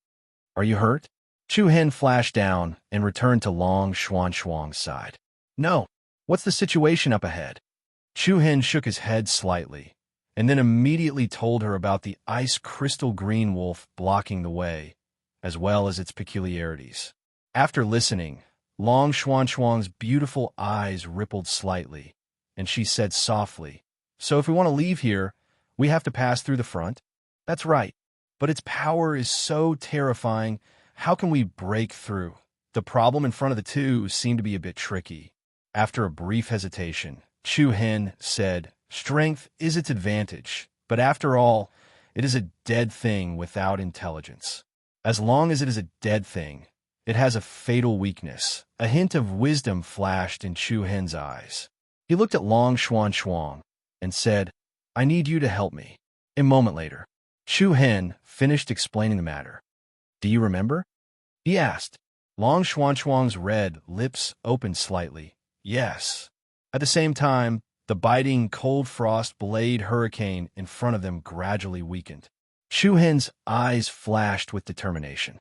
"Are you hurt?" Chu Hen flashed down and returned to Long Xuan's side. "No. What's the situation up ahead?" Chu Hen shook his head slightly, and then immediately told her about the ice crystal green wolf blocking the way, as well as its peculiarities. After listening, Long Xuan's beautiful eyes rippled slightly, and she said softly, "So if we want to leave here, we have to pass through the front?" "That's right. But its power is so terrifying. How can we break through?" The problem in front of the two seemed to be a bit tricky. After a brief hesitation, Chu Hen said, "Strength is its advantage, but after all, it is a dead thing without intelligence. As long as it is a dead thing, it has a fatal weakness." A hint of wisdom flashed in Chu Hen's eyes. He looked at Long Xuan and said, "I need you to help me." A moment later, Chu Hen finished explaining the matter. "Do you remember?" he asked. Long Xuan's red lips opened slightly. "Yes." At the same time, the biting cold frost blade hurricane in front of them gradually weakened. Chu Hen's eyes flashed with determination.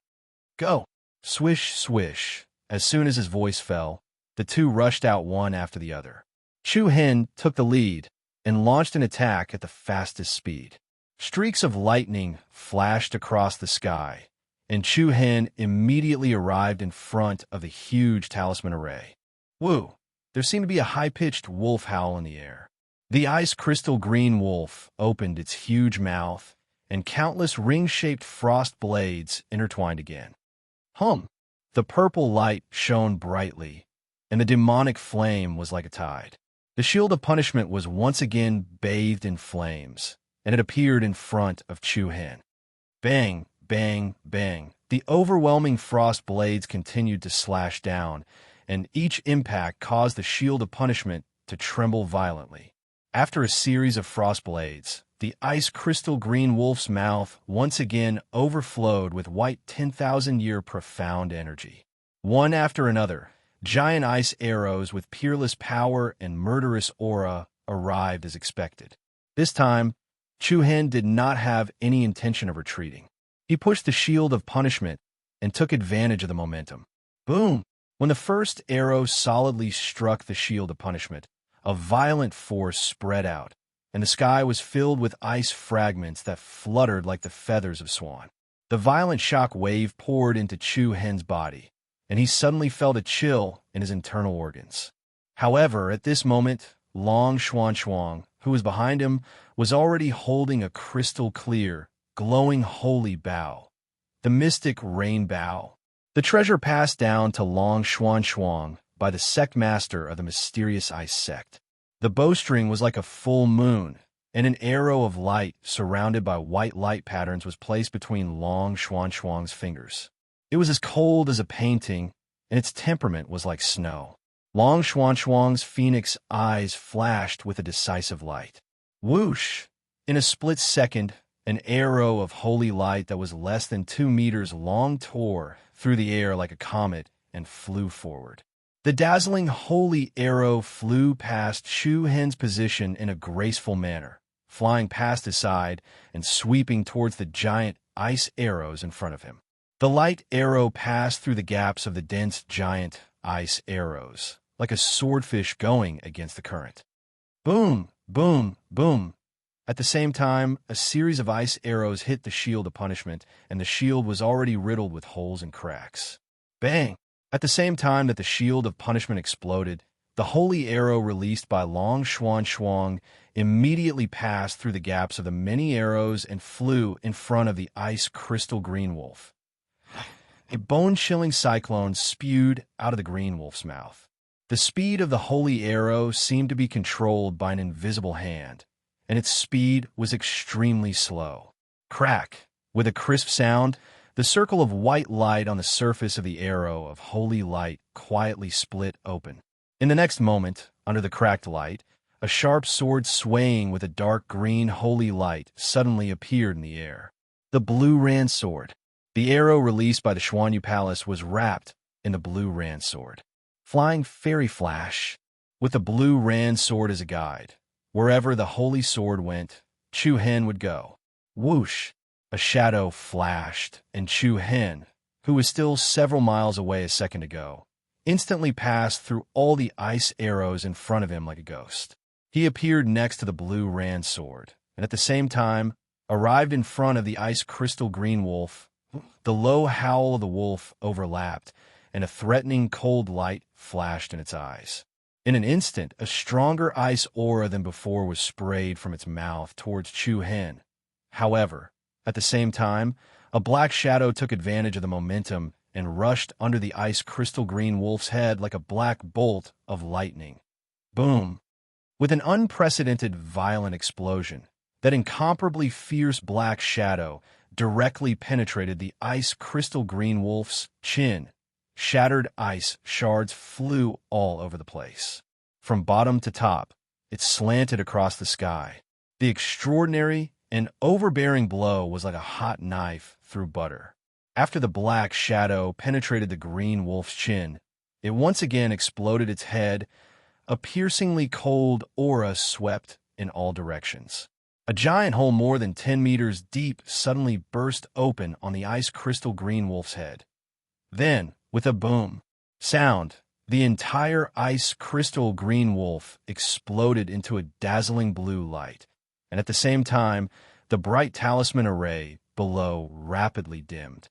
"Go!" Swish, swish. As soon as his voice fell, the two rushed out one after the other. Chu Hen took the lead and launched an attack at the fastest speed. Streaks of lightning flashed across the sky, and Chu Hen immediately arrived in front of the huge talisman array. Woo! There seemed to be a high-pitched wolf howl in the air. The ice crystal green wolf opened its huge mouth, and countless ring-shaped frost blades intertwined again. Hum! The purple light shone brightly, and the demonic flame was like a tide. The shield of punishment was once again bathed in flames, and it appeared in front of Chu Hen. Bang, bang, bang. The overwhelming frost blades continued to slash down, and each impact caused the shield of punishment to tremble violently. After a series of frost blades, the ice crystal green wolf's mouth once again overflowed with white 10,000-year profound energy. One after another, giant ice arrows with peerless power and murderous aura arrived as expected. This time, Chu Hen did not have any intention of retreating. He pushed the shield of punishment and took advantage of the momentum. Boom! When the first arrow solidly struck the shield of punishment, a violent force spread out, and the sky was filled with ice fragments that fluttered like the feathers of swan. The violent shock wave poured into Chu Hen's body, and he suddenly felt a chill in his internal organs. However, at this moment, Long Xuan, who was behind him, was already holding a crystal-clear, glowing holy bow, the mystic rain bow. The treasure passed down to Long Xuan by the sect master of the mysterious ice sect. The bowstring was like a full moon, and an arrow of light surrounded by white light patterns was placed between Long Xuan's fingers. It was as cold as a painting, and its temperament was like snow. Long Xuan's phoenix eyes flashed with a decisive light. Whoosh! In a split second, an arrow of holy light that was less than 2 meters long tore through the air like a comet and flew forward. The dazzling holy arrow flew past Chu Hen's position in a graceful manner, flying past his side and sweeping towards the giant ice arrows in front of him. The light arrow passed through the gaps of the dense giant ice arrows, like a swordfish going against the current. Boom, boom, boom. At the same time, a series of ice arrows hit the shield of punishment, and the shield was already riddled with holes and cracks. Bang! At the same time that the shield of punishment exploded, the holy arrow released by Long Xuan immediately passed through the gaps of the many arrows and flew in front of the ice crystal green wolf. A bone-chilling cyclone spewed out of the green wolf's mouth. The speed of the holy arrow seemed to be controlled by an invisible hand, and its speed was extremely slow. Crack! With a crisp sound, the circle of white light on the surface of the arrow of holy light quietly split open. In the next moment, under the cracked light, A sharp sword swaying with a dark green holy light suddenly appeared in the air. The blue Ran sword. The arrow released by the Xuanyu Palace was wrapped in the blue Ran sword. Flying fairy flash. With the blue Ran sword as a guide, wherever the holy sword went, Chu Hen would go. Whoosh! A shadow flashed, and Chu Hen, who was still several miles away a second ago, instantly passed through all the ice arrows in front of him like a ghost. He appeared next to the blue Ran sword, and at the same time, arrived in front of the ice crystal green wolf. The low howl of the wolf overlapped, and a threatening cold light flashed in its eyes. In an instant, a stronger ice aura than before was sprayed from its mouth towards Chu Hen. However, at the same time, a black shadow took advantage of the momentum and rushed under the ice crystal green wolf's head like a black bolt of lightning. Boom! With an unprecedented violent explosion, that incomparably fierce black shadow directly penetrated the ice crystal green wolf's chin. Shattered ice shards flew all over the place. From bottom to top, it slanted across the sky. The extraordinary and overbearing blow was like a hot knife through butter. After the black shadow penetrated the green wolf's chin, it once again exploded its head. A piercingly cold aura swept in all directions. A giant hole more than 10 meters deep suddenly burst open on the ice crystal green wolf's head. Then, with a boom sound, the entire ice crystal green wolf exploded into a dazzling blue light, and at the same time, the bright talisman array below rapidly dimmed.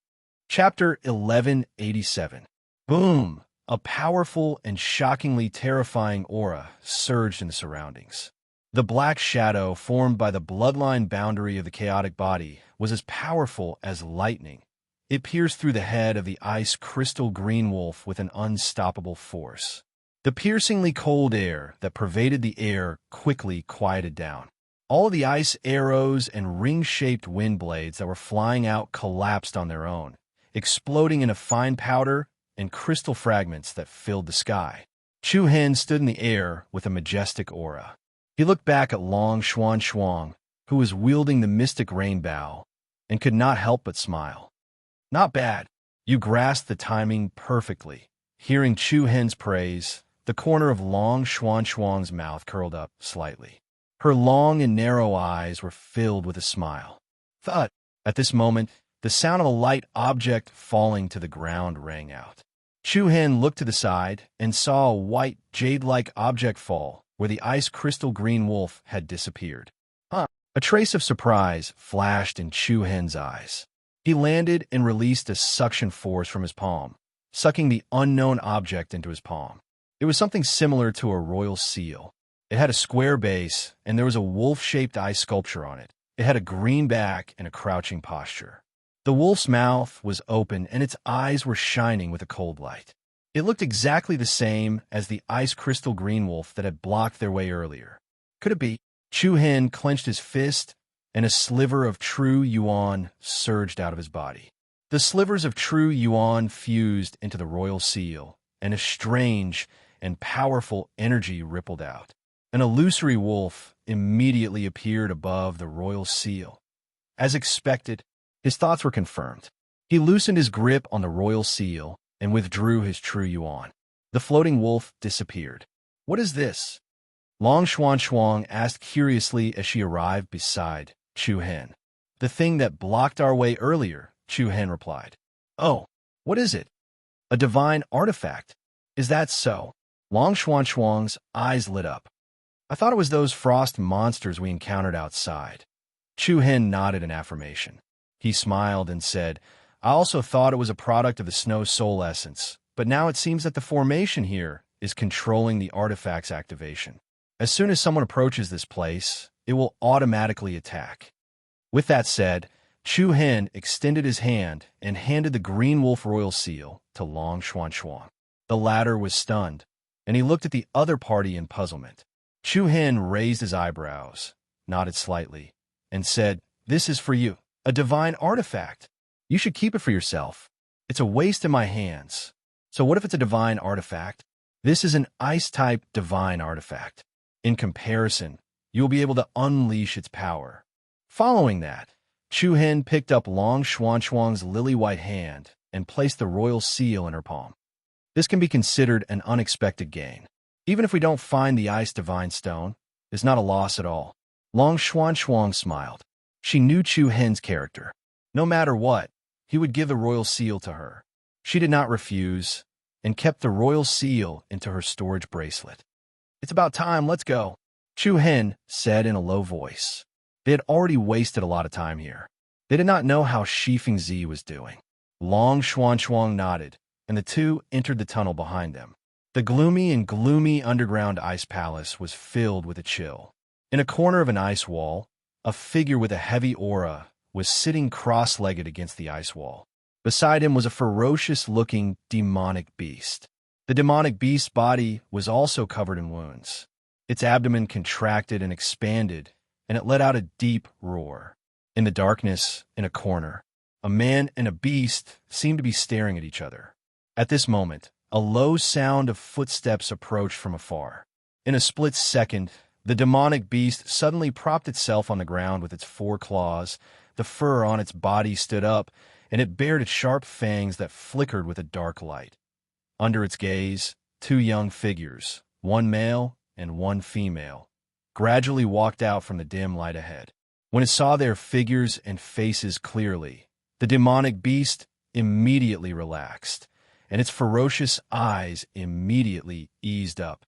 Chapter 1187. Boom! A powerful and shockingly terrifying aura surged in the surroundings. The black shadow formed by the bloodline boundary of the chaotic body was as powerful as lightning. It pierced through the head of the ice crystal green wolf with an unstoppable force. The piercingly cold air that pervaded the air quickly quieted down. All of the ice arrows and ring-shaped wind blades that were flying out collapsed on their own, exploding into fine powder and crystal fragments that filled the sky. Chu Hen stood in the air with a majestic aura. He looked back at Long Xuan, who was wielding the mystic rain bow, and could not help but smile. Not bad. You grasped the timing perfectly. Hearing Chu Hen's praise, the corner of Long Xuan's mouth curled up slightly. Her long and narrow eyes were filled with a smile. Thud! At this moment, the sound of a light object falling to the ground rang out. Chu Hen looked to the side and saw a white, jade-like object fall where the ice crystal green wolf had disappeared. A trace of surprise flashed in Chu Hen's eyes. He landed and released a suction force from his palm, sucking the unknown object into his palm. It was something similar to a royal seal. It had a square base, and there was a wolf-shaped ice sculpture on it. It had a green back and a crouching posture. The wolf's mouth was open, and its eyes were shining with a cold light. It looked exactly the same as the ice crystal green wolf that had blocked their way earlier. Could it be? Chu Hen clenched his fist, and a sliver of true yuan surged out of his body. The slivers of true yuan fused into the royal seal, and a strange and powerful energy rippled out. An illusory wolf immediately appeared above the royal seal. As expected, his thoughts were confirmed. He loosened his grip on the royal seal and withdrew his true yuan. The floating wolf disappeared. What is this? Long Xuan asked curiously as she arrived beside Chu Hen. The thing that blocked our way earlier, Chu Hen replied. Oh, what is it? A divine artifact. Is that so? Long Xuan's eyes lit up. I thought it was those frost monsters we encountered outside. Chu Hen nodded in affirmation. He smiled and said, I also thought it was a product of the snow soul essence, but now it seems that the formation here is controlling the artifact's activation. As soon as someone approaches this place, it will automatically attack. With that said, Chu Hen extended his hand and handed the green wolf royal seal to Long Xuan. The latter was stunned, and he looked at the other party in puzzlement. Chu Hen raised his eyebrows, nodded slightly, and said, This is for you. A divine artifact. You should keep it for yourself. It's a waste in my hands. So what if it's a divine artifact? This is an ice-type divine artifact. In comparison, you will be able to unleash its power. Following that, Chu-Hen picked up Long Xuanchuang's lily-white hand and placed the royal seal in her palm. This can be considered an unexpected gain. Even if we don't find the ice divine stone, it's not a loss at all. Long Xuanchuang smiled. She knew Chu-Hen's character. No matter what, he would give the royal seal to her. She did not refuse, and kept the royal seal into her storage bracelet. "It's about time, let's go," Chu-Hen said in a low voice. They had already wasted a lot of time here. They did not know how Shifeng was doing. Long Xuanchuang nodded, and the two entered the tunnel behind them. The gloomy underground ice palace was filled with a chill. In a corner of an ice wall, a figure with a heavy aura was sitting cross-legged against the ice wall. Beside him was a ferocious-looking demonic beast. The demonic beast's body was also covered in wounds. Its abdomen contracted and expanded, and it let out a deep roar. In the darkness, in a corner, a man and a beast seemed to be staring at each other. At this moment, a low sound of footsteps approached from afar. In a split second, the demonic beast suddenly propped itself on the ground with its 4 claws. The fur on its body stood up, and it bared its sharp fangs that flickered with a dark light. Under its gaze, 2 young figures, one male and one female, gradually walked out from the dim light ahead. When it saw their figures and faces clearly, the demonic beast immediately relaxed, and its ferocious eyes immediately eased up.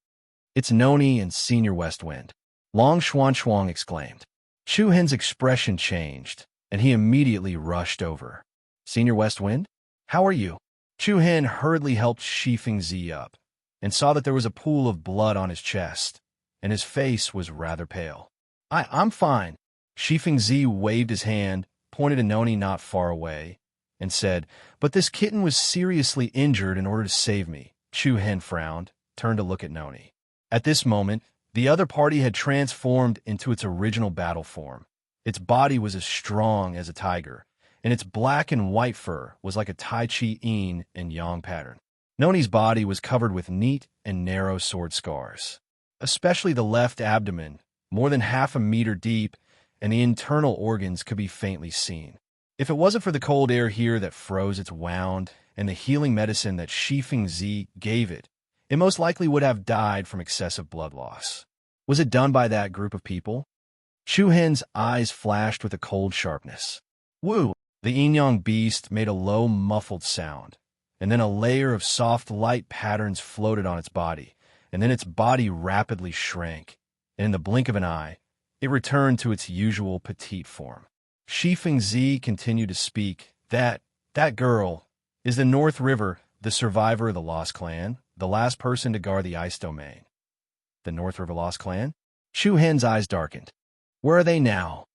"It's Noni and Senior West Wind," Long Xuanchuang exclaimed. Chu-Hen's expression changed, and he immediately rushed over. "Senior West Wind? How are you?" Chu-Hen hurriedly helped Shifeng up, and saw that there was a pool of blood on his chest, and his face was rather pale. I'm fine." Shifeng waved his hand, pointed to Noni not far away, and said, "But this kitten was seriously injured in order to save me." Chu-Hen frowned, turned to look at Noni. At this moment, the other party had transformed into its original battle form. Its body was as strong as a tiger, and its black and white fur was like a Tai Chi yin and yang pattern. Noni's body was covered with neat and narrow sword scars, especially the left abdomen, more than half a meter deep, and the internal organs could be faintly seen. If it wasn't for the cold air here that froze its wound and the healing medicine that Shifeng gave it, it most likely would have died from excessive blood loss. Was it done by that group of people? Chu-Hen's eyes flashed with a cold sharpness. "Woo!" The yin-yang beast made a low, muffled sound, and then a layer of soft light patterns floated on its body, and then its body rapidly shrank, and in the blink of an eye, it returned to its usual petite form. Shifeng continued to speak. That girl is the North River, the survivor of the Lost Clan, the last person to guard the ice domain." "The North River Lost Clan?" Chu-Hen's eyes darkened. "Where are they now?"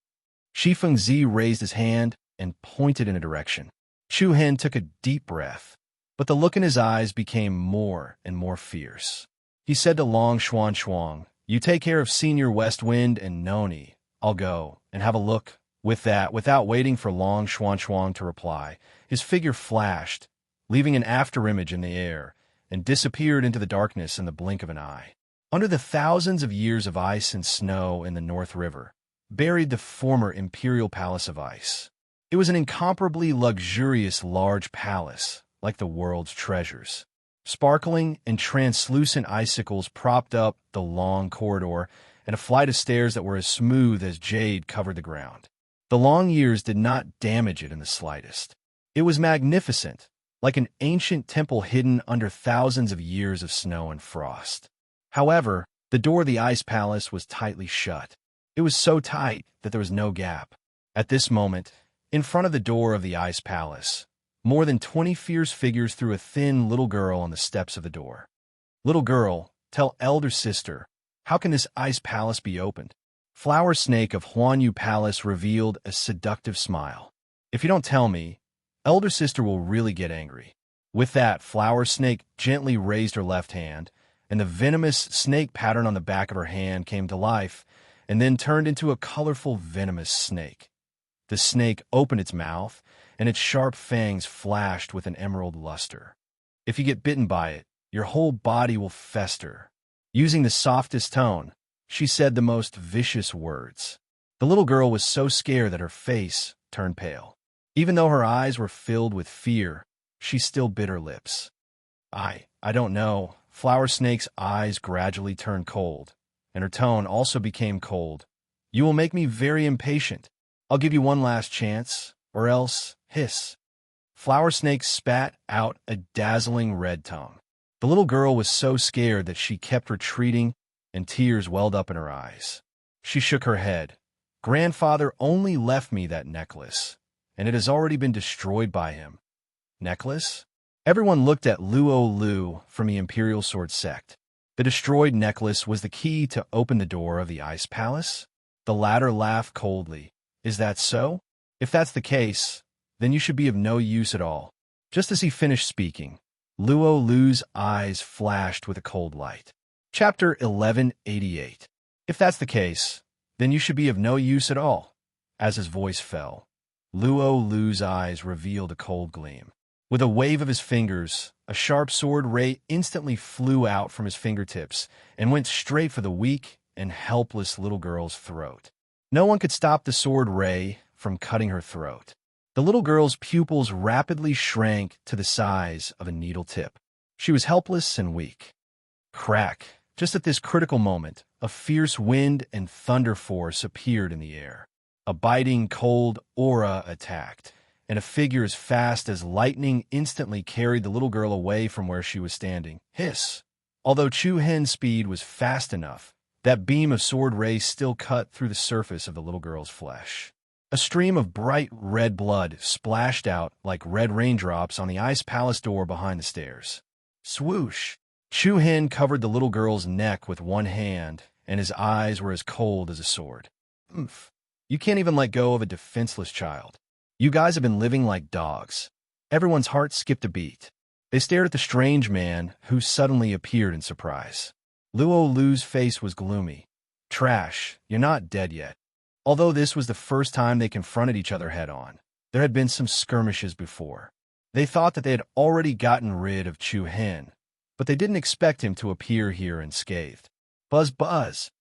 Shifeng raised his hand and pointed in a direction. Chu-Hen took a deep breath, but the look in his eyes became more and more fierce. He said to Long Xuanchuang, "You take care of Senior West Wind and Noni. I'll go and have a look." With that, without waiting for Long Xuanchuang to reply, his figure flashed, leaving an afterimage in the air, and disappeared into the darkness in the blink of an eye. Under the thousands of years of ice and snow in the North River, buried the former imperial palace of ice. It was an incomparably luxurious large palace, like the world's treasures. Sparkling and translucent icicles propped up the long corridor, and a flight of stairs that were as smooth as jade covered the ground. The long years did not damage it in the slightest. It was magnificent, like an ancient temple hidden under thousands of years of snow and frost. However, the door of the ice palace was tightly shut. It was so tight that there was no gap. At this moment, in front of the door of the ice palace, more than 20 fierce figures threw a thin little girl on the steps of the door. "Little girl, tell elder sister, how can this ice palace be opened?" Flower Snake of Huanyu Palace revealed a seductive smile. "If you don't tell me, elder sister will really get angry." With that, Flower Snake gently raised her left hand, and the venomous snake pattern on the back of her hand came to life, and then turned into a colorful venomous snake. The snake opened its mouth, and its sharp fangs flashed with an emerald luster. "If you get bitten by it, your whole body will fester." Using the softest tone, She said the most vicious words. The little girl was so scared that her face turned pale. Even though her eyes were filled with fear, she still bit her lips. I don't know. Flower Snake's eyes gradually turned cold, and her tone also became cold. You will make me very impatient. I'll give you one last chance, or else, hiss. Flower Snake spat out a dazzling red tongue. The little girl was so scared that she kept retreating, and tears welled up in her eyes. She shook her head. Grandfather only left me that necklace, and it has already been destroyed by him. Necklace? Everyone looked at Luo Lu from the Imperial Sword Sect. The destroyed necklace was the key to open the door of the Ice Palace? The latter laughed coldly. Is that so? If that's the case, then you should be of no use at all. Just as he finished speaking, Luo Lu's eyes flashed with a cold light. Chapter 1188. If that's the case, then you should be of no use at all. As his voice fell, Luo Lu's eyes revealed a cold gleam. With a wave of his fingers, a sharp sword ray instantly flew out from his fingertips and went straight for the weak and helpless little girl's throat. No one could stop the sword ray from cutting her throat. The little girl's pupils rapidly shrank to the size of a needle tip. She was helpless and weak. Crack! Just at this critical moment, a fierce wind and thunder force appeared in the air. A biting, cold aura attacked, and a figure as fast as lightning instantly carried the little girl away from where she was standing. Hiss! Although Chu Hen's speed was fast enough, that beam of sword rays still cut through the surface of the little girl's flesh. A stream of bright red blood splashed out like red raindrops on the Ice Palace door behind the stairs. Swoosh! Chu Hen covered the little girl's neck with one hand, and his eyes were as cold as a sword. Oomph! You can't even let go of a defenseless child. You guys have been living like dogs. Everyone's heart skipped a beat. They stared at the strange man who suddenly appeared in surprise. Luo Lu's face was gloomy. Trash, you're not dead yet. Although this was the first time they confronted each other head-on, there had been some skirmishes before. They thought that they had already gotten rid of Chu Hen, but they didn't expect him to appear here unscathed. Buzz buzz.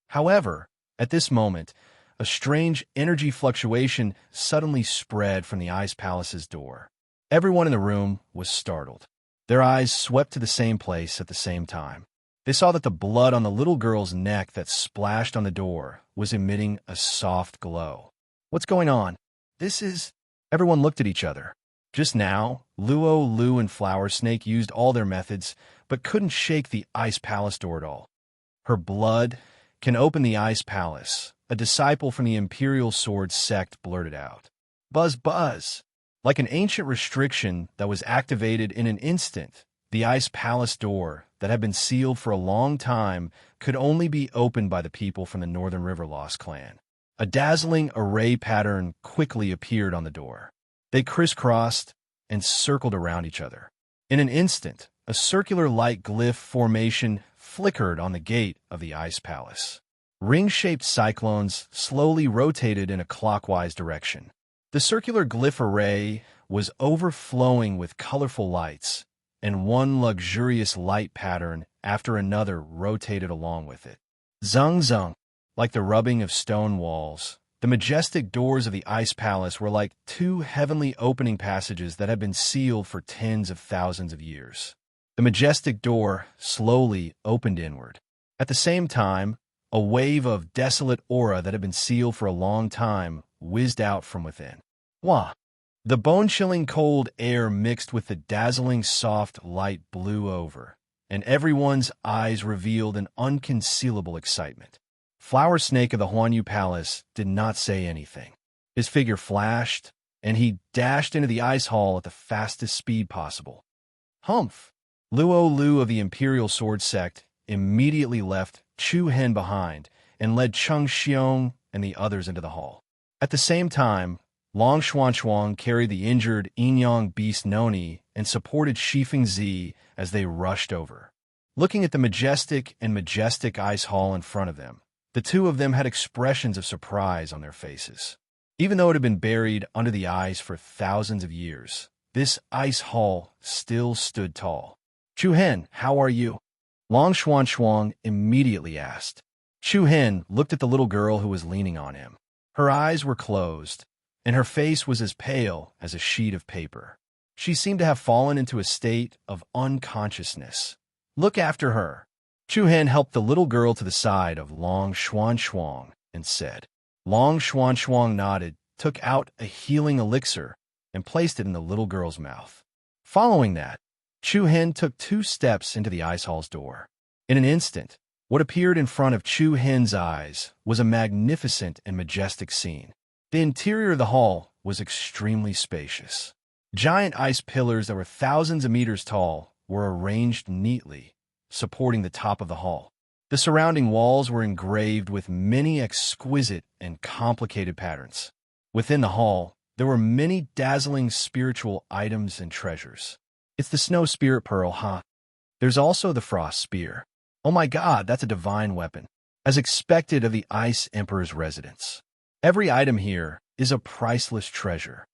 However, at this moment, a strange energy fluctuation suddenly spread from the Ice Palace's door. Everyone in the room was startled. Their eyes swept to the same place at the same time. They saw that the blood on the little girl's neck that splashed on the door was emitting a soft glow. What's going on? This is... Everyone looked at each other. Just now, Luo Lu and Flower Snake used all their methods, but couldn't shake the Ice Palace door at all. Her blood can open the Ice Palace, a disciple from the Imperial Sword Sect blurted out. Buzz buzz! Like an ancient restriction that was activated in an instant, the Ice Palace door that had been sealed for a long time could only be opened by the people from the Northern River Lost clan. A dazzling array pattern quickly appeared on the door. They crisscrossed and circled around each other. In an instant, a circular light glyph formation flickered on the gate of the Ice Palace. Ring-shaped cyclones slowly rotated in a clockwise direction. The circular glyph array was overflowing with colorful lights, and one luxurious light pattern after another rotated along with it. Zung zung! Like the rubbing of stone walls, the majestic doors of the Ice Palace were like two heavenly opening passages that had been sealed for tens of thousands of years. The majestic door slowly opened inward. At the same time, a wave of desolate aura that had been sealed for a long time whizzed out from within. Wah! The bone-chilling cold air mixed with the dazzling soft light blew over, and everyone's eyes revealed an unconcealable excitement. Flower Snake of the Huanyu Palace did not say anything. His figure flashed, and he dashed into the ice hall at the fastest speed possible. Humph! Luo Lu of the Imperial Sword Sect immediately left Chu Hen behind and led Cheng Xiong and the others into the hall. At the same time, Long Xuanchuang carried the injured Yinyang Beast Noni and supported Shifeng Zi as they rushed over. Looking at the majestic ice hall in front of them, the two of them had expressions of surprise on their faces. Even though it had been buried under the ice for thousands of years, this ice hall still stood tall. Chu Hen, how are you? Long Xuanchuang immediately asked. Chu Hin looked at the little girl who was leaning on him. Her eyes were closed, and her face was as pale as a sheet of paper. She seemed to have fallen into a state of unconsciousness. Look after her. Chu Hin helped the little girl to the side of Long Xuan Shuang and said. Long Xuan Shuang nodded, took out a healing elixir, and placed it in the little girl's mouth. Following that, Chu Hin took 2 steps into the ice hall's door. In an instant, what appeared in front of Chu Hin's eyes was a magnificent and majestic scene. The interior of the hall was extremely spacious. Giant ice pillars that were thousands of meters tall were arranged neatly, supporting the top of the hall. The surrounding walls were engraved with many exquisite and complicated patterns. Within the hall, there were many dazzling spiritual items and treasures. It's the snow spirit pearl, huh? There's also the frost spear. Oh my god, that's a divine weapon, as expected of the Ice Emperor's residence. Every item here is a priceless treasure.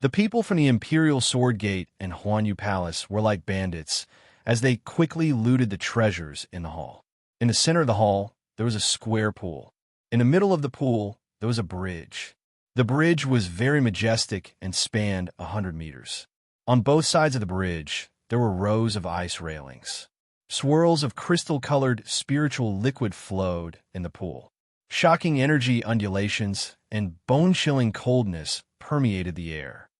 The people from the Imperial Sword Gate and Huanyu Palace were like bandits, as they quickly looted the treasures in the hall. In the center of the hall, there was a square pool. In the middle of the pool, there was a bridge. The bridge was very majestic and spanned 100 meters. On both sides of the bridge, there were rows of ice railings. Swirls of crystal-colored spiritual liquid flowed in the pool. Shocking energy undulations and bone-chilling coldness permeated the air.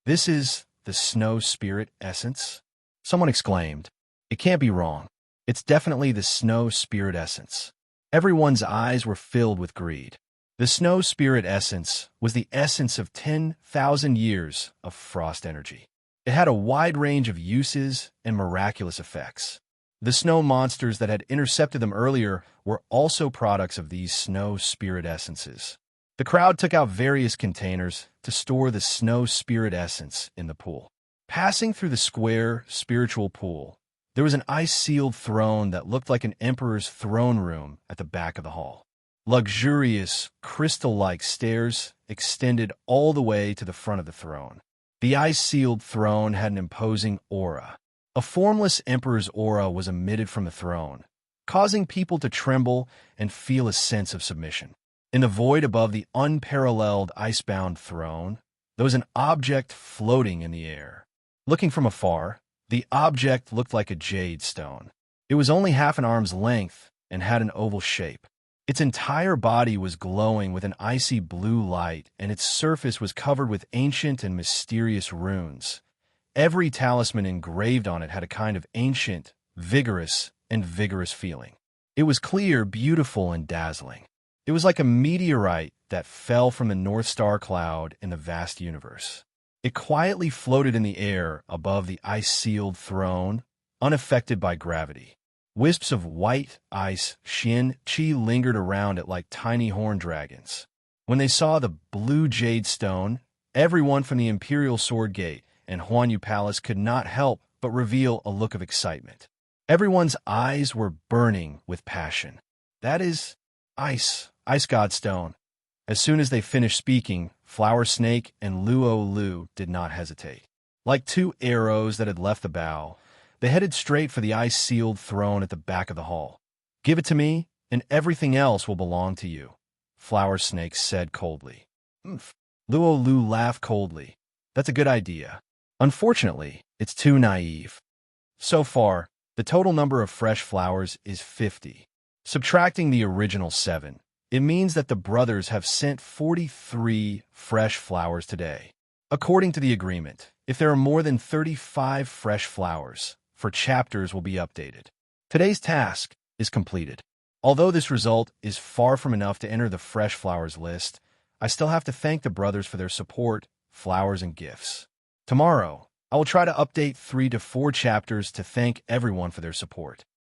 This is the snow spirit essence? Someone exclaimed. It can't be wrong. It's definitely the snow spirit essence. Everyone's eyes were filled with greed. The snow spirit essence was the essence of 10,000 years of frost energy. It had a wide range of uses and miraculous effects. The snow monsters that had intercepted them earlier were also products of these snow spirit essences. The crowd took out various containers to store the snow spirit essence in the pool. Passing through the square spiritual pool, there was an ice-sealed throne that looked like an emperor's throne room at the back of the hall. Luxurious, crystal-like stairs extended all the way to the front of the throne. The ice-sealed throne had an imposing aura. A formless emperor's aura was emitted from the throne, causing people to tremble and feel a sense of submission. In the void above the unparalleled icebound throne, there was an object floating in the air. Looking from afar, the object looked like a jade stone. It was only half an arm's length and had an oval shape. Its entire body was glowing with an icy blue light, and its surface was covered with ancient and mysterious runes. Every talisman engraved on it had a kind of ancient, vigorous feeling. It was clear, beautiful, and dazzling. It was like a meteorite that fell from the North Star cloud in the vast universe. It quietly floated in the air above the ice-sealed throne, unaffected by gravity. Wisps of white ice, qi lingered around it like tiny horned dragons. When they saw the blue jade stone, everyone from the Imperial Sword Gate and Huanyu Palace could not help but reveal a look of excitement. Everyone's eyes were burning with passion. That is ice god stone. As soon as they finished speaking, Flower Snake and Luo Lu did not hesitate. Like 2 arrows that had left the bow, they headed straight for the ice-sealed throne at the back of the hall. Give it to me, and everything else will belong to you, Flower Snake said coldly. Luo Lu laughed coldly. That's a good idea. Unfortunately, it's too naive. So far, the total number of fresh flowers is 50. Subtracting the original 7, it means that the brothers have sent 43 fresh flowers today. According to the agreement, if there are more than 35 fresh flowers, chapters will be updated. Today's task is completed. Although this result is far from enough to enter the fresh flowers list, I still have to thank the brothers for their support, flowers, and gifts. Tomorrow, I will try to update 3 to 4 chapters to thank everyone for their support.